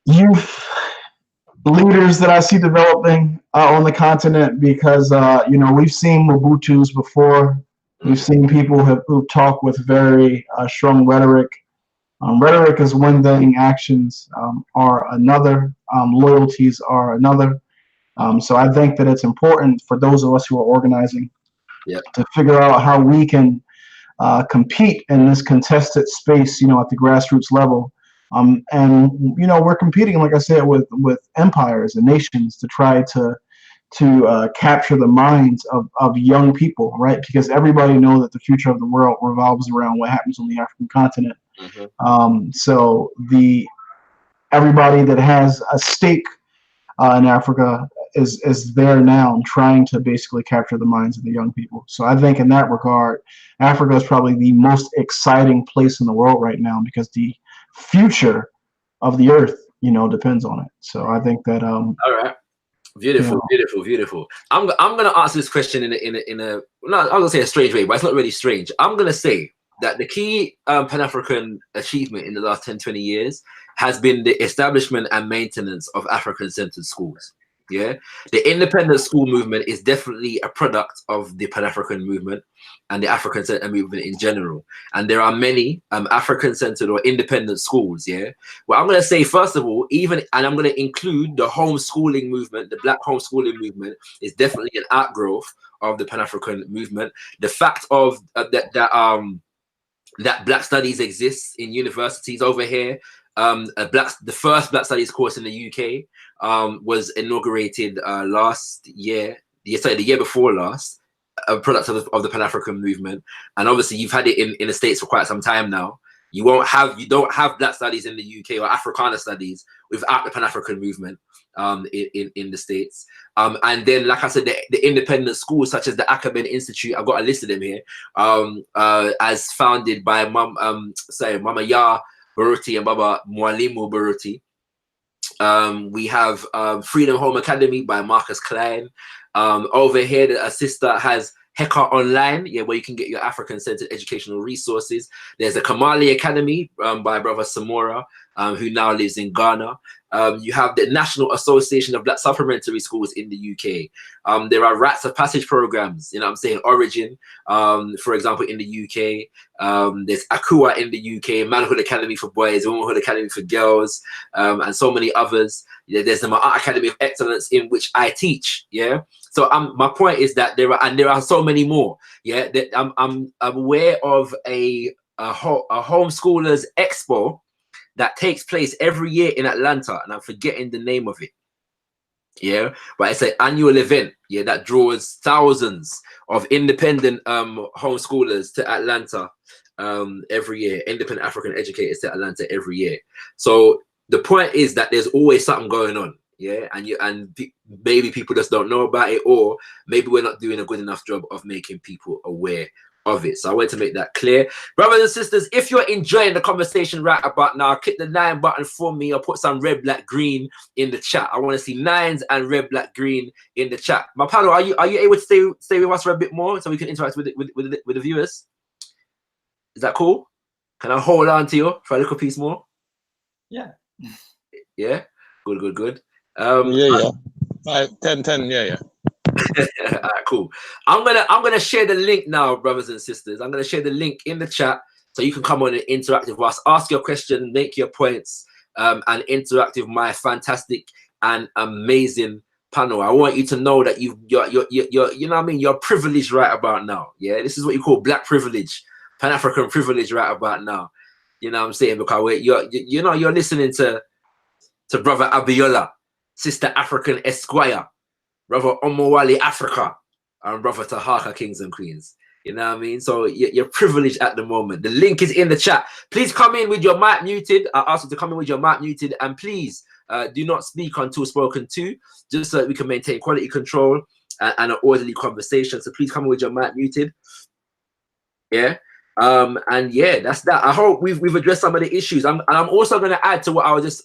Speaker 2: youth leaders that I see developing on the continent, because you know, we've seen Mobutus before. We've seen people who talk with very strong rhetoric. Rhetoric is one thing, actions are another, loyalties are another. So I think that it's important for those of us who are organizing to figure out how we can compete in this contested space, you know, at the grassroots level. And you know, we're competing, like I said, with empires and nations to try to capture the minds of young people, right? Because everybody knows that the future of the world revolves around what happens on the African continent. So everybody that has a stake in Africa is there now trying to basically capture the minds of the young people. So I think in that regard, Africa is probably the most exciting place in the world right now, because the future of the earth, you know, depends on it. So I think that all
Speaker 1: right, beautiful, beautiful. I'm gonna answer this question in a no, I'm gonna say a strange way, but it's not really strange. I'm gonna say that the key Pan-African achievement in the last 10-20 years has been the establishment and maintenance of African-centered schools. Yeah, the independent school movement is definitely a product of the Pan-African movement and the African-centered movement in general. And there are many African-centered or independent schools. Yeah, well, I'm going to say, first of all, and I'm going to include the homeschooling movement, the Black homeschooling movement is definitely an outgrowth of the Pan-African movement. The fact of that Black studies exists in universities over here. The first Black Studies course in the UK was inaugurated last year. The year before last, a product of the Pan-African movement, and obviously you've had it in the States for quite some time now. You don't have Black Studies in the UK or Africana studies without the Pan-African movement in the States. And then, like I said, the independent schools such as the Akaben Institute, I've got a list of them here, as founded by Mama Ya Baruti and Baba Mwalimu Baruti. We have Freedom Home Academy by Marcus Klein. Over here, a sister has ShakaRa Online, yeah, where you can get your African-centered educational resources. There's the Kamali Academy by Brother Samora, who now lives in Ghana. You have the National Association of Black Supplementary Schools in the UK. There are rites of passage programs, you know what I'm saying, Origin, for example, in the UK. There's Akua in the UK, Manhood Academy for boys, Womanhood Academy for girls, and so many others. Yeah, there's the Art Academy of Excellence, in which I teach, yeah. So my point is that there are so many more, yeah. That I'm aware of a homeschoolers expo that takes place every year in Atlanta, and I'm forgetting the name of it. Yeah, but it's an annual event, yeah, that draws thousands of independent homeschoolers to Atlanta every year, independent African educators to Atlanta every year. So the point is that there's always something going on, yeah, and maybe people just don't know about it, or maybe we're not doing a good enough job of making people aware of it. So I want to make that clear. Brothers and sisters, if you're enjoying the conversation right about now, click the 9 button for me, or put some red, black, green in the chat. I want to see 9s and red, black, green in the chat. My panel, are you able to stay with us for a bit more so we can interact with the viewers? Is that cool? Can I hold on to you for a little piece more?
Speaker 4: Yeah.
Speaker 1: Yeah. Good.
Speaker 5: Yeah. 10. Yeah.
Speaker 1: All right, cool. I'm gonna share the link now, brothers and sisters. I'm gonna share the link in the chat so you can come on and interact with us, ask your question, make your points, and interact with my fantastic and amazing panel. I want you to know that you're you know what I mean, you're privileged right about now. Yeah, this is what you call black privilege, Pan-African privilege right about now. You know what I'm saying? Because you're listening to Brother Abiola, Sister African Esquire, Brother Omowale Africa, and Brother Taharqa, Kings and Queens. You know what I mean? So you're privileged at the moment. The link is in the chat. Please come in with your mic muted. I ask you to come in with your mic muted, and please do not speak until spoken to, just so that we can maintain quality control and an orderly conversation. So please come in with your mic muted. Yeah. And yeah, that's that. I hope we've addressed some of the issues. I'm also going to add to what I was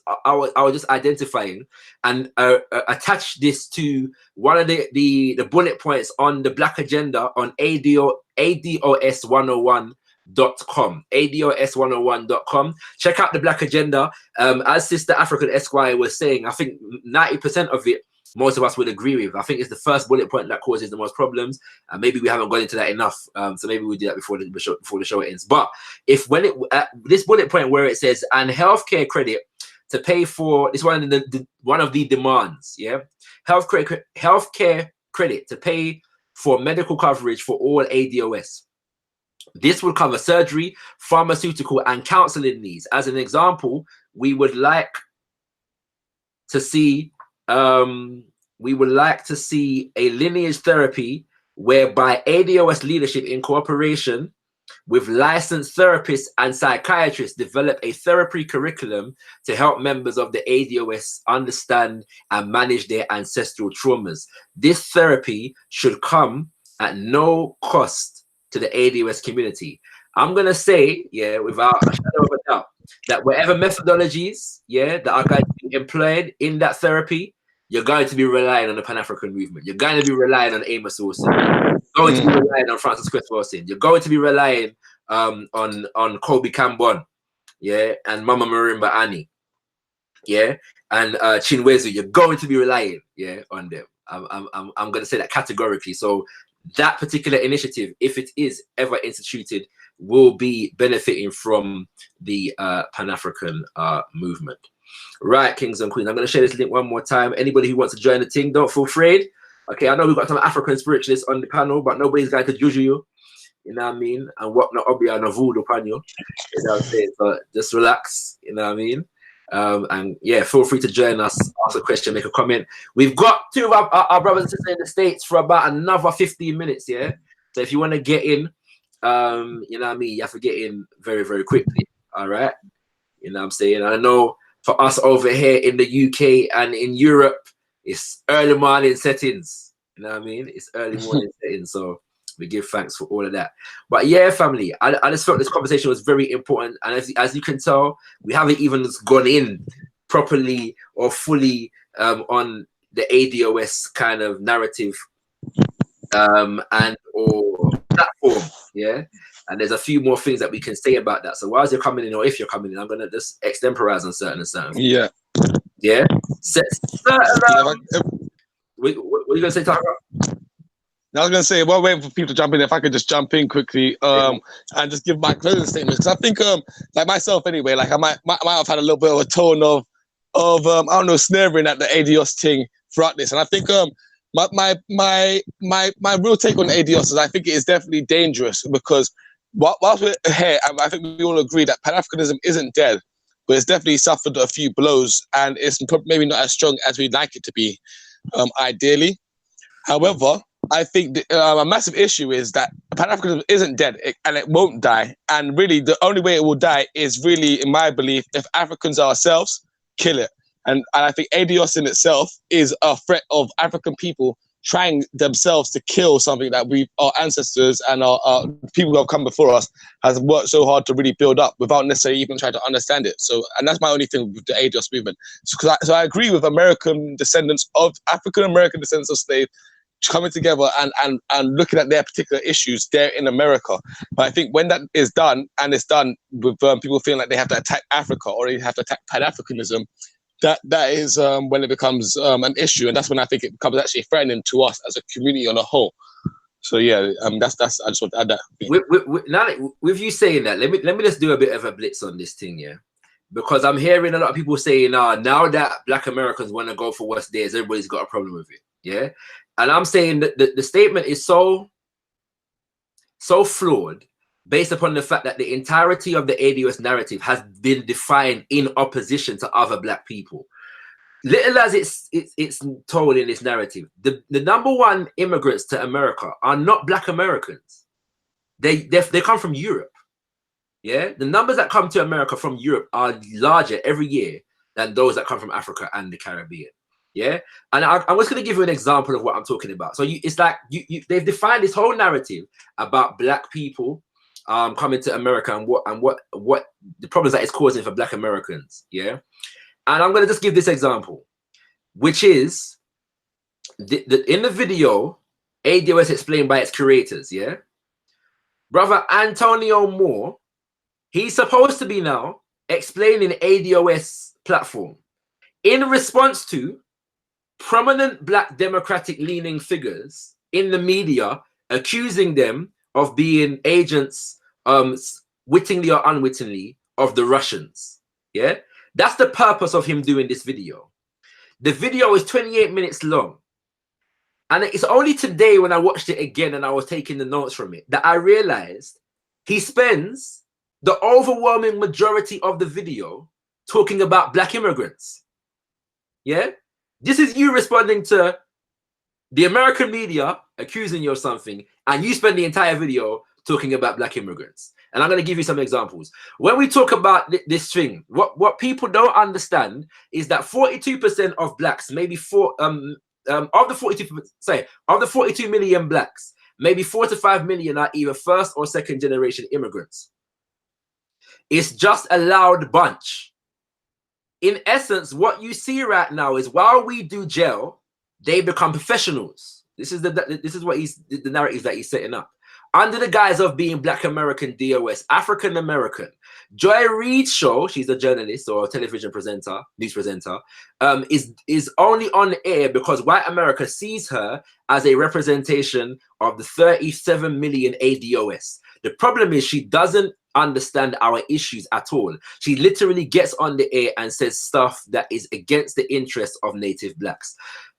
Speaker 1: just identifying, and attach this to one of the bullet points on the Black Agenda on ADOS101.com. ADOS101.com. Check out the Black Agenda. As Sister African Esquire was saying, I think 90% of it most of us would agree with. I think it's the first bullet point that causes the most problems, and maybe we haven't gone into that enough. So maybe we'll do that before the show ends. But if this bullet point where it says and healthcare credit to pay for this, one of the demands, yeah, healthcare credit to pay for medical coverage for all ADOS. This will cover surgery, pharmaceutical, and counseling needs. As an example, we would like to see a lineage therapy whereby ADOS leadership in cooperation with licensed therapists and psychiatrists develop a therapy curriculum to help members of the ADOS understand and manage their ancestral traumas. This therapy should come at no cost to the ADOS community. I'm going to say, yeah, without a shadow of a doubt, that whatever methodologies, yeah, that are going to be employed in that therapy, you're going to be relying on the Pan-African movement. You're going to be relying on Amos Wilson. You're going to be relying on Francis Cress Wilson. You're going to be relying on Kobe Kambon, yeah, and Mama Marimba Annie, yeah, and Chinwezu. You're going to be relying, yeah, on them. I'm going to say that categorically. So that particular initiative, if it is ever instituted, will be benefiting from the Pan-African movement. Right, Kings and Queens, I'm going to share this link one more time. Anybody who wants to join the team, don't feel afraid. Okay, I know we've got some African spiritualists on the panel, but nobody's going to juju you. You know what I mean? And what not obi and voodoo upon you. You know what I'm saying? So just relax, you know what I mean? And yeah, feel free to join us, ask a question, make a comment. We've got two of our brothers and sisters in the States for about another 15 minutes, yeah? So if you want to get in, you know what I mean, you have to get in very, very quickly, all right? You know what I'm saying? I know for us over here in the UK and in Europe, it's early morning settings. You know what I mean? It's early morning settings. So we give thanks for all of that. But yeah, family, I just felt this conversation was very important. And as you can tell, we haven't even gone in properly or fully on the ADOS kind of narrative and or platform, yeah. And there's a few more things that we can say about that. So whilst you're coming in, or if you're coming in, I'm gonna just extemporize on certain.
Speaker 5: Yeah.
Speaker 1: Yeah. What are you gonna say, Taharqa?
Speaker 5: I was gonna say, while waiting for people to jump in, if I could just jump in quickly, and just give my closing statement, because I think, like myself anyway, like I might have had a little bit of a tone of I don't know, snaring at the ADOS thing throughout this, and I think my real take on ADOS is I think it is definitely dangerous, because whilst we're here, I think we all agree that Pan-Afrikanism isn't dead, but it's definitely suffered a few blows, and it's maybe not as strong as we'd like it to be, ideally. However, I think a massive issue is that Pan-Africanism isn't dead, and it won't die. And really, the only way it will die is really, in my belief, if Africans ourselves kill it. And I think ADOS in itself is a threat of African people trying themselves to kill something that our ancestors and our people who have come before us has worked so hard to really build up without necessarily even trying to understand it. So, and that's my only thing with the ADOS movement. So I agree with African descendants of slaves coming together and looking at their particular issues there in America. But I think when that is done, and it's done with people feeling like they have to attack Africa or they have to attack Pan-Afrikanism, that is when it becomes an issue, and that's when I think it becomes actually threatening to us as a community on a whole. So yeah, that's I just want to add that.
Speaker 1: Now, with you saying that, let me just do a bit of a blitz on this thing, yeah, because I'm hearing a lot of people saying, now that Black Americans want to go for what's theirs, everybody's got a problem with it, yeah. And I'm saying that the statement is so flawed, based upon the fact that the entirety of the ADOS narrative has been defined in opposition to other Black people. Little as it's told in this narrative, the number one immigrants to America are not Black Americans. They come from Europe. Yeah, the numbers that come to America from Europe are larger every year than those that come from Africa and the Caribbean. Yeah, and I'm just going to give you an example of what I'm talking about. So it's like they've defined this whole narrative about Black people coming to America and what the problems that it's causing for Black Americans. Yeah, and I'm going to just give this example, which is in the video, ADOS explained by its curators. Yeah, brother Antonio Moore, he's supposed to be now explaining ADOS platform in response to prominent Black democratic leaning figures in the media accusing them of being agents, wittingly or unwittingly, of the Russians. Yeah, that's the purpose of him doing this video. The video is 28 minutes long, and it's only today when I watched it again and I was taking the notes from it that I realized he spends the overwhelming majority of the video talking about Black immigrants. Yeah, this is you responding to the American media accusing you of something, and you spend the entire video talking about Black immigrants. And I'm going to give you some examples. When we talk about this thing, what people don't understand is that 42% of Blacks, maybe of the 42 million Blacks, maybe 4 to 5 million are either first or second generation immigrants. It's just a loud bunch. In essence, what you see right now is while we do jail, they become professionals. This is what the narrative that he's setting up. Under the guise of being Black American DOS, African American. Joy Reid's show, she's a journalist or a television presenter, news presenter, is only on air because white America sees her as a representation of the 37 million ADOS. The problem is she doesn't understand our issues at all. She literally gets on the air and says stuff that is against the interests of native Blacks.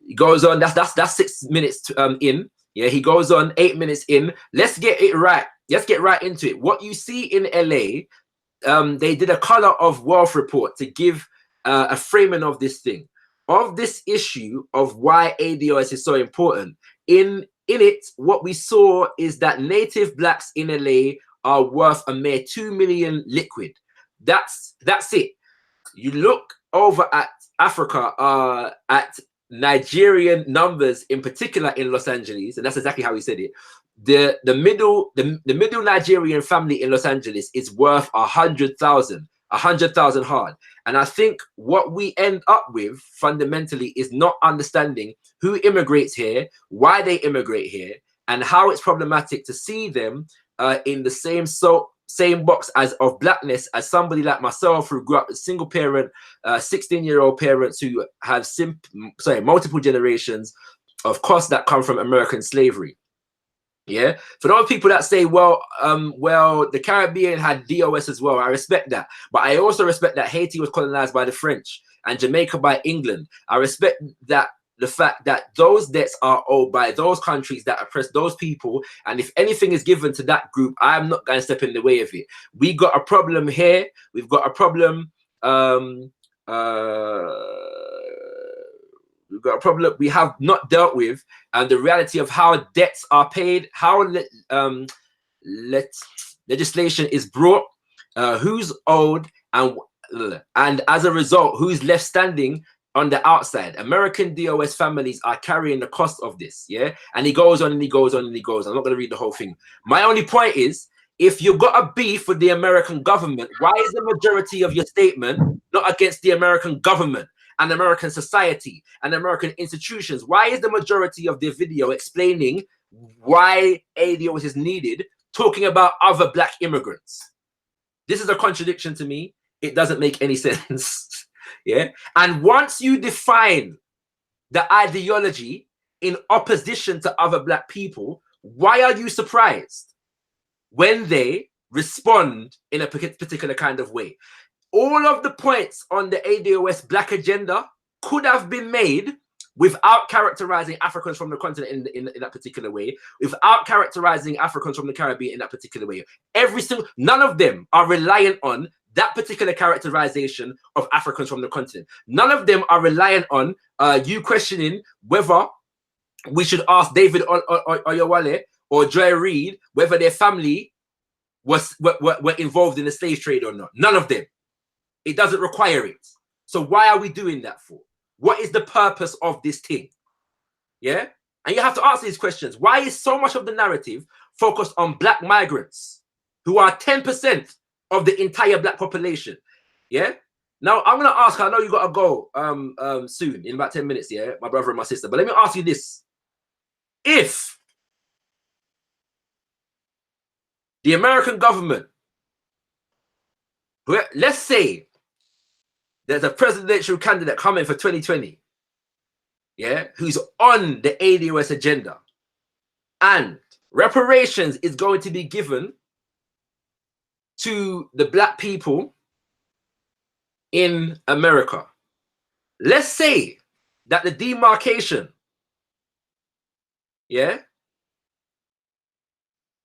Speaker 1: He goes on, that's 6 minutes in. Yeah, he goes on 8 minutes in. Let's get it right. Let's get right into it. What you see in LA, they did a color of wealth report to give a framing of this thing, of this issue of why ADOS is so important. In it, what we saw is that native Blacks in LA are worth a mere 2 million liquid. That's it. You look over at Africa, at Nigerian numbers in particular in Los Angeles, and that's exactly how he said it. The middle Nigerian family in Los Angeles is worth 100,000 hard. And I think what we end up with fundamentally is not understanding who immigrates here, why they immigrate here, and how it's problematic to see them in the same box as of blackness as somebody like myself who grew up with single parent, 16-year-old parents who have multiple generations of costs that come from American slavery. Yeah, for those people that say, well, the Caribbean had DOS as well, I respect that, but I also respect that Haiti was colonized by the French and Jamaica by England. I respect that the fact that those debts are owed by those countries that oppress those people, and if anything is given to that group, I'm not going to step in the way of it. We got a problem here. We've got a problem. We've got a problem we have not dealt with, and the reality of how debts are paid, how legislation is brought, who's owed, and as a result, who's left standing on the outside. American DOS families are carrying the cost of this, yeah? And he goes on and he goes on and he goes on. I'm not going to read the whole thing. My only point is, if you've got a beef with the American government, why is the majority of your statement not against the American government and American society and American institutions? Why is the majority of the video explaining why ADOS is needed, talking about other black immigrants? This is a contradiction to me. It doesn't make any sense. Yeah, and once you define the ideology in opposition to other black people, why are you surprised when they respond in a particular kind of way? All of the points on the ADOS black agenda could have been made without characterizing Africans from the continent in that particular way, without characterizing Africans from the Caribbean in that particular way. None of them are reliant on that particular characterization of Africans from the continent. None of them are reliant on you questioning whether we should ask David Oyewale or Joy Reid whether their family were involved in the slave trade or not. None of them. It doesn't require it. So why are we doing that for? What is the purpose of this thing? Yeah? And you have to answer these questions. Why is so much of the narrative focused on black migrants who are 10% of the entire black population? Yeah. Now I'm gonna ask. I know you gotta go soon in about 10 minutes. Yeah, my brother and my sister. But let me ask you this: if the American government, let's say there's a presidential candidate coming for 2020, yeah, who's on the ADOS agenda, and reparations is going to be given to the black people in America. Let's say that the demarcation, yeah,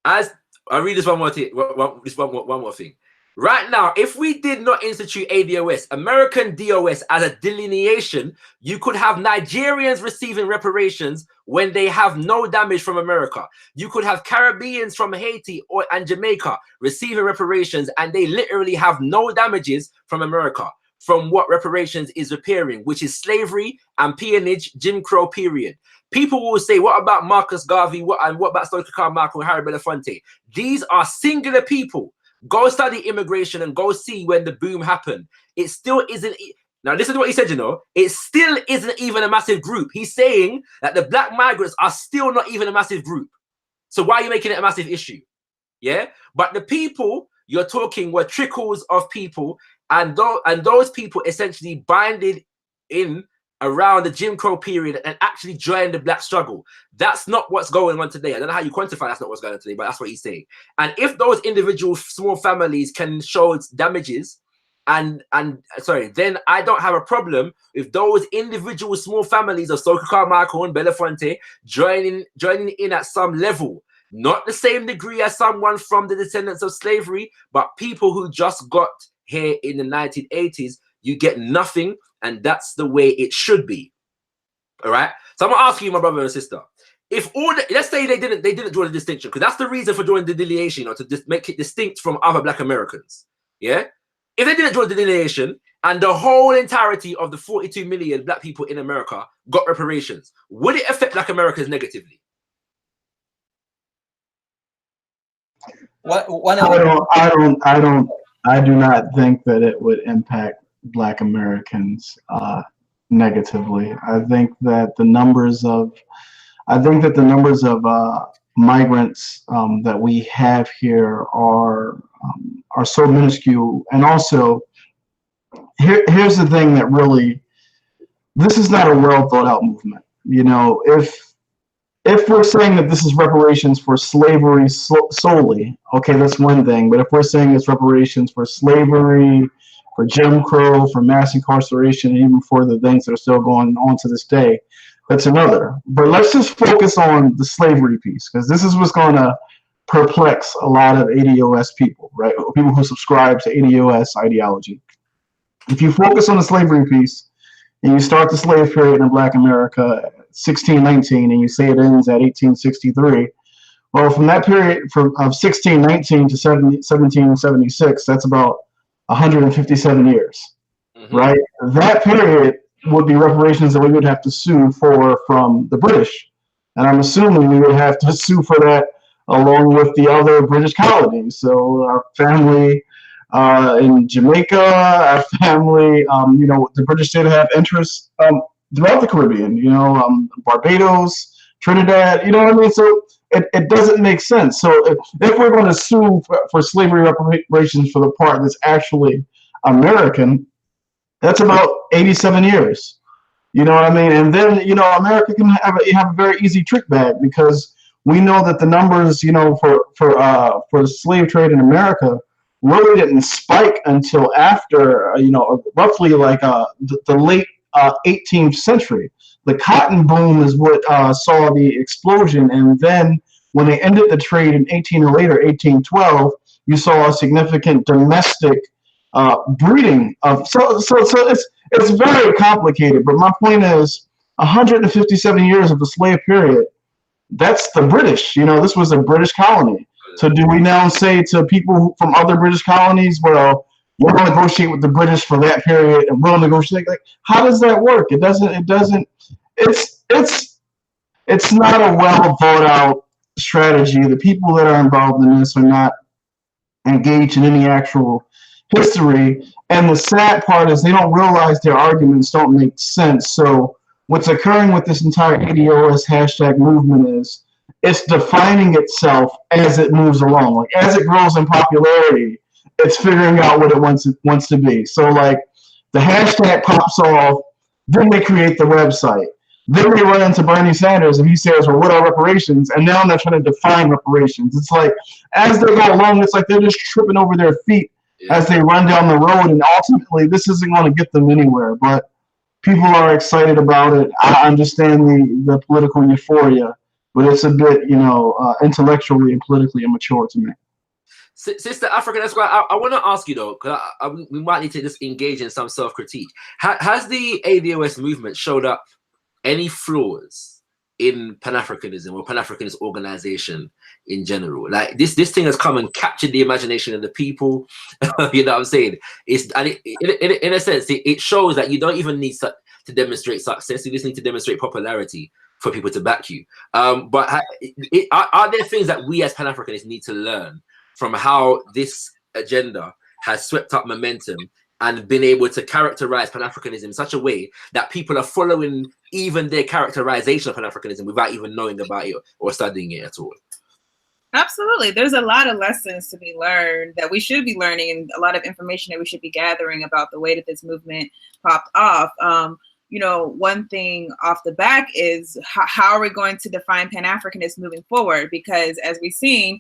Speaker 1: as I read this one more thing, one more thing. Right now, if we did not institute ADOS, American DOS, as a delineation, you could have Nigerians receiving reparations when they have no damage from America. You could have Caribbeans from Haiti and Jamaica receiving reparations, and they literally have no damages from America from what reparations is repairing, which is slavery and peonage, Jim Crow period. People will say, what about Marcus Garvey? What about Stokely Carmichael and Harry Belafonte? These are singular people. Go study immigration and go see when the boom happened. It still isn't. Now, this is what he said, you know, it still isn't even a massive group. He's saying that the black migrants are still not even a massive group. So why are you making it a massive issue? Yeah. But the people you're talking were trickles of people, and those people essentially binded in around the Jim Crow period and actually joined the black struggle. That's not what's going on today. I don't know how you quantify that's not what's going on today, but that's what he's saying. And if those individual small families can show damages, then I don't have a problem with those individual small families of Stokely Carmichael and Belafonte joining in at some level. Not the same degree as someone from the descendants of slavery, but people who just got here in the 1980s, you get nothing, and that's the way it should be. All right. So I'm gonna ask you, my brother and sister, if let's say they didn't draw the distinction, because that's the reason for drawing the delineation, you know, to just make it distinct from other black Americans. Yeah. If they didn't draw the delineation and the whole entirety of the 42 million black people in America got reparations, would it affect black Americans negatively?
Speaker 2: I do not think that it would impact Black Americans negatively. I think that the numbers of migrants that we have here are so minuscule. And also, here's the thing that really, this is not a well thought out movement. You know, if we're saying that this is reparations for slavery solely, okay, that's one thing. But if we're saying it's reparations for slavery, for Jim Crow, for mass incarceration, and even for the things that are still going on to this day, that's another. But let's just focus on the slavery piece, because this is what's going to perplex a lot of ADOS people, right? People who subscribe to ADOS ideology. If you focus on the slavery piece and you start the slave period in Black America, 1619, and you say it ends at 1863. Well, from that period of 1619 to 1776, that's about 157 years, right? That period would be reparations that we would have to sue for from the British. And I'm assuming we would have to sue for that along with the other British colonies. So our family in Jamaica, our family, you know, the British did have interests throughout the Caribbean, you know, Barbados, Trinidad, you know what I mean? So it doesn't make sense. So if we're going to sue for slavery reparations for the part that's actually American, that's about 87 years. You know what I mean? And then, you know, America can have a very easy trick bag, because we know that the numbers, you know, for the slave trade in America really didn't spike until after, you know, roughly like the late 18th century. The cotton boom is what saw the explosion, and then when they ended the trade in 1808 or 1812, you saw a significant domestic breeding of. So it's very complicated. But my point is, 157 years of the slave period. That's the British. You know, this was a British colony. So do we now say to people from other British colonies, well, we'll negotiate with the British for that period, and we'll negotiate? Like, how does that work? It doesn't. It's not a well thought out strategy. The people that are involved in this are not engaged in any actual history. And the sad part is they don't realize their arguments don't make sense. So what's occurring with this entire ADOS hashtag movement is it's defining itself as it moves along. Like, as it grows in popularity, it's figuring out what it wants to be. So like the hashtag pops off, then they create the website. Then they run into Bernie Sanders and he says, well, what are reparations? And now they're trying to define reparations. It's like, as they go along, it's like they're just tripping over their feet as they run down the road. And ultimately, this isn't going to get them anywhere. But people are excited about it. I understand the political euphoria, but it's a bit, you know, intellectually and politically immature to me.
Speaker 1: Sister African Esquire, I want to ask you though, because we might need to just engage in some self-critique. Has the ADOS movement showed up any flaws in Pan-Africanism or Pan-Africanist organization in general? Like this thing has come and captured the imagination of the people. You know what I'm saying? In a sense, it shows that you don't even need to demonstrate success. You just need to demonstrate popularity for people to back you. But are there things that we as Pan-Africanists need to learn from how this agenda has swept up momentum and been able to characterize Pan-Africanism in such a way that people are following even their characterization of Pan-Africanism without even knowing about it or studying it at all?
Speaker 3: Absolutely. There's a lot of lessons to be learned that we should be learning, and a lot of information that we should be gathering about the way that this movement popped off. You know, one thing off the back is how are we going to define Pan-Africanists moving forward? Because as we've seen,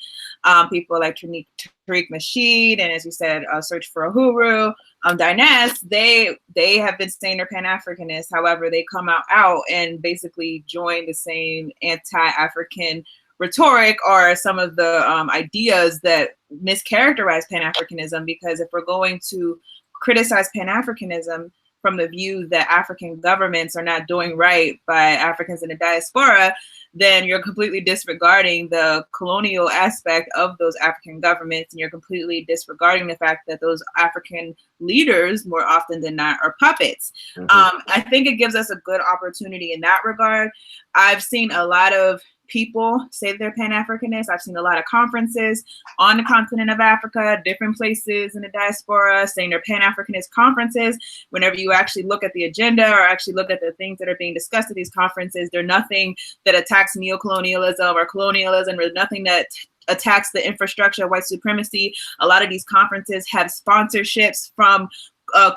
Speaker 3: people like Tariq Nasheed, and as you said, Search for Uhuru, Dinez, they have been saying they're Pan-Africanists. However, they come out and basically join the same anti-African rhetoric or some of the ideas that mischaracterize Pan-Africanism. Because if we're going to criticize Pan-Africanism from the view that African governments are not doing right by Africans in the diaspora, then you're completely disregarding the colonial aspect of those African governments, and you're completely disregarding the fact that those African leaders, more often than not, are puppets. I think it gives us a good opportunity in that regard. I've seen a lot of people say they're Pan-Africanists. I've seen a lot of conferences on the continent of Africa, different places in the diaspora saying they're Pan-Africanist conferences. Whenever you actually look at the agenda or actually look at the things that are being discussed at these conferences, they're nothing that attacks neocolonialism or colonialism, or nothing that attacks the infrastructure of white supremacy. A lot of these conferences have sponsorships from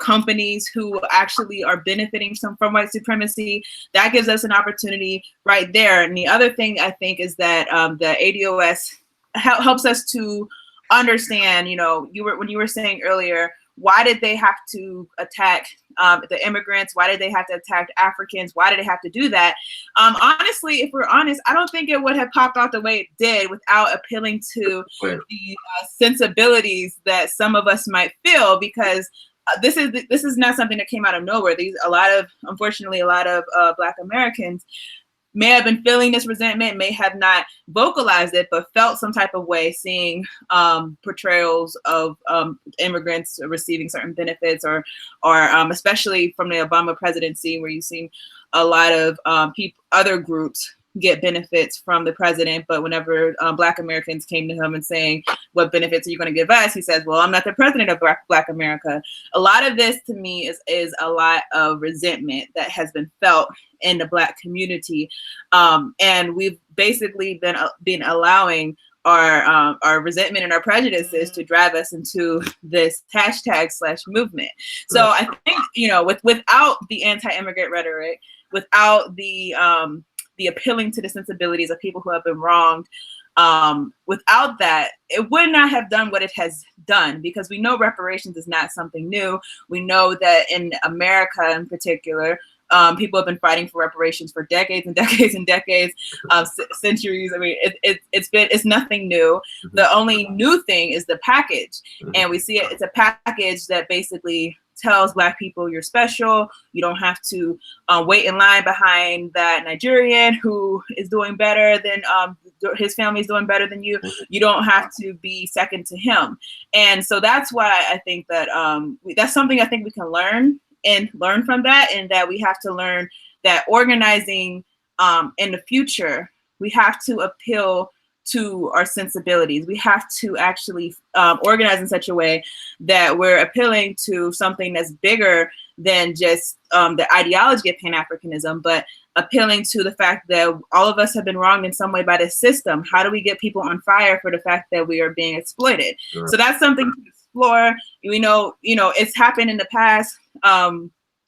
Speaker 3: companies who actually are benefiting from white supremacy. That gives us an opportunity right there. And the other thing I think is that the ADOS helps us to understand, you know, when you were saying earlier, why did they have to attack the immigrants? Why did they have to attack Africans? Why did they have to do that? Honestly, if we're honest, I don't think it would have popped off the way it did without appealing to the sensibilities that some of us might feel, because this is not something that came out of nowhere. Unfortunately, a lot of Black Americans may have been feeling this resentment, may have not vocalized it, but felt some type of way seeing portrayals of immigrants receiving certain benefits, or especially from the Obama presidency, where you've seen a lot of other groups get benefits from the president, but whenever Black Americans came to him and saying, what benefits are you going to give us? He says, well, I'm not the president of Black America. A lot of this to me is a lot of resentment that has been felt in the Black community. And we've basically been allowing our resentment and our prejudices to drive us into this #/movement. So I think, you know, without the anti-immigrant rhetoric, without the appealing to the sensibilities of people who have been wronged, without that, it would not have done what it has done, because we know reparations is not something new. We know that in America in particular, people have been fighting for reparations for decades and decades and decades, centuries. I mean, it's nothing new. The only new thing is the package, and we see it's a package that basically tells Black people you're special. You don't have to wait in line behind that Nigerian who is doing better than his family is doing better than you. You don't have to be second to him. And so that's why I think that that's something I think we can learn from that, and that we have to learn that organizing in the future, we have to appeal to our sensibilities. We have to actually organize in such a way that we're appealing to something that's bigger than just the ideology of Pan-Afrikanism, but appealing to the fact that all of us have been wronged in some way by this system. How do we get people on fire for the fact that we are being exploited? Sure. So that's something to explore. We know, it's happened in the past,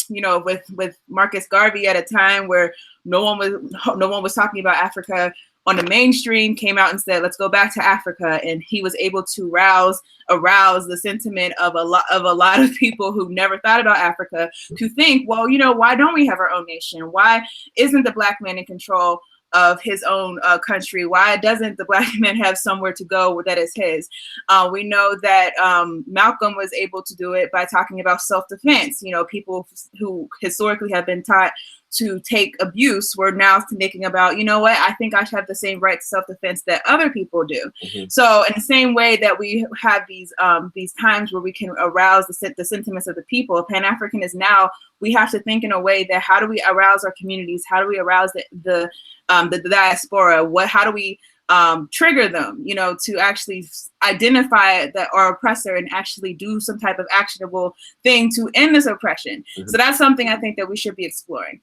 Speaker 3: with Marcus Garvey at a time where no one was talking about Africa on the mainstream, came out and said, let's go back to Africa. And he was able to arouse the sentiment of a lot of people who never thought about Africa to think, well, why don't we have our own nation? Why isn't the Black man in control of his own country? Why doesn't the Black man have somewhere to go that is his? We know that Malcolm was able to do it by talking about self-defense. People who historically have been taught to take abuse were now thinking about, I think I should have the same right to self-defense that other people do. So in the same way that we have these times where we can arouse the sentiments of the people, Pan-African is now, we have to think in a way that how do we arouse our communities? How do we arouse the diaspora? How do we trigger them, to actually identify our oppressor and actually do some type of actionable thing to end this oppression? So that's something I think that we should be exploring.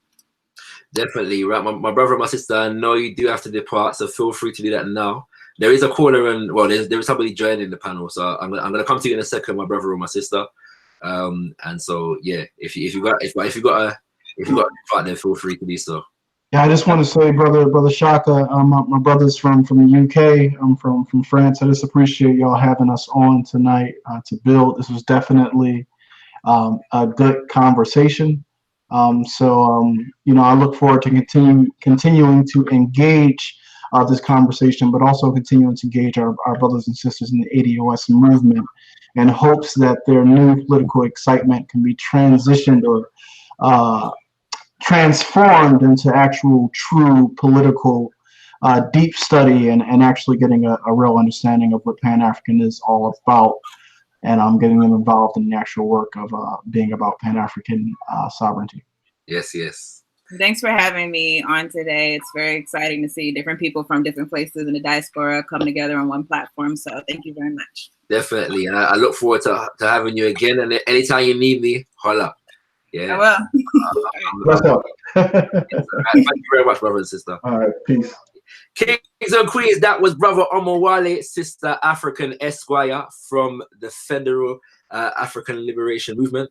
Speaker 1: Definitely, right. My brother and my sister, I know you do have to depart, so feel free to do that now. There is a caller, and there is somebody joining the panel, so I'm gonna come to you in a second, my brother or my sister. And so yeah, if you got a part, then feel free to do so.
Speaker 2: Yeah, I just want to say, brother Shaka, my brother's from the UK. I'm from France. I just appreciate y'all having us on tonight to build. This was definitely a good conversation. I look forward to continuing to engage this conversation, but also continuing to engage our brothers and sisters in the ADOS movement, in hopes that their new political excitement can be transitioned or transformed into actual true political deep study and actually getting a real understanding of what Pan-African is all about. And I'm getting them involved in the actual work of being about Pan-African sovereignty.
Speaker 1: Yes.
Speaker 3: Thanks for having me on today. It's very exciting to see different people from different places in the diaspora come together on one platform. So thank you very much.
Speaker 1: Definitely. And I look forward to having you again. And anytime you need me, holla. Yeah.
Speaker 3: I will.
Speaker 2: What's up?
Speaker 1: Thank you very much, brother and sister.
Speaker 2: All right, peace.
Speaker 1: Kings and Queens, that was brother Omowale, sister African Esquire from the Federal African Liberation Movement,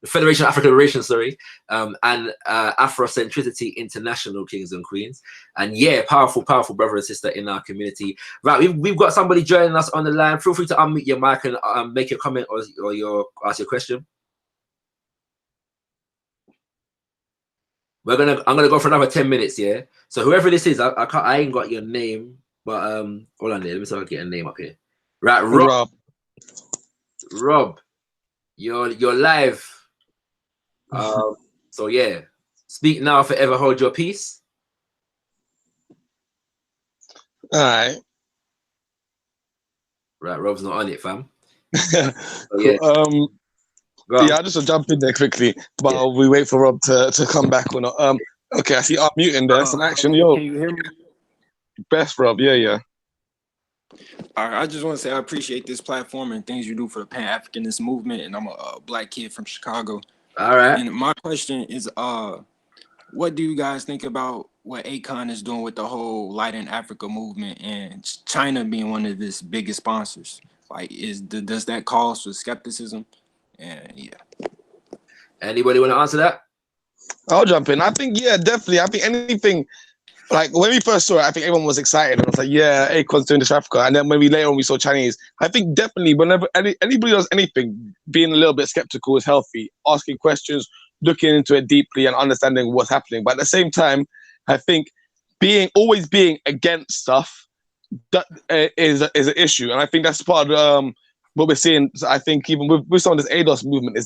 Speaker 1: the Federation of African Liberation, sorry, and Afrocentricity International, Kings and Queens. And yeah, powerful brother and sister in our community. Right, we've got somebody joining us on the line. Feel free to unmute your mic and make your comment or ask your question. I'm gonna go for another 10 minutes, yeah. So whoever this is, I ain't got your name, but hold on there. Let me see if I can get a name up here. Right, Rob, you're live. So yeah, speak now, forever hold your peace.
Speaker 5: All right.
Speaker 1: Right, Rob's not on it, fam.
Speaker 5: So,
Speaker 1: yeah.
Speaker 5: Yeah, I'll just jump in there quickly while we wait for Rob to come back or not. Okay, I see unmuting there. Some action, yo.
Speaker 6: Can you hear me?
Speaker 5: Best, Rob. Yeah.
Speaker 6: All right, I just want to say I appreciate this platform and things you do for the Pan-Afrikanist movement. And I'm a black kid from Chicago.
Speaker 1: All right.
Speaker 6: And my question is, what do you guys think about what Akon is doing with the whole Light in Africa movement and China being one of his biggest sponsors? Like, does that cause for skepticism? And yeah.
Speaker 1: Anybody want to answer that?
Speaker 5: I'll jump in. I think, yeah, definitely. I think anything, like when we first saw it, I think everyone was excited. And I was like, yeah, Akon's doing this for Africa. And then when later on we saw Chinese, I think definitely whenever anybody does anything, being a little bit skeptical is healthy. Asking questions, looking into it deeply and understanding what's happening. But at the same time, I think always being against stuff that is an issue. And I think that's part of what we're seeing. I think even with some of this ADOS movement,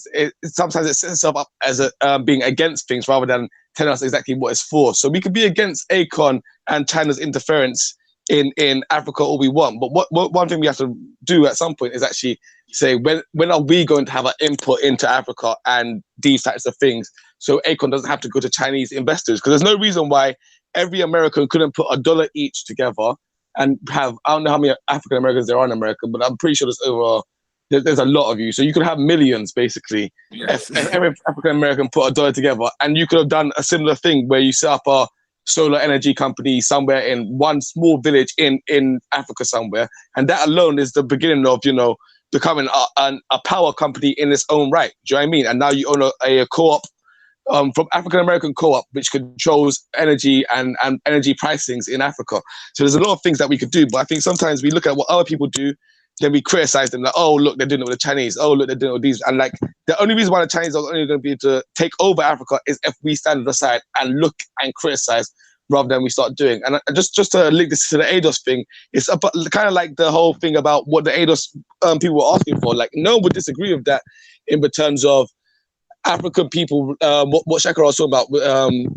Speaker 5: sometimes it sets itself up as being against things rather than telling us exactly what it's for. So we could be against Akon and China's interference in Africa all we want. But one thing we have to do at some point is actually say, when are we going to have an input into Africa and these types of things? So Akon doesn't have to go to Chinese investors. Because there's no reason why every American couldn't put $1 each together and have, I don't know how many African Americans there are in America, but I'm pretty sure there's a lot of you. So you could have millions, basically. If every African American put $1 together, and you could have done a similar thing where you set up a solar energy company somewhere in one small village in Africa somewhere, and that alone is the beginning of, becoming a power company in its own right. Do you know what I mean? And now you own a co-op, from African American co-op, which controls energy and energy pricings in Africa. So there's a lot of things that we could do, but I think sometimes we look at what other people do, then we criticize them, like, oh, look, they're doing it with the Chinese. Oh, look, they're doing it with these. And like, the only reason why the Chinese are only going to be able to take over Africa is if we stand aside and look and criticize rather than we start doing. And just to link this to the ADOS thing, it's kind of like the whole thing about what the ADOS people were asking for. Like, no one would disagree with that in terms of African people, what ShakaRa was talking about,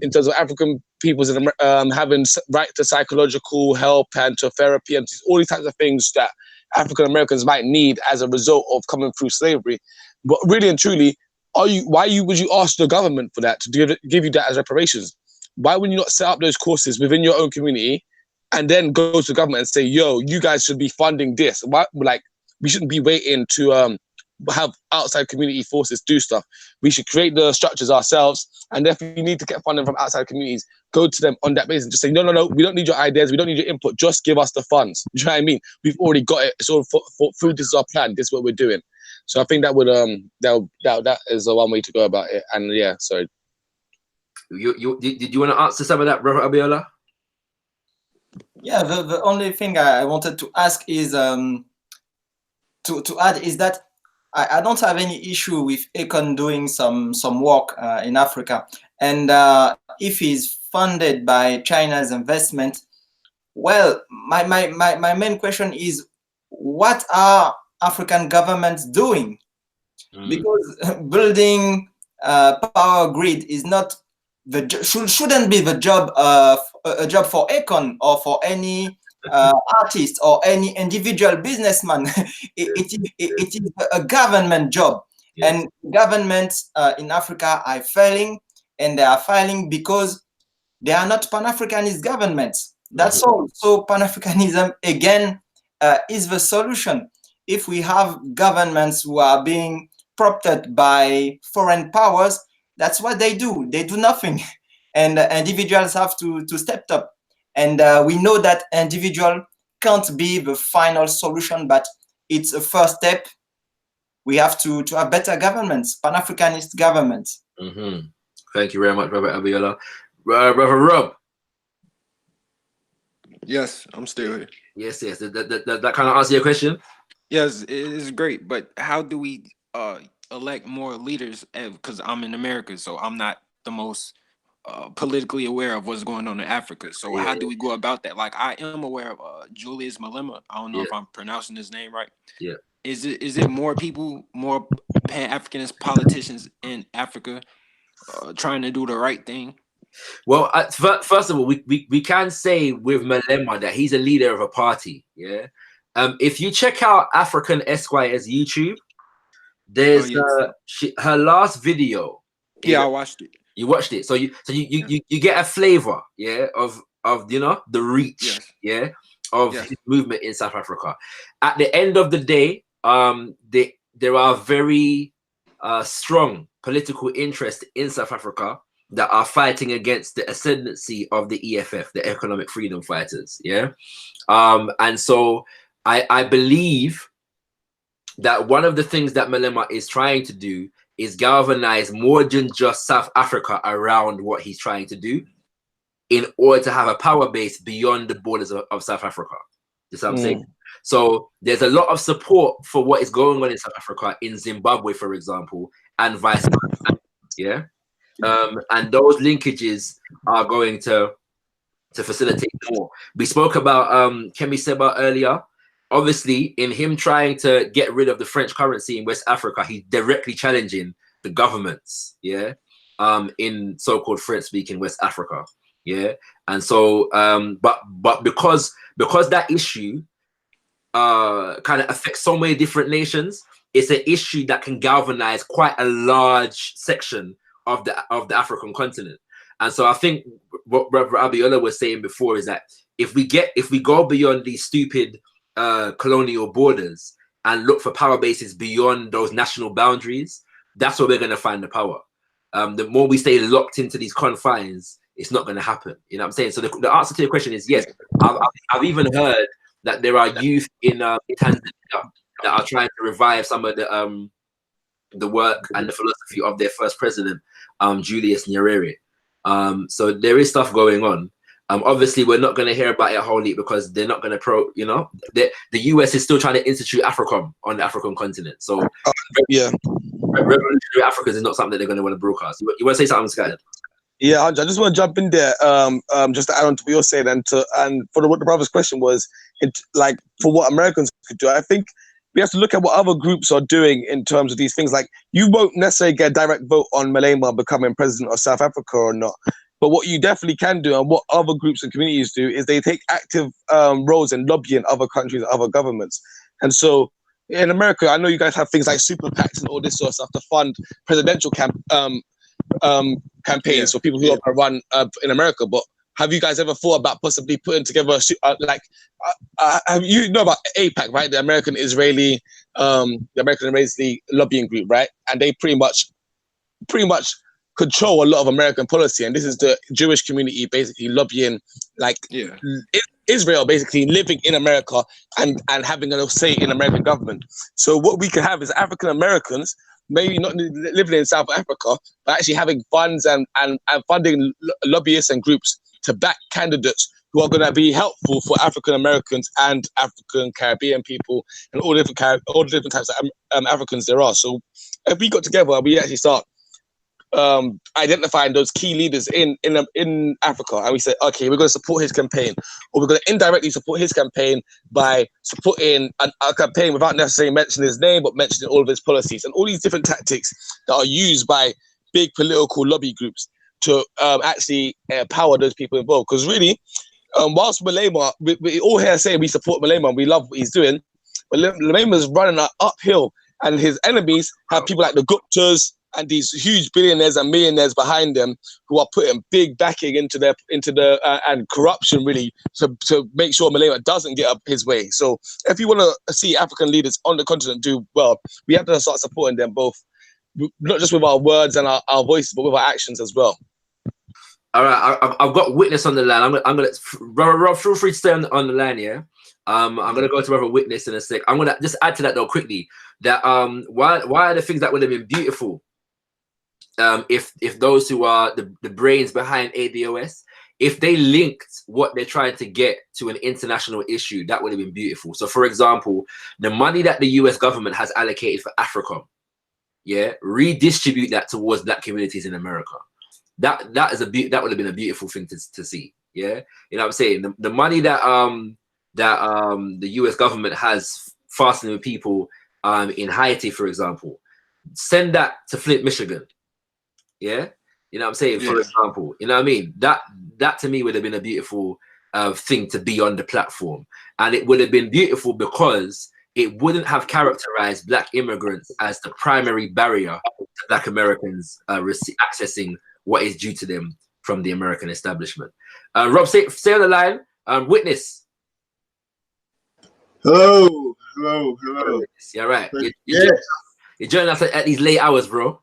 Speaker 5: in terms of African peoples having right to psychological help and to therapy and all these types of things that African Americans might need as a result of coming through slavery. But really and truly, would you ask the government for that, to give you that as reparations? Why would you not set up those courses within your own community and then go to the government and say, yo, you guys should be funding this? Why, like, we shouldn't be waiting to have outside community forces do stuff. We should create the structures ourselves, and if we need to get funding from outside communities, go to them on that basis and just say, no, we don't need your ideas, we don't need your input, just give us the funds. Do you know what I mean? We've already got it. So food, this is our plan, this is what we're doing. So I think that would that is the one way to go about it. And yeah, sorry. Did you want to answer some of that, Brother Abiola?
Speaker 4: Yeah, the only thing I wanted to ask is to add is that I don't have any issue with Akon doing some work in Africa, and if he's funded by China's investment, well, my main question is, what are African governments doing? Because building power grid is not shouldn't be the job of a job for Akon or for any artist or any individual businessman. It is a government job. Yes. And governments in Africa are failing. and they are filing because they are not Pan-Africanist governments. That's all. So Pan-Afrikanism, again, is the solution. If we have governments who are being propped by foreign powers, that's what they do. They do nothing. And individuals have to step up. And we know that individual can't be the final solution, but it's a first step. We have to have better governments, Pan-Africanist governments.
Speaker 1: Thank you very much, Brother Abiola. Brother Rob.
Speaker 6: Yes, I'm still here.
Speaker 1: Yes. That kind of answer your question?
Speaker 6: Yes, it is great. But how do we elect more leaders? Because I'm in America, so I'm not the most politically aware of what's going on in Africa. So how do we go about that? Like, I am aware of Julius Malema. I don't know if I'm pronouncing his name right.
Speaker 1: Yeah.
Speaker 6: Is it more people, more Pan-Africanist politicians in Africa trying to do the right thing?
Speaker 1: Well, first of all, we can say with Malema that he's a leader of a party. Yeah. If you check out Afrikan Esquire's YouTube, there's her last video.
Speaker 6: Yeah, I watched it.
Speaker 1: You watched it, so you get a flavor, of the reach, of his movement in South Africa. At the end of the day, there are very strong political interests in South Africa that are fighting against the ascendancy of the EFF, the Economic Freedom Fighters. And so I believe that one of the things that Malema is trying to do is galvanize more than just South Africa around what he's trying to do in order to have a power base beyond the borders of South Africa. You see what I'm saying? So there's a lot of support for what is going on in South Africa, in Zimbabwe, for example, and vice versa. And those linkages are going to facilitate more. We spoke about Kemi Seba earlier. Obviously, in him trying to get rid of the French currency in West Africa, he's directly challenging the governments, in so-called French-speaking West Africa, And so, but because that issue kind of affects so many different nations, it's an issue that can galvanize quite a large section of the African continent. And so, I think what Brother Abiola was saying before is that if we go beyond these stupid colonial borders and look for power bases beyond those national boundaries, that's where we're going to find the power. The more we stay locked into these confines, it's not going to happen. You know what I'm saying? So the answer to your question is yes. I've even heard that there are youth in Tanzania that are trying to revive some of the work and the philosophy of their first president, Julius Nyerere. So there is stuff going on. Obviously, we're not going to hear about it wholly because they're not going to the US is still trying to institute AFRICOM on the African continent. So revolutionary Africans is not something that they're going to want to broadcast. You want to say something, Sky?
Speaker 5: Yeah, I just want to jump in there, just to add on to what you're saying, and for what the brother's question was, like for what Americans could do. I think we have to look at what other groups are doing in terms of these things. Like, you won't necessarily get a direct vote on Malema becoming president of South Africa or not. But what you definitely can do, and what other groups and communities do, is they take active roles in lobbying other countries, other governments. And so in America, I know you guys have things like super PACs and all this sort of stuff to fund presidential campaigns for people who are going to run in America. But have you guys ever thought about possibly putting together have you know about APAC, right? The American Israeli lobbying group, right? And they pretty much control a lot of American policy, and this is the Jewish community basically lobbying Israel, basically living in America and having a say in American government. So what we can have is African Americans maybe not living in South Africa, but actually having funds and funding lobbyists and groups to back candidates who are going to be helpful for African Americans and African Caribbean people and all the different types of Africans there are. So if we got together, we actually start identifying those key leaders in Africa, and we say, okay, we're going to support his campaign, or we're going to indirectly support his campaign by supporting a campaign without necessarily mentioning his name, but mentioning all of his policies, and all these different tactics that are used by big political lobby groups to actually empower those people involved. Because really, whilst Malema, we all here saying we support Malema and we love what he's doing, but Malema's running uphill, and his enemies have people like the Guptas and these huge billionaires and millionaires behind them who are putting big backing into the and corruption really to make sure Malema doesn't get up his way. So if you want to see African leaders on the continent do well, we have to start supporting them both, not just with our words and our voices, but with our actions as well.
Speaker 1: All right, I've got Witness on the line. I'm gonna Rob, feel free to stay on the line, yeah. I'm gonna go to Brother Witness in a sec. I'm gonna just add to that though quickly that why are the things that would have been beautiful if those who are the brains behind ABOS, if they linked what they're trying to get to an international issue, that would have been beautiful. So for example, the money that the US government has allocated for Africa, yeah, redistribute that towards Black communities in America. That would have been a beautiful thing to see. Yeah, you know what I'm saying? The money that the US government has fastening with people in Haiti, for example, send that to Flint, Michigan. Yeah, you know what I'm saying? For example, you know what I mean? That to me would have been a beautiful thing to be on the platform, and it would have been beautiful because it wouldn't have characterized Black immigrants as the primary barrier to Black Americans accessing what is due to them from the American establishment. Rob, stay on the line. Witness.
Speaker 7: Hello.
Speaker 1: Yeah, right. You're joining us at these late hours, bro.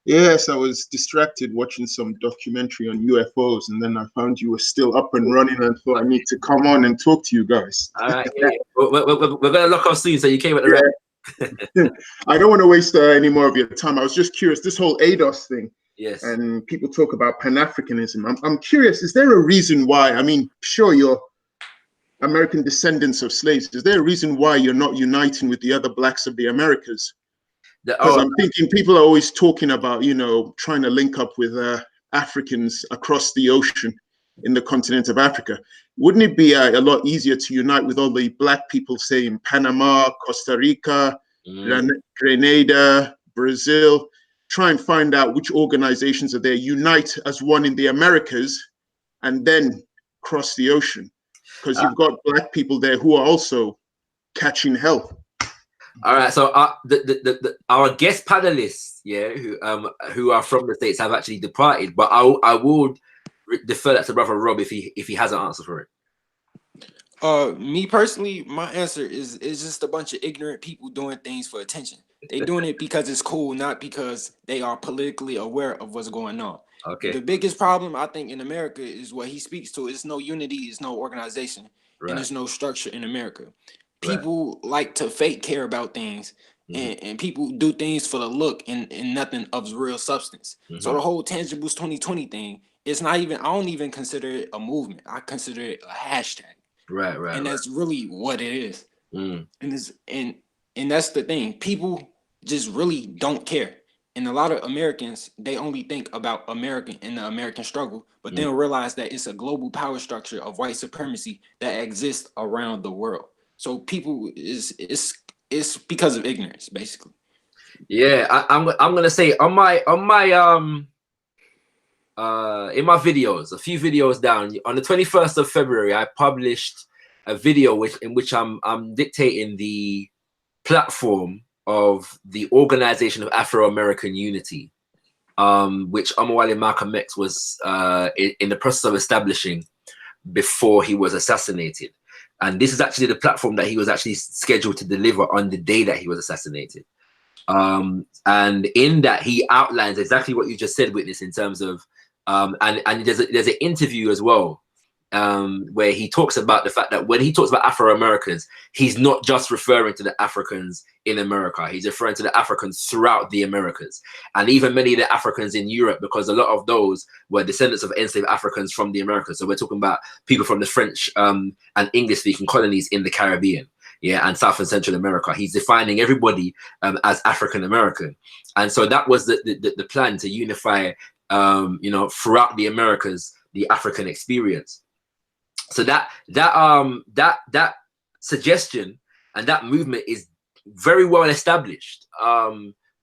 Speaker 7: Yes, I was distracted watching some documentary on UFOs, and then I found you were still up and running, and thought I need to come on and talk to you guys.
Speaker 1: All right, yeah. We're gonna lock off soon, so you came at the right.
Speaker 7: I don't want to waste any more of your time. I was just curious, this whole ADOS thing.
Speaker 1: Yes.
Speaker 7: And people talk about Pan-Afrikanism. I'm curious, is there a reason why? I mean, sure, you're American descendants of slaves. Is there a reason why you're not uniting with the other Blacks of the Americas? Because I'm thinking people are always talking about, you know, trying to link up with Africans across the ocean in the continent of Africa. Wouldn't it be a lot easier to unite with all the Black people, say, in Panama, Costa Rica, Grenada, Brazil, try and find out which organizations are there, unite as one in the Americas, and then cross the ocean? Because you've got Black people there who are also catching hell.
Speaker 1: All right, so our guest panelists, yeah, who are from the States have actually departed, but I will defer that to Brother Rob if he has an answer for it.
Speaker 6: Me personally, my answer is just a bunch of ignorant people doing things for attention. They doing it because it's cool, not because they are politically aware of what's going on.
Speaker 1: Okay.
Speaker 6: The biggest problem I think in America is what he speaks to. It's no unity, it's no organization, and there's no structure in America. People like to fake care about things, and people do things for the look and nothing of real substance. So the whole Tangibles 2020 thing, it's not even, I don't even consider it a movement. I consider it a hashtag. And that's really what it is. And that's the thing. People just really don't care. And a lot of Americans, they only think about American and the American struggle, but they don't realize that it's a global power structure of white supremacy that exists around the world. So people it's because of ignorance, basically.
Speaker 1: Yeah, I'm gonna say on my in my videos, a few videos down, on the 21st of February, I published a video in which I'm dictating the platform of the Organization of Afro-American Unity, which Omowale Malcolm X was in the process of establishing before he was assassinated. And this is actually the platform that he was actually scheduled to deliver on the day that he was assassinated. And in that, he outlines exactly what you just said, Witness, in terms of, and there's an interview as well, where he talks about the fact that when he talks about Afro-Americans, he's not just referring to the Africans in America, he's referring to the Africans throughout the Americas, and even many of the Africans in Europe, because a lot of those were descendants of enslaved Africans from the Americas. So we're talking about people from the French and English-speaking colonies in the Caribbean, yeah, and South and Central America. He's defining everybody as African American, and so that was the plan, to unify, you know, throughout the Americas, the African experience. So that suggestion and that movement is very well established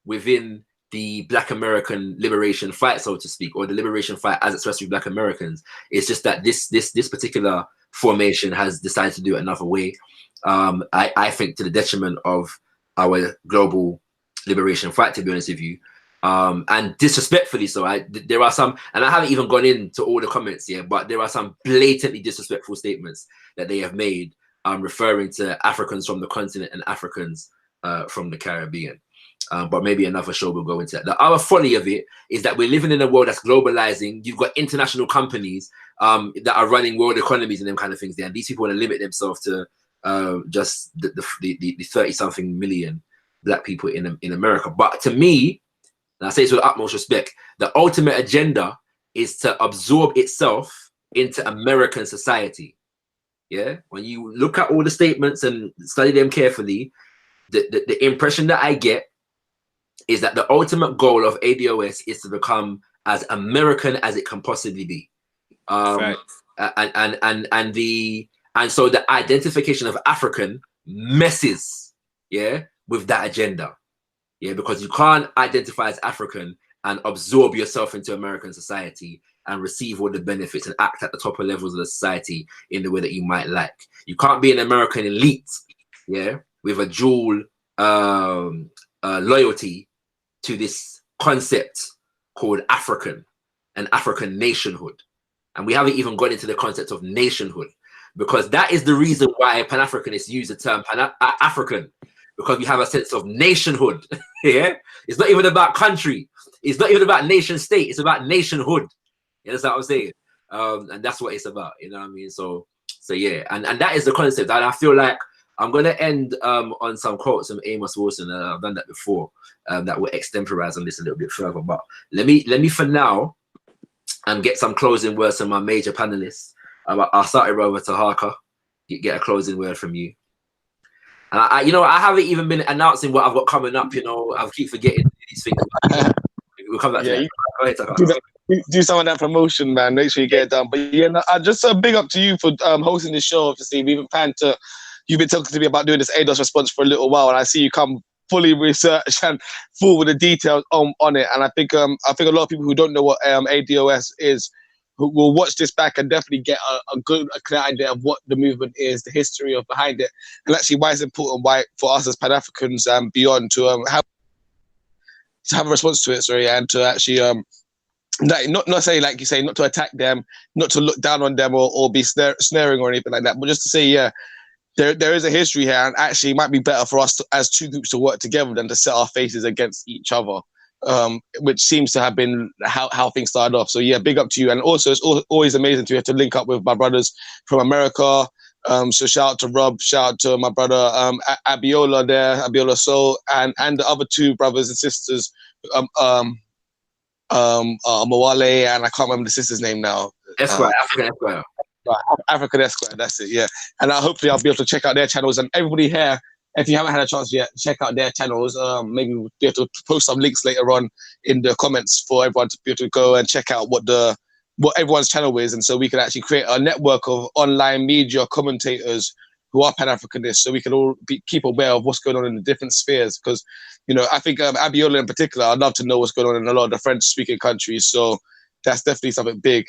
Speaker 1: within the Black American liberation fight, so to speak, or the liberation fight as expressed with Black Americans. It's just that this particular formation has decided to do it another way. I think to the detriment of our global liberation fight, to be honest with you. and disrespectfully so. There are some, and I haven't even gone into all the comments yet, but there are some blatantly disrespectful statements that they have made, referring to Africans from the continent and Africans from the Caribbean. But maybe another show will go into that. The other folly of it is that we're living in a world that's globalizing. You've got international companies that are running world economies and them kind of things there. And these people want to limit themselves to just the 30-something million black people in America. But to me, and I say this with utmost respect, the ultimate agenda is to absorb itself into American society. Yeah, when you look at all the statements and study them carefully, the impression that I get is that the ultimate goal of ADOS is to become as American as it can possibly be. And so the identification of African messes, yeah, with that agenda. Yeah, because you can't identify as African and absorb yourself into American society and receive all the benefits and act at the top levels of the society in the way that you might like. You can't be an American elite, yeah, with a dual loyalty to this concept called African and African nationhood. And we haven't even got into the concept of nationhood, because that is the reason why Pan-Africanists use the term African, because we have a sense of nationhood. Yeah, it's not even about country. It's not even about nation state. It's about nationhood. You know what I'm saying? And that's what it's about. You know what I mean? So yeah, and that is the concept. And I feel like I'm gonna end on some quotes from Amos Wilson. I've done that before. That will extemporize on this a little bit further. But let me for now get some closing words from my major panelists. I'll start it over to Taharqa. Get a closing word from you. And I haven't even been announcing what I've got coming up. I keep forgetting these things. We'll come back to that. Go ahead, Taharqa.
Speaker 5: Do some of that promotion, man. Make sure you get it done. But yeah, just a big up to you for hosting this show. Obviously, you've been talking to me about doing this ADOS response for a little while, and I see you come fully researched and full with the details on it. And I think a lot of people who don't know what ADOS is, who will watch this back and definitely get a clear idea of what the movement is, the history of behind it, and actually why it's important, why for us as Pan-Africans and beyond to have a response to it. Sorry, and to actually not say, like you say, not to attack them, not to look down on them or be snaring or anything like that, but just to say, yeah, there is a history here, and actually it might be better for us as two groups to work together than to set our faces against each other, which seems to have been how things started off. So yeah, big up to you. And also, it's always amazing to have to link up with my brothers from America. So shout out to Rob, shout out to my brother Abiola there, Abiola Soul, and the other two brothers and sisters, Omowale, and I can't remember the sister's name now.
Speaker 1: Esquire, African Esquire.
Speaker 5: Afrikan Esquire, that's it, yeah. And hopefully I'll be able to check out their channels. And everybody here, if you haven't had a chance yet, check out their channels. Maybe we'll be able to post some links later on in the comments for everyone to be able to go and check out what everyone's channel is. And so we can actually create a network of online media commentators who are Pan-Africanists, so we can all keep aware of what's going on in the different spheres. Because, I think Abiola in particular, I'd love to know what's going on in a lot of the French-speaking countries. So that's definitely something big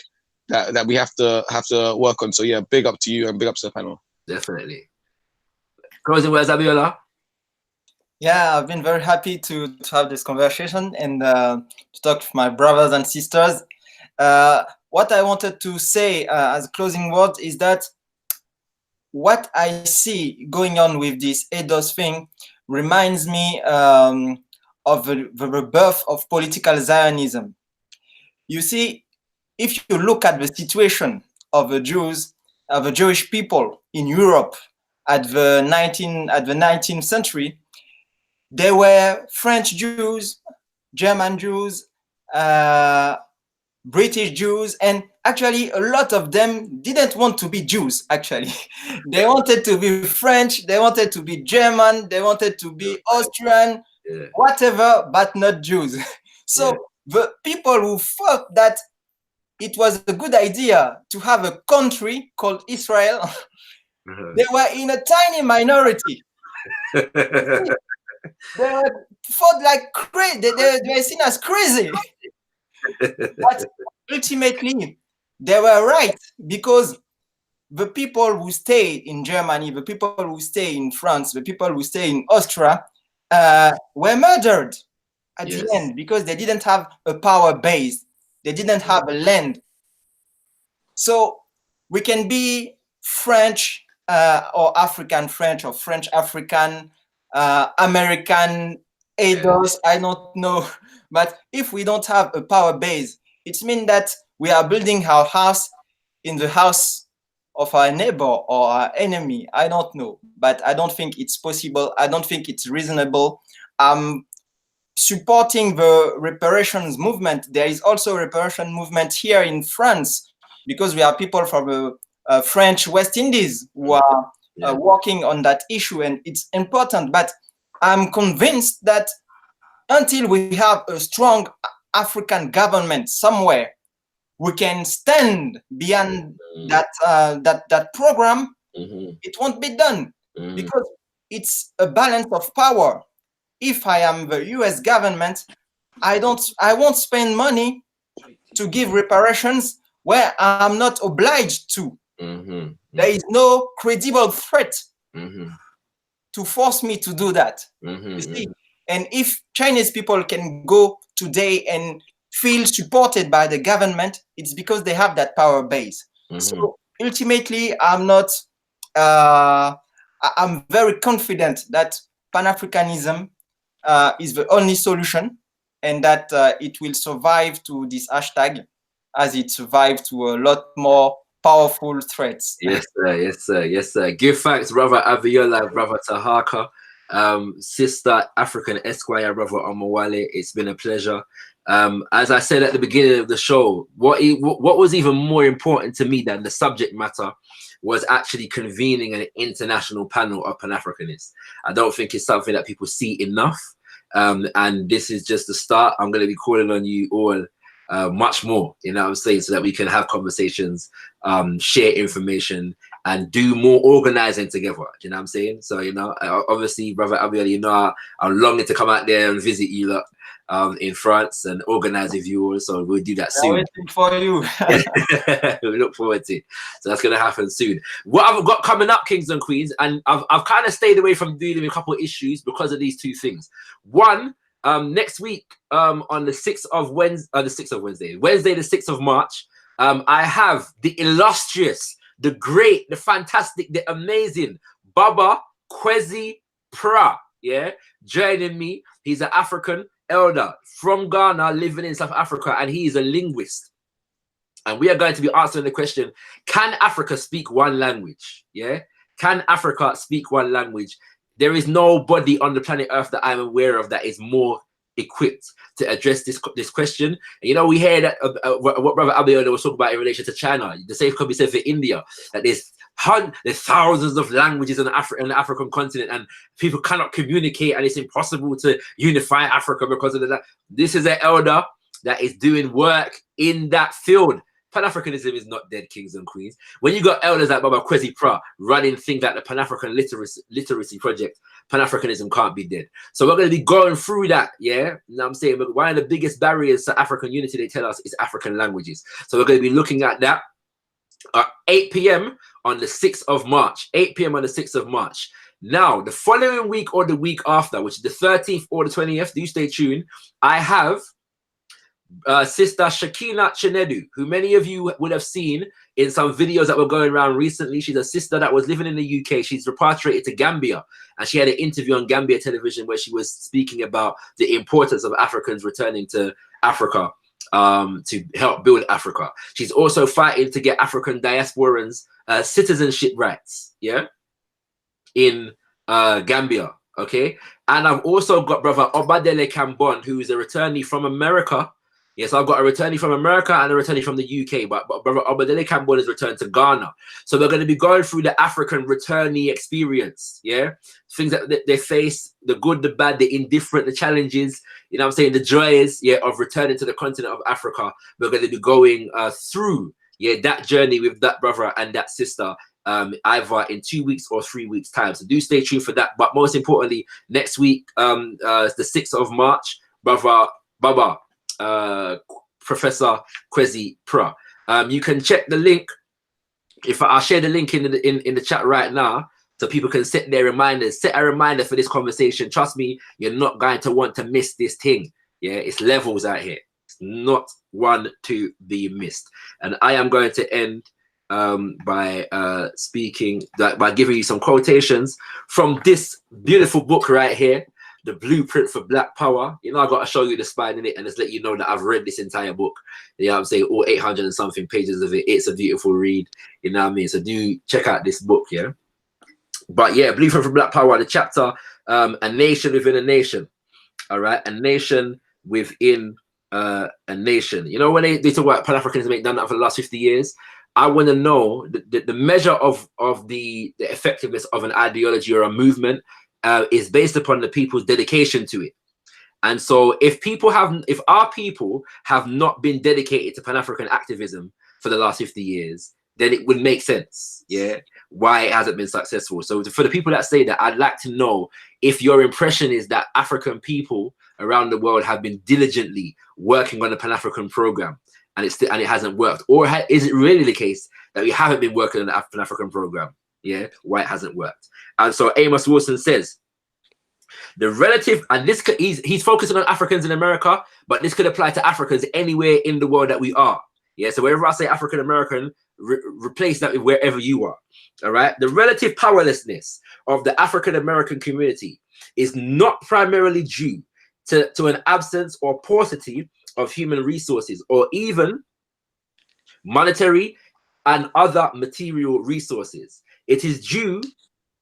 Speaker 5: that we have to work on. So yeah, big up to you and big up to the panel.
Speaker 1: Definitely. Closing words, Abiola.
Speaker 4: Yeah, I've been very happy to have this conversation and to talk to my brothers and sisters. What I wanted to say as a closing word is that what I see going on with this ADOS thing reminds me of the rebirth of political Zionism. You see, if you look at the situation of the Jews, of the Jewish people in Europe at the 19th century, there were French Jews, German Jews, British Jews, and actually a lot of them didn't want to be Jews, actually. They wanted to be French, they wanted to be German, they wanted to be Austrian, whatever, but not Jews. So the people who thought that it was a good idea to have a country called Israel, they were in a tiny minority. They fought like crazy. They were seen as crazy. But ultimately, they were right, because the people who stayed in Germany, the people who stay in France, the people who stay in Austria were murdered. at the end, because they didn't have a power base. They didn't have a land. So we can be French or African French or French African, American, ADOS, I don't know. But if we don't have a power base, it means that we are building our house in the house of our neighbor or our enemy. I don't know, but I don't think it's possible. I don't think it's reasonable. Supporting the reparations movement. There is also a reparation movement here in France, because we are people from the French West Indies who are working on that issue, and it's important. But I'm convinced that until we have a strong African government somewhere, we can stand beyond that program. It won't be done because it's a balance of power. If I am the US government, I won't spend money to give reparations where I'm not obliged to. There is no credible threat to force me to do that. You see? And if Chinese people can go today and feel supported by the government, it's because they have that power base. So ultimately, I'm very confident that Pan-Afrikanism is the only solution, and that it will survive to this hashtag as it survived to a lot more powerful threats.
Speaker 1: Yes, sir. Yes, sir. Yes, sir. Give thanks, brother Abiola, brother Taharqa, sister African Esquire, brother Omowale. It's been a pleasure. As I said at the beginning of the show, what was even more important to me than the subject matter was actually convening an international panel of Pan-Africanists. I don't think it's something that people see enough. And this is just the start. I'm going to be calling on you all much more, you know what I'm saying, so that we can have conversations, share information, and do more organizing together. You know what I'm saying? So, you know, obviously, brother Abiola, you know, I'm longing to come out there and visit you lot in France and organize with you all. So we'll do that soon.
Speaker 4: Waiting for you.
Speaker 1: We look forward to it. So that's going to happen soon. What I've got coming up, kings and queens, and I've kind of stayed away from dealing with a couple of issues because of these two things. One, next week, on the 6th of Wednesday, the 6th of March, I have the illustrious, the great, the fantastic, the amazing Baba Kwesi Pra, joining me. He's an African elder from Ghana living in South Africa, and he is a linguist. And we are going to be answering the question, can Africa speak one language? Can Africa speak one language? There is nobody on the planet Earth that I'm aware of that is more equipped to address this question. And, you know, we hear that what Brother Abiola was talking about in relation to China. The same could be said for India, that there's thousands of languages in the African continent, and people cannot communicate, and it's impossible to unify Africa because of that. This is an elder that is doing work in that field. Pan-Africanism is not dead, kings and queens. When you got elders like Baba Kwesi Pra running things like the Pan-African literacy project, Pan-Africanism can't be dead. So we're going to be going through that, You know what I'm saying? But one of the biggest barriers to African unity, they tell us, is African languages. So we're going to be looking at that at 8 p.m. on the 6th of March. 8 p.m. on the 6th of March. Now, the following week or the week after, which is the 13th or the 20th, do stay tuned, I have Sister Shakina Chinedu, who many of you would have seen in some videos that were going around recently. She's a sister that was living in the UK. She's repatriated to Gambia, and she had an interview on Gambia television where she was speaking about the importance of Africans returning to Africa to help build Africa. She's also fighting to get African diasporans citizenship rights, in Gambia, okay? And I've also got Brother Obadele Kambon, who is a returnee from America. Yes, I've got a returnee from America and a returnee from the UK, but Brother Obadele Kambon is returned to Ghana. So we're going to be going through the African returnee experience, things that they face, the good, the bad, the indifferent, the challenges, you know what I'm saying, the joys, of returning to the continent of Africa. We're going to be going through, that journey with that brother and that sister, either in 2 weeks or 3 weeks time. So do stay tuned for that. But most importantly, next week, the 6th of March, Brother Baba, Professor Kwesi Pra. You can check the link. I'll share the link in the chat right now, so people can set their reminders. Set a reminder for this conversation. Trust me, you're not going to want to miss this thing. Yeah, it's levels out here. It's not one to be missed. And I am going to end by giving you some quotations from this beautiful book right here, The Blueprint for Black Power. You know, I got to show you the spine in it and just let you know that I've read this entire book. You know what I'm saying? All 800 and something pages of it. It's a beautiful read. You know what I mean? So do check out this book, yeah? But yeah, Blueprint for Black Power, the chapter, A Nation Within a Nation. All right? A nation within a nation. You know, when they talk about Pan-Africanism, ain't done that for the last 50 years. I want to know the measure of the effectiveness of an ideology or a movement is based upon the people's dedication to it. And so if our people have not been dedicated to Pan-African activism for the last 50 years, then it would make sense, yeah, why it hasn't been successful. So for the people that say that, I'd like to know if your impression is that African people around the world have been diligently working on the Pan-African program and it hasn't worked, or is it really the case that we haven't been working on the Pan-African program? Yeah, why it hasn't worked. And so Amos Wilson says the relative, and this he's focusing on Africans in America, but this could apply to Africans anywhere in the world that we are. Yeah, so wherever I say African American, replace that with wherever you are. All right, the relative powerlessness of the African American community is not primarily due to an absence or paucity of human resources, or even monetary and other material resources. It is due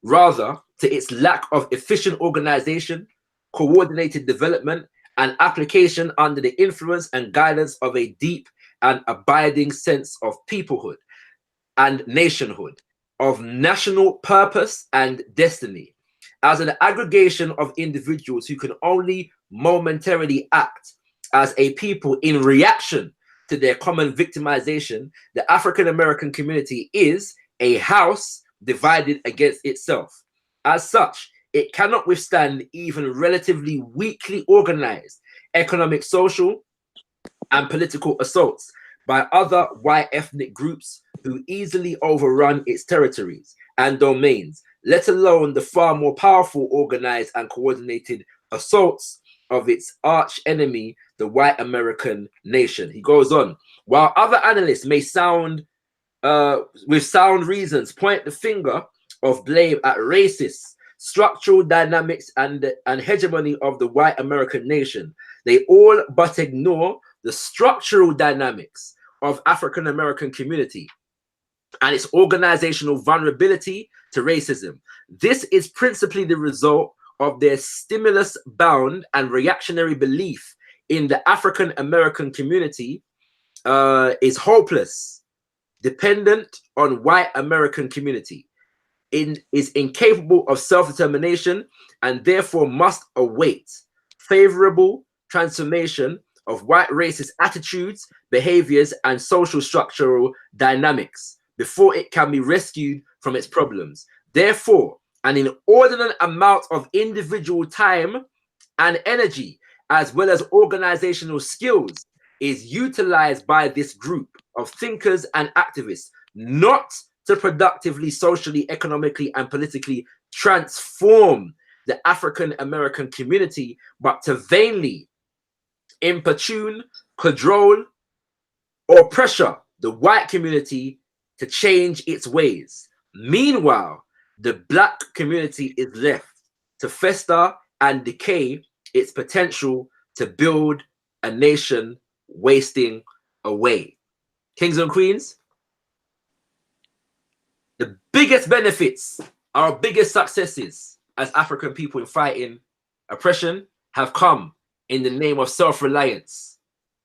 Speaker 1: rather to its lack of efficient organization, coordinated development, and application under the influence and guidance of a deep and abiding sense of peoplehood and nationhood, of national purpose and destiny, as an aggregation of individuals who can only momentarily act as a people in reaction to their common victimization. The African American community is a house divided against itself. As such, it cannot withstand even relatively weakly organized economic, social, and political assaults by other white ethnic groups who easily overrun its territories and domains, let alone the far more powerful, organized, and coordinated assaults of its arch enemy, the white American nation. He goes on, while other analysts may with sound reasons point the finger of blame at racist structural dynamics and hegemony of the white American nation, they all but ignore the structural dynamics of African American community and its organizational vulnerability to racism. This is principally the result of their stimulus-bound and reactionary belief in the African American community is hopeless, dependent on white American community, is incapable of self-determination, and therefore must await favorable transformation of white racist attitudes, behaviors, and social structural dynamics before it can be rescued from its problems. Therefore, an inordinate amount of individual time and energy, as well as organizational skills, is utilized by this group of thinkers and activists, not to productively, socially, economically, and politically transform the African American community, but to vainly importune, cajole, or pressure the white community to change its ways. Meanwhile, the black community is left to fester and decay its potential to build a nation wasting away. Kings and queens, the biggest benefits, our biggest successes as African people in fighting oppression have come in the name of self-reliance,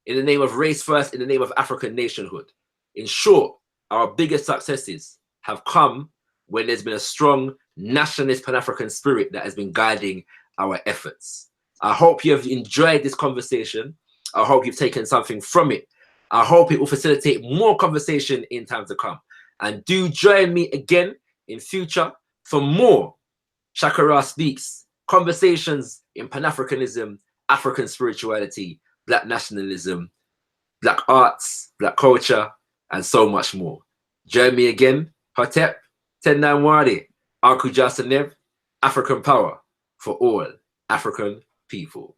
Speaker 1: in the name of race first, in the name of African nationhood. In short, our biggest successes have come when there's been a strong nationalist Pan-African spirit that has been guiding our efforts. I hope you have enjoyed this conversation. I hope you've taken something from it. I hope it will facilitate more conversation in time to come. And do join me again in future for more ShakaRa Speaks, conversations in Pan-Afrikanism, African spirituality, Black nationalism, Black arts, Black culture, and so much more. Join me again, Hotep, Tendamwadi, Uncle Jasanev, African power for all African people.